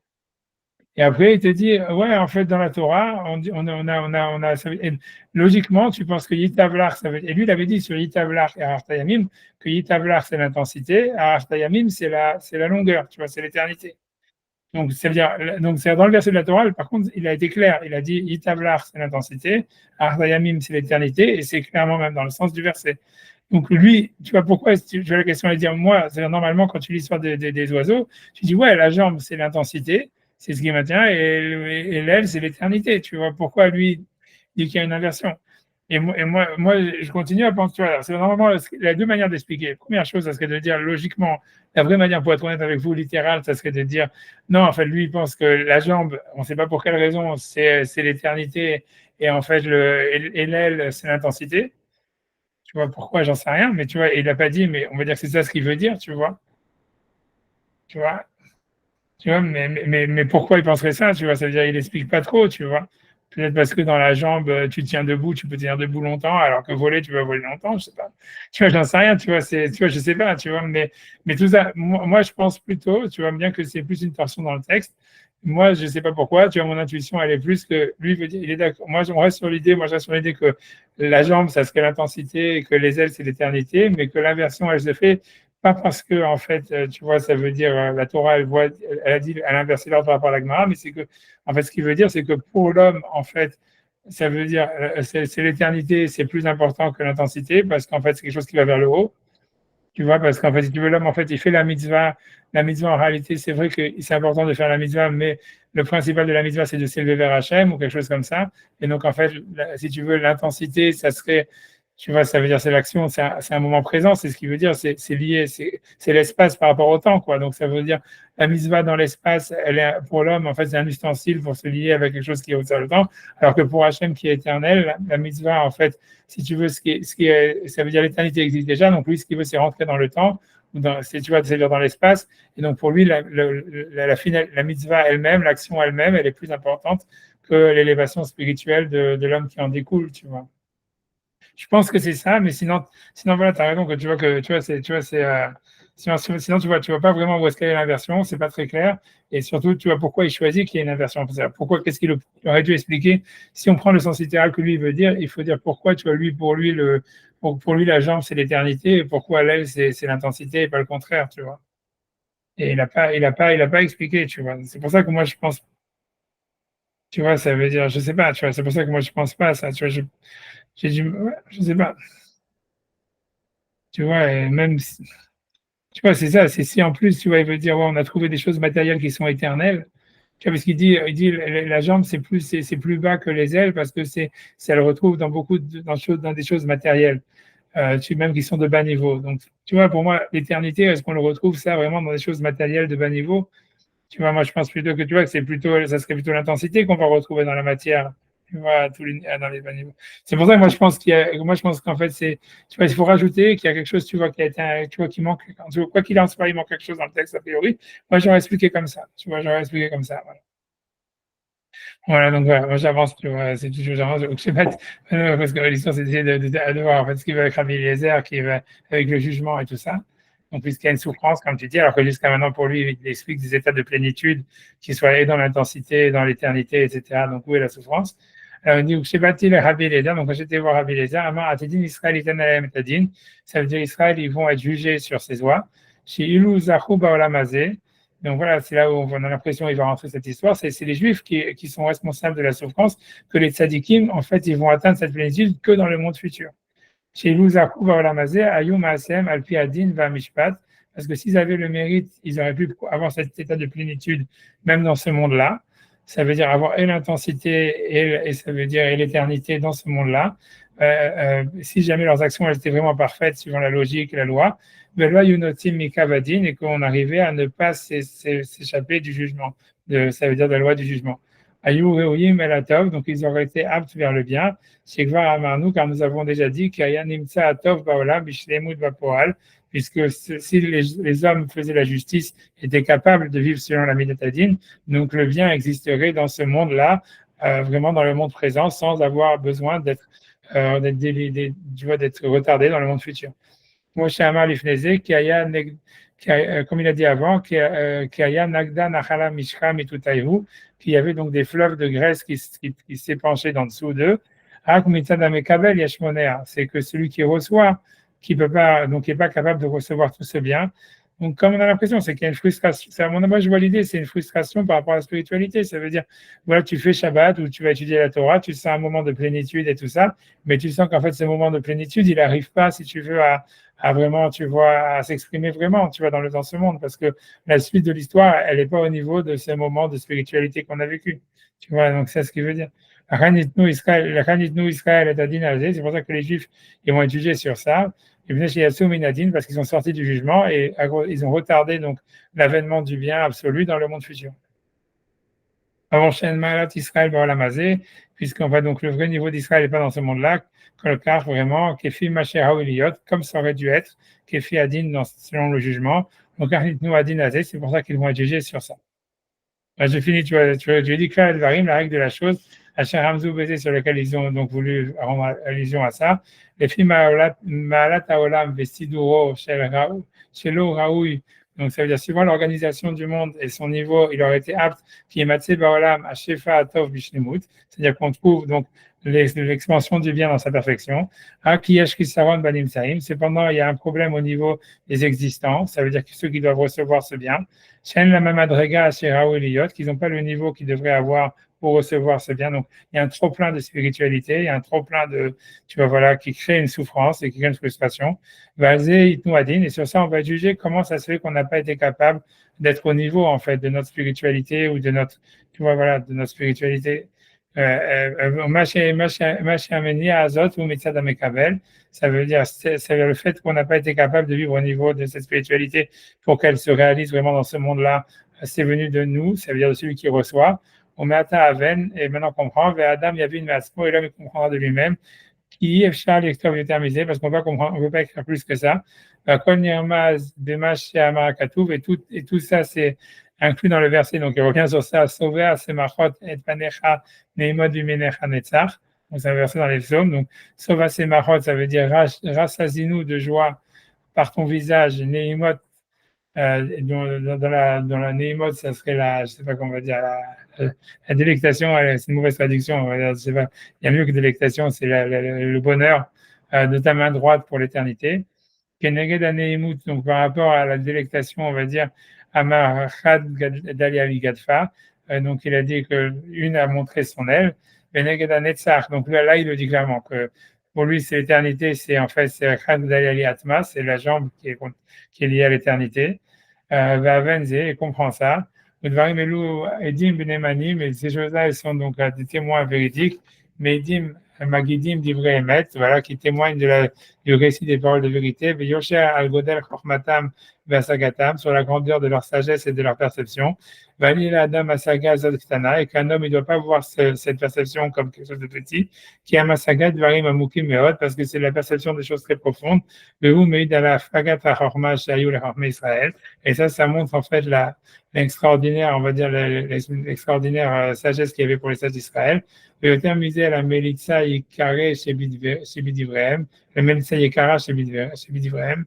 Et après, il te dit, ouais, en fait, dans la Torah, logiquement, tu penses que Yitavlar, ça veut dire, et lui, il avait dit sur Yitavlar et Artayamim, que Yitavlar, c'est l'intensité, Artayamim, c'est la longueur, tu vois, c'est l'éternité. Donc, ça veut dire, donc, c'est dans le verset de la Torah, par contre, il a été clair, il a dit Yitavlar, c'est l'intensité, Artayamim, c'est l'éternité, et c'est clairement même dans le sens du verset. Donc lui, tu vois pourquoi, tu vois la question à dire, moi, c'est normalement quand tu lis l'histoire des oiseaux, tu dis ouais, la jambe c'est l'intensité, c'est ce qui maintient, et l'aile c'est l'éternité. Tu vois pourquoi lui dit qu'il y a une inversion. Et moi, je continue à penser, tu vois, c'est normalement il y a deux manières d'expliquer. Première chose, ça serait de dire logiquement, la vraie manière pour être honnête avec vous, littérale, ça serait de dire non, en fait, lui il pense que la jambe, on ne sait pas pour quelle raison, c'est l'éternité, et en fait et l'aile c'est l'intensité. Tu vois pourquoi, j'en sais rien, mais tu vois, il n'a pas dit, mais on va dire que c'est ça ce qu'il veut dire, tu vois. Tu vois, mais pourquoi il penserait ça, tu vois, ça veut dire qu'il n'explique pas trop, tu vois. Peut-être parce que dans la jambe, tu tiens debout, tu peux tenir debout longtemps, alors que voler, tu vas voler longtemps, je sais pas. Tu vois, j'en sais rien, tu vois, je sais pas, tu vois, mais tout ça, moi, je pense plutôt, tu vois, bien que c'est plus une torsion dans le texte. Moi, je sais pas pourquoi, tu vois, mon intuition, elle est plus que lui veut dire, il est d'accord. Moi, je reste sur l'idée que la jambe, ça serait l'intensité et que les ailes, c'est l'éternité, mais que l'inversion, elle se fait pas parce que, en fait, tu vois, ça veut dire, la Torah, elle a dit, elle a inversé l'ordre par rapport à la Gemara, mais c'est que, en fait, ce qui veut dire, c'est que pour l'homme, en fait, ça veut dire, c'est l'éternité, c'est plus important que l'intensité, parce qu'en fait, c'est quelque chose qui va vers le haut. Tu vois, parce qu'en fait, si tu veux, l'homme, en fait, il fait la mitzvah. La mitzvah, en réalité, c'est vrai que c'est important de faire la mitzvah, mais le principal de la mitzvah, c'est de s'élever vers Hachem ou quelque chose comme ça. Et donc, en fait, si tu veux, l'intensité, ça serait, tu vois, ça veut dire c'est l'action, c'est un moment présent, c'est ce qui veut dire, c'est lié, c'est l'espace par rapport au temps, quoi. Donc, ça veut dire la mitzvah dans l'espace, elle est pour l'homme, en fait, c'est un ustensile pour se lier avec quelque chose qui est au-delà du temps, alors que pour Hachem qui est éternel, la mitzvah, en fait, si tu veux, ça veut dire l'éternité existe déjà, donc lui, ce qu'il veut, c'est rentrer dans le temps, tu vois, c'est-à-dire dans l'espace, et donc pour lui, la mitzvah elle-même, l'action elle-même, elle est plus importante que l'élévation spirituelle de l'homme qui en découle, tu vois. Je pense que c'est ça, mais sinon voilà, tu as raison, tu vois, sinon tu vois pas vraiment où est-ce qu'elle est l'inversion, c'est pas très clair, et surtout, tu vois pourquoi il choisit qu'il y ait une inversion. Pourquoi, qu'est-ce qu'il aurait dû expliquer? Si on prend le sens littéral que lui veut dire, il faut dire pourquoi, tu vois, pour lui, la jambe, c'est l'éternité, et pourquoi l'aile, c'est l'intensité, et pas le contraire, tu vois. Et il a pas expliqué, tu vois. C'est pour ça que moi, je pense, tu vois, ça veut dire, je sais pas, tu vois, c'est pour ça que moi, je pense pas à ça, tu vois, j'ai du, ouais, je sais pas, tu vois, et même, tu vois, c'est ça, c'est si en plus, tu vois, il veut dire, ouais, on a trouvé des choses matérielles qui sont éternelles, tu vois, parce qu'il dit, la jambe, c'est plus bas que les ailes parce que ça le retrouve dans dans des choses matérielles, même qui sont de bas niveau. Donc, tu vois, pour moi, l'éternité, est-ce qu'on le retrouve ça vraiment dans des choses matérielles de bas niveau? Tu vois, moi, je pense plutôt que tu vois que ça serait plutôt l'intensité qu'on va retrouver dans la matière, tu vois, dans les bas niveaux. C'est pour ça que moi, je pense qu'en fait, tu vois, il faut rajouter qu'il y a quelque chose, tu vois, tu vois, qui manque, quoi qu'il en soit, il manque quelque chose dans le texte, a priori. Moi, j'aurais expliqué comme ça, tu vois, j'aurais expliqué comme ça, voilà. Voilà, donc voilà, moi j'avance, tu vois, c'est toujours j'avance. Donc, je sais pas, parce que l'histoire c'est d'essayer de voir en fait ce qui va avec Rabbi Eliezer, qui va avec le jugement et tout ça. Donc, puisqu'il y a une souffrance, comme tu dis, alors que jusqu'à maintenant, pour lui, il explique des états de plénitude qui soient et dans l'intensité, et dans l'éternité, etc. Donc, où est la souffrance? Alors, il dit, je sais pas, il Rabbi Eliezer, donc quand j'étais voir Rabbi Eliezer, Amar Atedin Israël Iten Metadin, ça veut dire Israël, ils vont être jugés sur ses voies. Chez Ilu Zahu Baolam Hazeh. Donc voilà, c'est là où on a l'impression qu'il va rentrer cette histoire. C'est les Juifs qui sont responsables de la souffrance, que les tzadikim, en fait, ils vont atteindre cette plénitude que dans le monde futur. Chez Louzakou, Vaolamazé, Ayum Asem, Alpi Adin, Va Mishpat, parce que s'ils avaient le mérite, ils auraient pu avoir cet état de plénitude, même dans ce monde-là. Ça veut dire avoir et l'intensité et ça veut dire et l'éternité dans ce monde-là. Si jamais leurs actions elles étaient vraiment parfaites suivant la logique et la loi, et qu'on arrivait à ne pas s'échapper du jugement, ça veut dire de la loi du jugement. Donc ils auraient été aptes vers le bien. Car nous avons déjà dit puisque si les hommes faisaient la justice, étaient capables de vivre selon la Midatadine, donc le bien existerait dans ce monde-là, vraiment dans le monde présent, sans avoir besoin d'être retardé dans le monde futur. Moshe Amar Lifneze, comme il a dit avant, qu'il y avait donc des fleuves de graisse qui s'épanchaient dans dessous d'eux. C'est que celui qui reçoit, qui peut pas, donc qui n'est pas capable de recevoir tout ce bien. Donc, comme on a l'impression, c'est qu'il y a une frustration. Moi, je vois l'idée, c'est une frustration par rapport à la spiritualité. Ça veut dire, voilà, tu fais Shabbat ou tu vas étudier la Torah, tu sens un moment de plénitude et tout ça, mais tu sens qu'en fait, ce moment de plénitude, il n'arrive pas, si tu veux, à vraiment, tu vois, à s'exprimer vraiment, tu vois, dans ce monde, parce que la suite de l'histoire, elle n'est pas au niveau de ce moment de spiritualité qu'on a vécu. Tu vois, donc c'est ce qu'il veut dire. Israël c'est pour ça que les Juifs, ils vont être jugés sur ça. Parce qu'ils sont sortis du jugement et ils ont retardé donc l'avènement du bien absolu dans le monde futur. Avant Malat Israël Baolamazé, puisqu'on va donc le vrai niveau d'Israël n'est pas dans ce monde-là, que le car vraiment, Kefi Macher Haouiliot, comme ça aurait dû être, Kefi Adin selon le jugement. Donc Arnitnou Adin Azé, c'est pour ça qu'ils vont être jugés sur ça. Là, je finis, tu vois, je dis que la règle de la chose, Hachem Hamzou Bézé, sur lequel ils ont donc voulu rendre allusion à ça. Les films Maalat Haolam Vestiduro Shelo Raoui. Donc, ça veut dire, suivant l'organisation du monde et son niveau, il aurait été apte, qui est Matsé Baolam à Shefa Atov Bishnemut. C'est-à-dire qu'on trouve donc l'expansion du bien dans sa perfection. Akiyesh Kisaron Banim Saïm. Cependant, il y a un problème au niveau des existants. Ça veut dire que ceux qui doivent recevoir ce bien, Shen la Mamadrega Asheraou Eliot, qu'ils n'ont pas le niveau qu'ils devraient avoir pour recevoir ce bien. Donc, il y a un trop plein de spiritualité, il y a un trop plein de, tu vois, voilà, qui crée une souffrance et qui crée une frustration. Et sur ça, on va juger comment ça se fait qu'on n'a pas été capable d'être au niveau, en fait, de notre spiritualité ou de notre, tu vois, voilà, de notre spiritualité. Ça veut dire, c'est le fait qu'on n'a pas été capable de vivre au niveau de cette spiritualité pour qu'elle se réalise vraiment dans ce monde-là. C'est venu de nous, ça veut dire de celui qui reçoit. On met à Aven, et maintenant on comprend, vers Adam, il y avait une masmo, et l'homme il comprendra de lui-même, qui est Charles l'extérieur déterminé, parce qu'on ne peut pas écrire plus que ça. Et tout ça, c'est inclus dans le verset, donc il revient sur ça, sauver à Semachot et Panecha, Neimod Vimenecha Netzach. Donc, c'est un verset dans les psaumes. Donc, Sova Semachot, ça veut dire rassasie-nous de joie par ton visage. Nehimot, dans la Nehimot, ça serait la, je sais pas comment on va dire, la délectation, c'est une mauvaise traduction, on va dire, je sais pas, il y a mieux que délectation, c'est le bonheur de ta main droite pour l'éternité. Keneged Aneimut, donc par rapport à la délectation, on va dire, Amar Chad Dalia Vigadfa, donc il a dit qu'une a montré son aile, Beneged Anetzach, donc là, il le dit clairement que pour lui, c'est l'éternité, c'est en fait, c'est Chad Dalia Atma, c'est la jambe qui est liée à l'éternité. Vavenze, il comprend ça. Udvarim Elou Edim Benemanim, et ces choses-là, elles sont donc des témoins véridiques, mais Edim Magidim d'Ivrei Emet, voilà, qui témoignent du récit des paroles de vérité, Yosher al-Godel Chormatam Vasagatam, sur la grandeur de leur sagesse et de leur perception, Valil Adam Asaga Zadktana, et qu'un homme, il ne doit pas voir cette perception comme quelque chose de petit, qui est Amasaga Dvarim Amukim Meod, parce que c'est la perception des choses très profondes, Vehu Meid ala Fagat HaChorma Shayu le Israël, et ça montre en fait l'extraordinaire, on va dire, l'extraordinaire sagesse qu'il y avait pour les sages d'Israël. Le terme misé à la Melitza Yikare chez Bidivrehem, la Melitza Yikara chez Bidivrehem,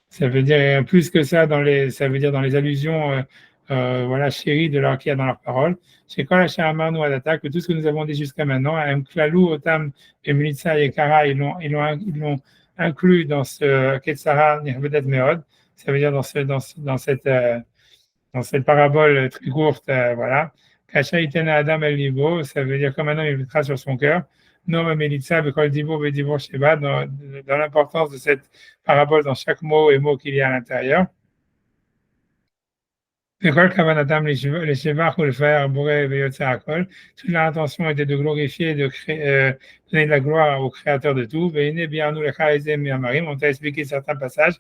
ça veut dire plus que ça ça veut dire dans les allusions, voilà, chéries qu'il y a dans leurs paroles. Chez Kol Asher Amarnu Adata, que tout ce que nous avons dit jusqu'à maintenant, Klalou Otam et Melitza Yikara, ils l'ont inclus dans ce Ketzara Nirvedet Meod, ça veut dire dans cette parabole très courte, voilà. Kacha itena Adam el libo, ça veut dire comme un homme il mettra sur son cœur. Nom melitza bekol dibo bedibo sheba, dans l'importance de cette parabole dans chaque mot et mot qu'il y a à l'intérieur. Bekol kavanatam les shevach ou le faire bourré veyotse akol. Toute l'intention était de glorifier, de donner de la gloire au Créateur de tout. Veine bien nous le chaizem et amarim. On t'a expliqué certains passages.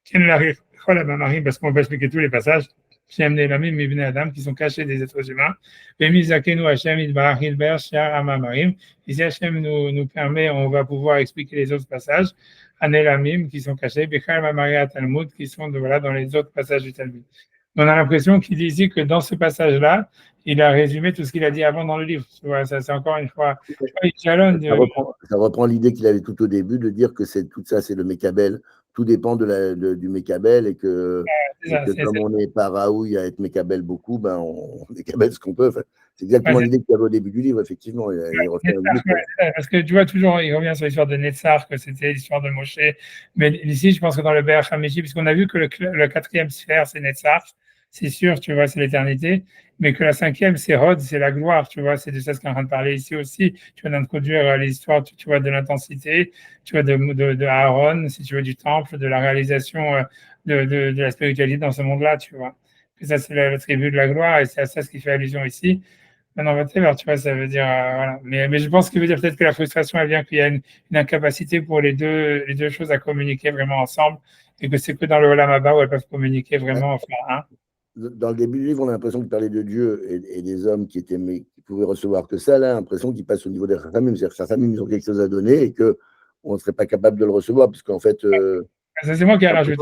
Ken la rechol amarim, parce qu'on va expliquer tous les passages. Shem Nelamim Mibne Adam, qui sont cachés des êtres humains. Vemizakenu Hashem Idbarach Hilber Shar Amamarim. Ici, Hashem nous permet, on va pouvoir expliquer les autres passages. Anelamim, qui sont cachés. Bechal Mamaria Talmud, qui sont dans les autres passages du Talmud. On a l'impression qu'il disait que dans ce passage-là, il a résumé tout ce qu'il a dit avant dans le livre. Tu vois, ça, c'est encore une fois. Ça reprend l'idée qu'il avait tout au début de dire que tout ça, c'est le Mékabel. Tout dépend du Mékabel et que, comme on n'est pas raouille à être Mékabel beaucoup, ben on Mékabel ce qu'on peut. Enfin, c'est exactement l'idée qu'il y avait au début du livre, effectivement. Parce que tu vois, toujours, il revient sur l'histoire de Netzar, que c'était l'histoire de Moshe. Mais ici, je pense que dans le Be'er Hameshi, puisqu'on a vu que le quatrième sphère, c'est Netzar, c'est sûr, tu vois, c'est l'éternité, mais que la cinquième, c'est Hod, c'est la gloire, tu vois, c'est de ça ce qu'on est en train de parler ici aussi. Tu vas introduire l'histoire, tu vois, de l'intensité, tu vois, de Aaron, si tu veux, du temple, de la réalisation de la spiritualité dans ce monde-là, tu vois. Que ça, c'est l'attribut de la gloire, et c'est à ça ce qui fait allusion ici. Maintenant, whatever, tu vois, ça veut dire, voilà. Mais je pense qu'il veut dire peut-être que la frustration, elle vient qu'il y a une incapacité pour les deux choses à communiquer vraiment ensemble, et que c'est que dans le Olam Haba où elles peuvent communiquer vraiment, enfin, hein. Dans le début du livre, on a l'impression qu'il parlait de Dieu et des hommes qui pouvaient recevoir que ça. Là, l'impression qu'ils passent au niveau des Chachamim. C'est-à-dire que Chachamim, ils ont quelque chose à donner et qu'on ne serait pas capable de le recevoir, puisqu'en fait, ça, c'est moi qui ai rajouté.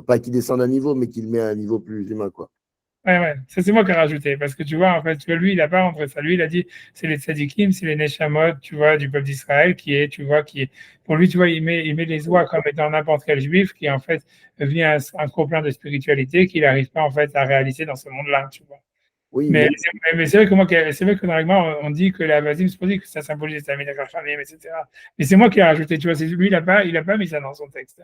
Pas qu'il descende d'un niveau, mais qu'il met à un niveau plus humain, quoi. Ouais, ça c'est moi qui ai rajouté, parce que tu vois, en fait, lui, il n'a pas rentré ça. Lui, il a dit, c'est les tzadikim, c'est les neshamot, tu vois, du peuple d'Israël, pour lui, tu vois, il met les oies comme étant n'importe quel juif, qui en fait vient un trop-plein de spiritualité qu'il n'arrive pas en fait à réaliser dans ce monde-là, tu vois. Oui, mais c'est vrai que dans l'Agma, on dit que la Vazim, c'est pour dire que ça symbolise les Talmid HaChachamim, etc. Mais c'est moi qui ai rajouté, tu vois, lui, il n'a pas mis ça dans son texte.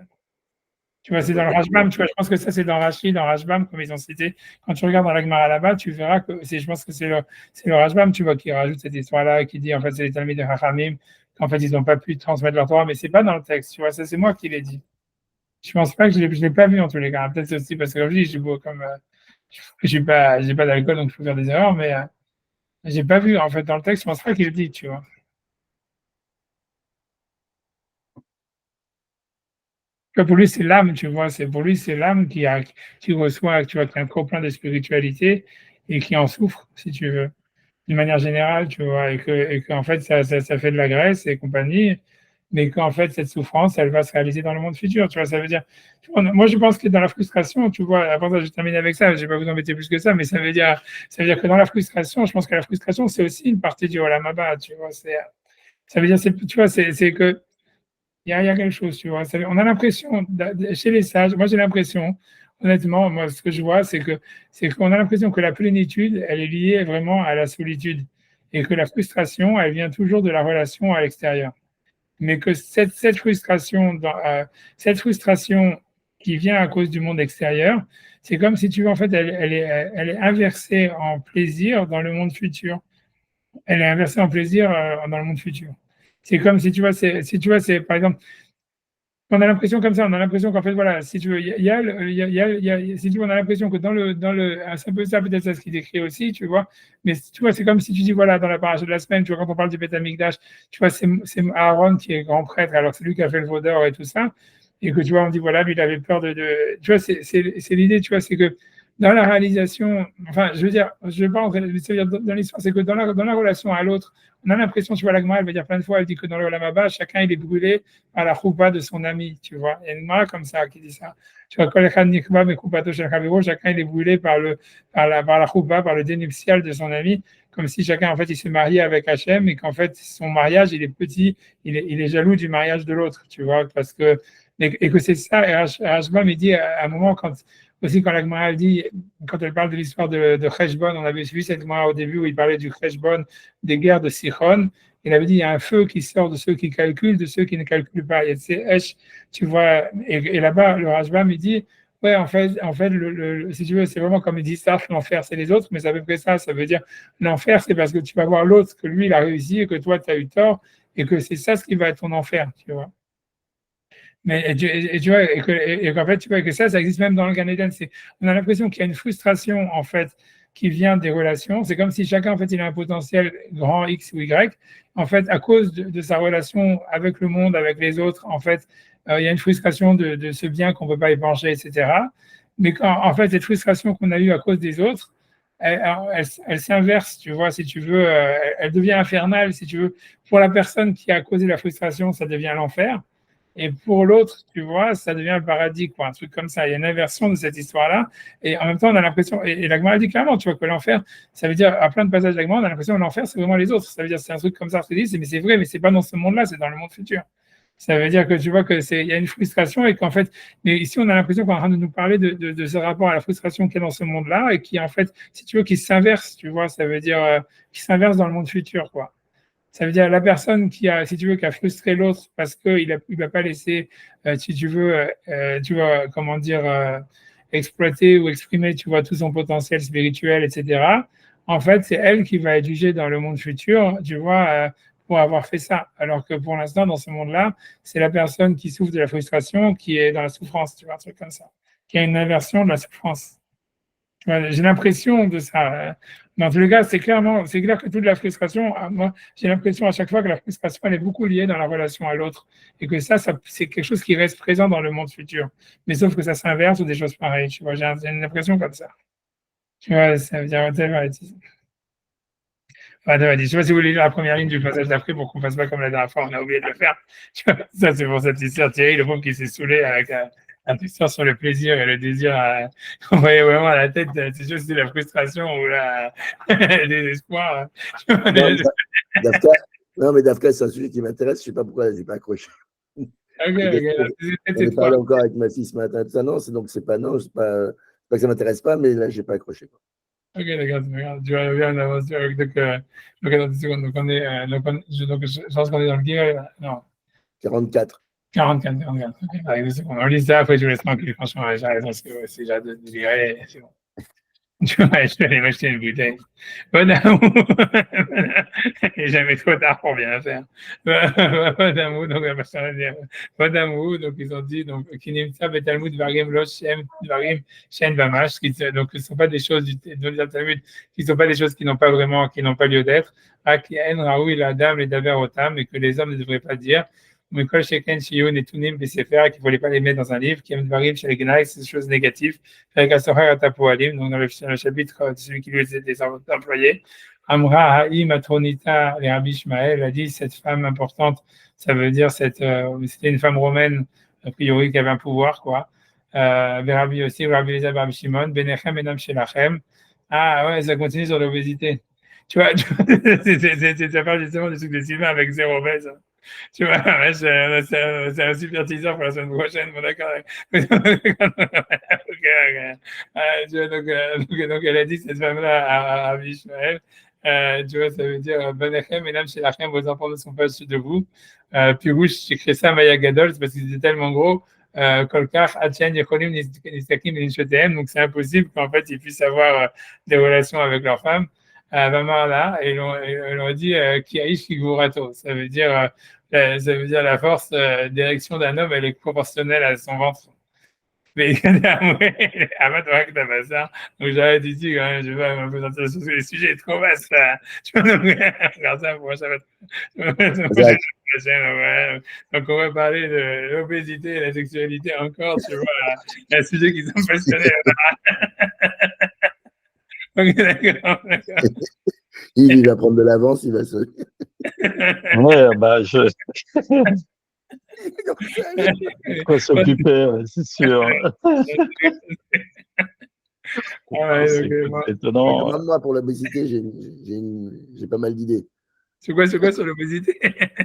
Tu vois, c'est dans le Rashbam, tu vois, je pense que ça, c'est dans Rashi, dans Rashbam, comme ils ont cité. Quand tu regardes dans la Gemara là-bas, tu verras que je pense que c'est le Rashbam, tu vois, qui rajoute cette histoire-là, qui dit, en fait, c'est les Talmid HaChachamim, qu'en fait, ils n'ont pas pu transmettre leur Torah, mais c'est pas dans le texte, tu vois, ça, c'est moi qui l'ai dit. Je pense pas que je l'ai pas vu en tous les cas. Peut-être c'est aussi parce que, comme je dis, j'ai pas d'alcool, donc je peux faire des erreurs, mais j'ai pas vu, en fait, dans le texte, je pense pas qu'il le dit, tu vois. Pour lui, c'est l'âme, tu vois. Pour lui, c'est l'âme qui reçoit, tu vois, qui a un trop plein de spiritualité et qui en souffre, si tu veux, d'une manière générale, tu vois, et que en fait, ça fait de la graisse et compagnie. mais qu'en fait, cette souffrance, elle va se réaliser dans le monde futur. Tu vois, ça veut dire, moi, je pense que dans la frustration, tu vois, avant ça, je termine avec ça, je ne vais pas vous embêter plus que ça, mais ça veut dire que dans la frustration, je pense que la frustration, c'est aussi une partie du Olam Haba, tu vois, ça veut dire, tu vois, c'est que, il y a quelque chose, tu vois. On a l'impression, chez les sages, moi j'ai l'impression, honnêtement, moi ce que je vois, c'est qu'on a l'impression que la plénitude, elle est liée vraiment à la solitude et que la frustration, elle vient toujours de la relation à l'extérieur. Mais que cette frustration, cette frustration qui vient à cause du monde extérieur, c'est comme si tu veux, en fait, elle est inversée en plaisir dans le monde futur. Elle est inversée en plaisir dans le monde futur. C'est comme si tu vois, c'est par exemple, on a l'impression comme ça, on a l'impression qu'en fait, voilà, si tu veux, si tu veux, on a l'impression que c'est un peu ça, peut-être ça ce qui décrit aussi, tu vois, mais tu vois, c'est comme si tu dis, voilà, dans la paracha de la semaine, tu vois, quand on parle du Beth Amikdash, tu vois, c'est Aaron qui est grand prêtre, alors c'est lui qui a fait le veau d'or et tout ça, et que tu vois, on dit, voilà, lui, il avait peur tu vois, c'est l'idée, tu vois, c'est que dans la réalisation, enfin, je veux dire, je vais pas entrer dans l'histoire, c'est que dans la relation à l'autre, on a l'impression, tu vois, la Gemara, elle va dire plein de fois, elle dit que dans le Olam Haba, chacun, il est brûlé par la choupa de son ami, tu vois. Il y a une Gemara comme ça qui dit ça. Tu vois, chacun, il est brûlé par la choupa, par le dénuptial de son ami, comme si chacun, en fait, il se mariait avec Hachem et qu'en fait, son mariage, il est petit, il est jaloux du mariage de l'autre, tu vois, et que c'est ça, et Hashbam, il dit à un moment, aussi quand la Gemara, elle dit, quand elle parle de l'histoire de Cheshbon, on avait vu cette Gemara au début où il parlait du Cheshbon, des guerres de Sichon. Il avait dit il y a un feu qui sort de ceux qui calculent, de ceux qui ne calculent pas. Il y a ces Esh, tu vois. Et là-bas, le Rashbam, il dit ouais, en fait si tu veux, c'est vraiment comme il dit ça, l'enfer, c'est les autres, mais c'est à peu près ça. Ça veut dire l'enfer, c'est parce que tu vas voir l'autre, que lui, il a réussi et que toi, tu as eu tort, et que c'est ça ce qui va être ton enfer, tu vois. Mais tu vois, et qu'en fait, tu vois que ça existe même dans le Gan Eden. On a l'impression qu'il y a une frustration, en fait, qui vient des relations. C'est comme si chacun, en fait, il a un potentiel grand X ou Y. En fait, à cause de sa relation avec le monde, avec les autres, en fait, il y a une frustration de ce bien qu'on ne peut pas épancher, etc. Mais en fait, cette frustration qu'on a eue à cause des autres, elle s'inverse, tu vois, si tu veux, elle devient infernale, si tu veux. Pour la personne qui a causé la frustration, ça devient l'enfer. Et pour l'autre, tu vois, ça devient le paradis, quoi, un truc comme ça. Il y a une inversion de cette histoire-là. Et en même temps, on a l'impression, et la Gemara dit clairement, tu vois, que l'enfer, ça veut dire, à plein de passages de la Gemara, on a l'impression que l'enfer, c'est vraiment les autres. Ça veut dire, c'est un truc comme ça, mais c'est vrai, mais c'est pas dans ce monde-là, c'est dans le monde futur. Ça veut dire que tu vois il y a une frustration et qu'en fait, mais ici, on a l'impression qu'on est en train de nous parler de ce rapport à la frustration qu'il y a dans ce monde-là et qui, en fait, si tu veux, qui s'inverse, tu vois, ça veut dire, qui s'inverse dans le monde futur, quoi. Ça veut dire la personne qui a, si tu veux, qui a frustré l'autre parce qu'il il va pas laisser, si tu veux, tu vois, comment dire, exploiter ou exprimer, tu vois, tout son potentiel spirituel, etc. En fait, c'est elle qui va être jugée dans le monde futur, tu vois, pour avoir fait ça. Alors que pour l'instant, dans ce monde-là, c'est la personne qui souffre de la frustration qui est dans la souffrance, tu vois, un truc comme ça, qui a une inversion de la souffrance. J'ai l'impression de ça. Mais en tous les cas, c'est clair que toute la frustration, moi, j'ai l'impression à chaque fois que la frustration, elle est beaucoup liée dans la relation à l'autre. Et que ça c'est quelque chose qui reste présent dans le monde futur. Mais sauf que ça s'inverse ou des choses pareilles. Tu vois, j'ai une impression comme ça. Tu vois, ça veut dire, je sais pas si vous voulez lire la première ligne du passage d'après pour qu'on ne fasse pas comme la dernière fois, on a oublié de le faire. Ça, c'est pour cette histoire. Thierry, le pauvre qui s'est saoulé avec un histoire sur le plaisir et le désir. On voyait vraiment à la tête, c'est sûr, c'était la frustration ou le désespoir. Non, mais Dafka, c'est un sujet qui m'intéresse. Je ne sais pas pourquoi je n'ai pas accroché. Ok. On en parlait encore avec ma fille ce matin. Ça, non, c'est pas que ça ne m'intéresse pas, mais là, je n'ai pas accroché. Ok, d'accord, tu vas bien avancer avec donc dans 10 secondes. Donc, je pense qu'on est dans le guide. Non. 44. 44. Ok, avec 2 secondes. On lit ça, après je vous laisse tranquille. Franchement, j'arrête parce que si j'ai de délirer, c'est bon. Je vais aller m'acheter une bouteille. Bon amour. Il n'est jamais trop tard pour bien faire. Bon amour, donc la personne a dit bon amour, donc ils ont dit donc Kinimtsa Betalmud Varim Losh Shem Varim Shen Vamash, donc ce ne sont pas des choses du Talmud, qui ne sont pas des choses qui n'ont pas lieu d'être. Akien Raoui la dame les Daber Otam, et que les hommes ne devraient pas dire. Mais quand Sheken Shiyon et Tunim Besefer, qu'il ne fallait pas les mettre dans un livre, qui aime Varim chez les Gnaïs, c'est des choses négatives. Avec Asohar Atapoalim, donc dans le chapitre de celui qui lui est des employés. Amra Ha'i Matronita, et Rabbi Ishmael a dit cette femme importante, ça veut dire c'était une femme romaine, a priori, qui avait un pouvoir, quoi. Rabbi aussi, Rabbi Eliezer, Rabbi Shimon, Benechem, Benam Shelachem. Ah ouais, ça continue sur l'obésité. Tu vois, ça parle justement du truc de Sylvain avec zéro obèse. Tu vois, ouais, c'est un super teaser pour la semaine prochaine, bon, d'accord. Okay, okay. Tu vois, donc, elle a dit cette femme-là à Ishmael, tu vois, ça veut dire Benechem, Benam Shelachem, vos enfants ne sont pas au-dessus de vous. Puis rouge, j'écris ça Maya Gadol, c'est parce qu'ils étaient tellement gros. Kolkar, Hachan, Yecholim, Nistakim, Nishotem, donc c'est impossible qu'en fait ils puissent avoir des relations avec leurs femmes. Là, et ils ont dit Kiaish Kigurato, ça veut dire la force d'érection d'un homme, elle est proportionnelle à son ventre. Mais avant toi que t'as pas ça, donc j'arrête ici quand même, je vais me présenter sur les sujets trop vastes là. Je vais regarder ça pour ça va être donc on va parler de l'obésité et la sexualité encore, tu vois, un sujet qui sont passionnés. Ok, d'accord. Il va prendre de l'avance, il va se. Ouais, bah faut s'occuper, c'est sûr. C'est étonnant. Même moi, pour l'obésité, j'ai pas mal d'idées. C'est quoi sur l'obésité?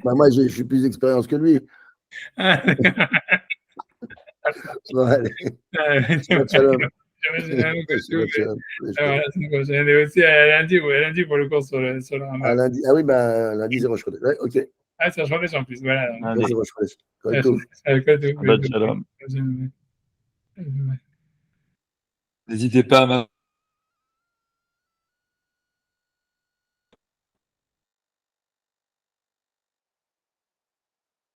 Moi, je suis plus d'expérience que lui. Bon, allez. Et aussi lundi pour le cours sur le lundi. Ah oui, lundi, c'est Rosh Chodesh. Ouais, ok. Ah, c'est Rosh Chodesh en plus, voilà. C'est Rosh Chodesh. Shalom. N'hésitez pas à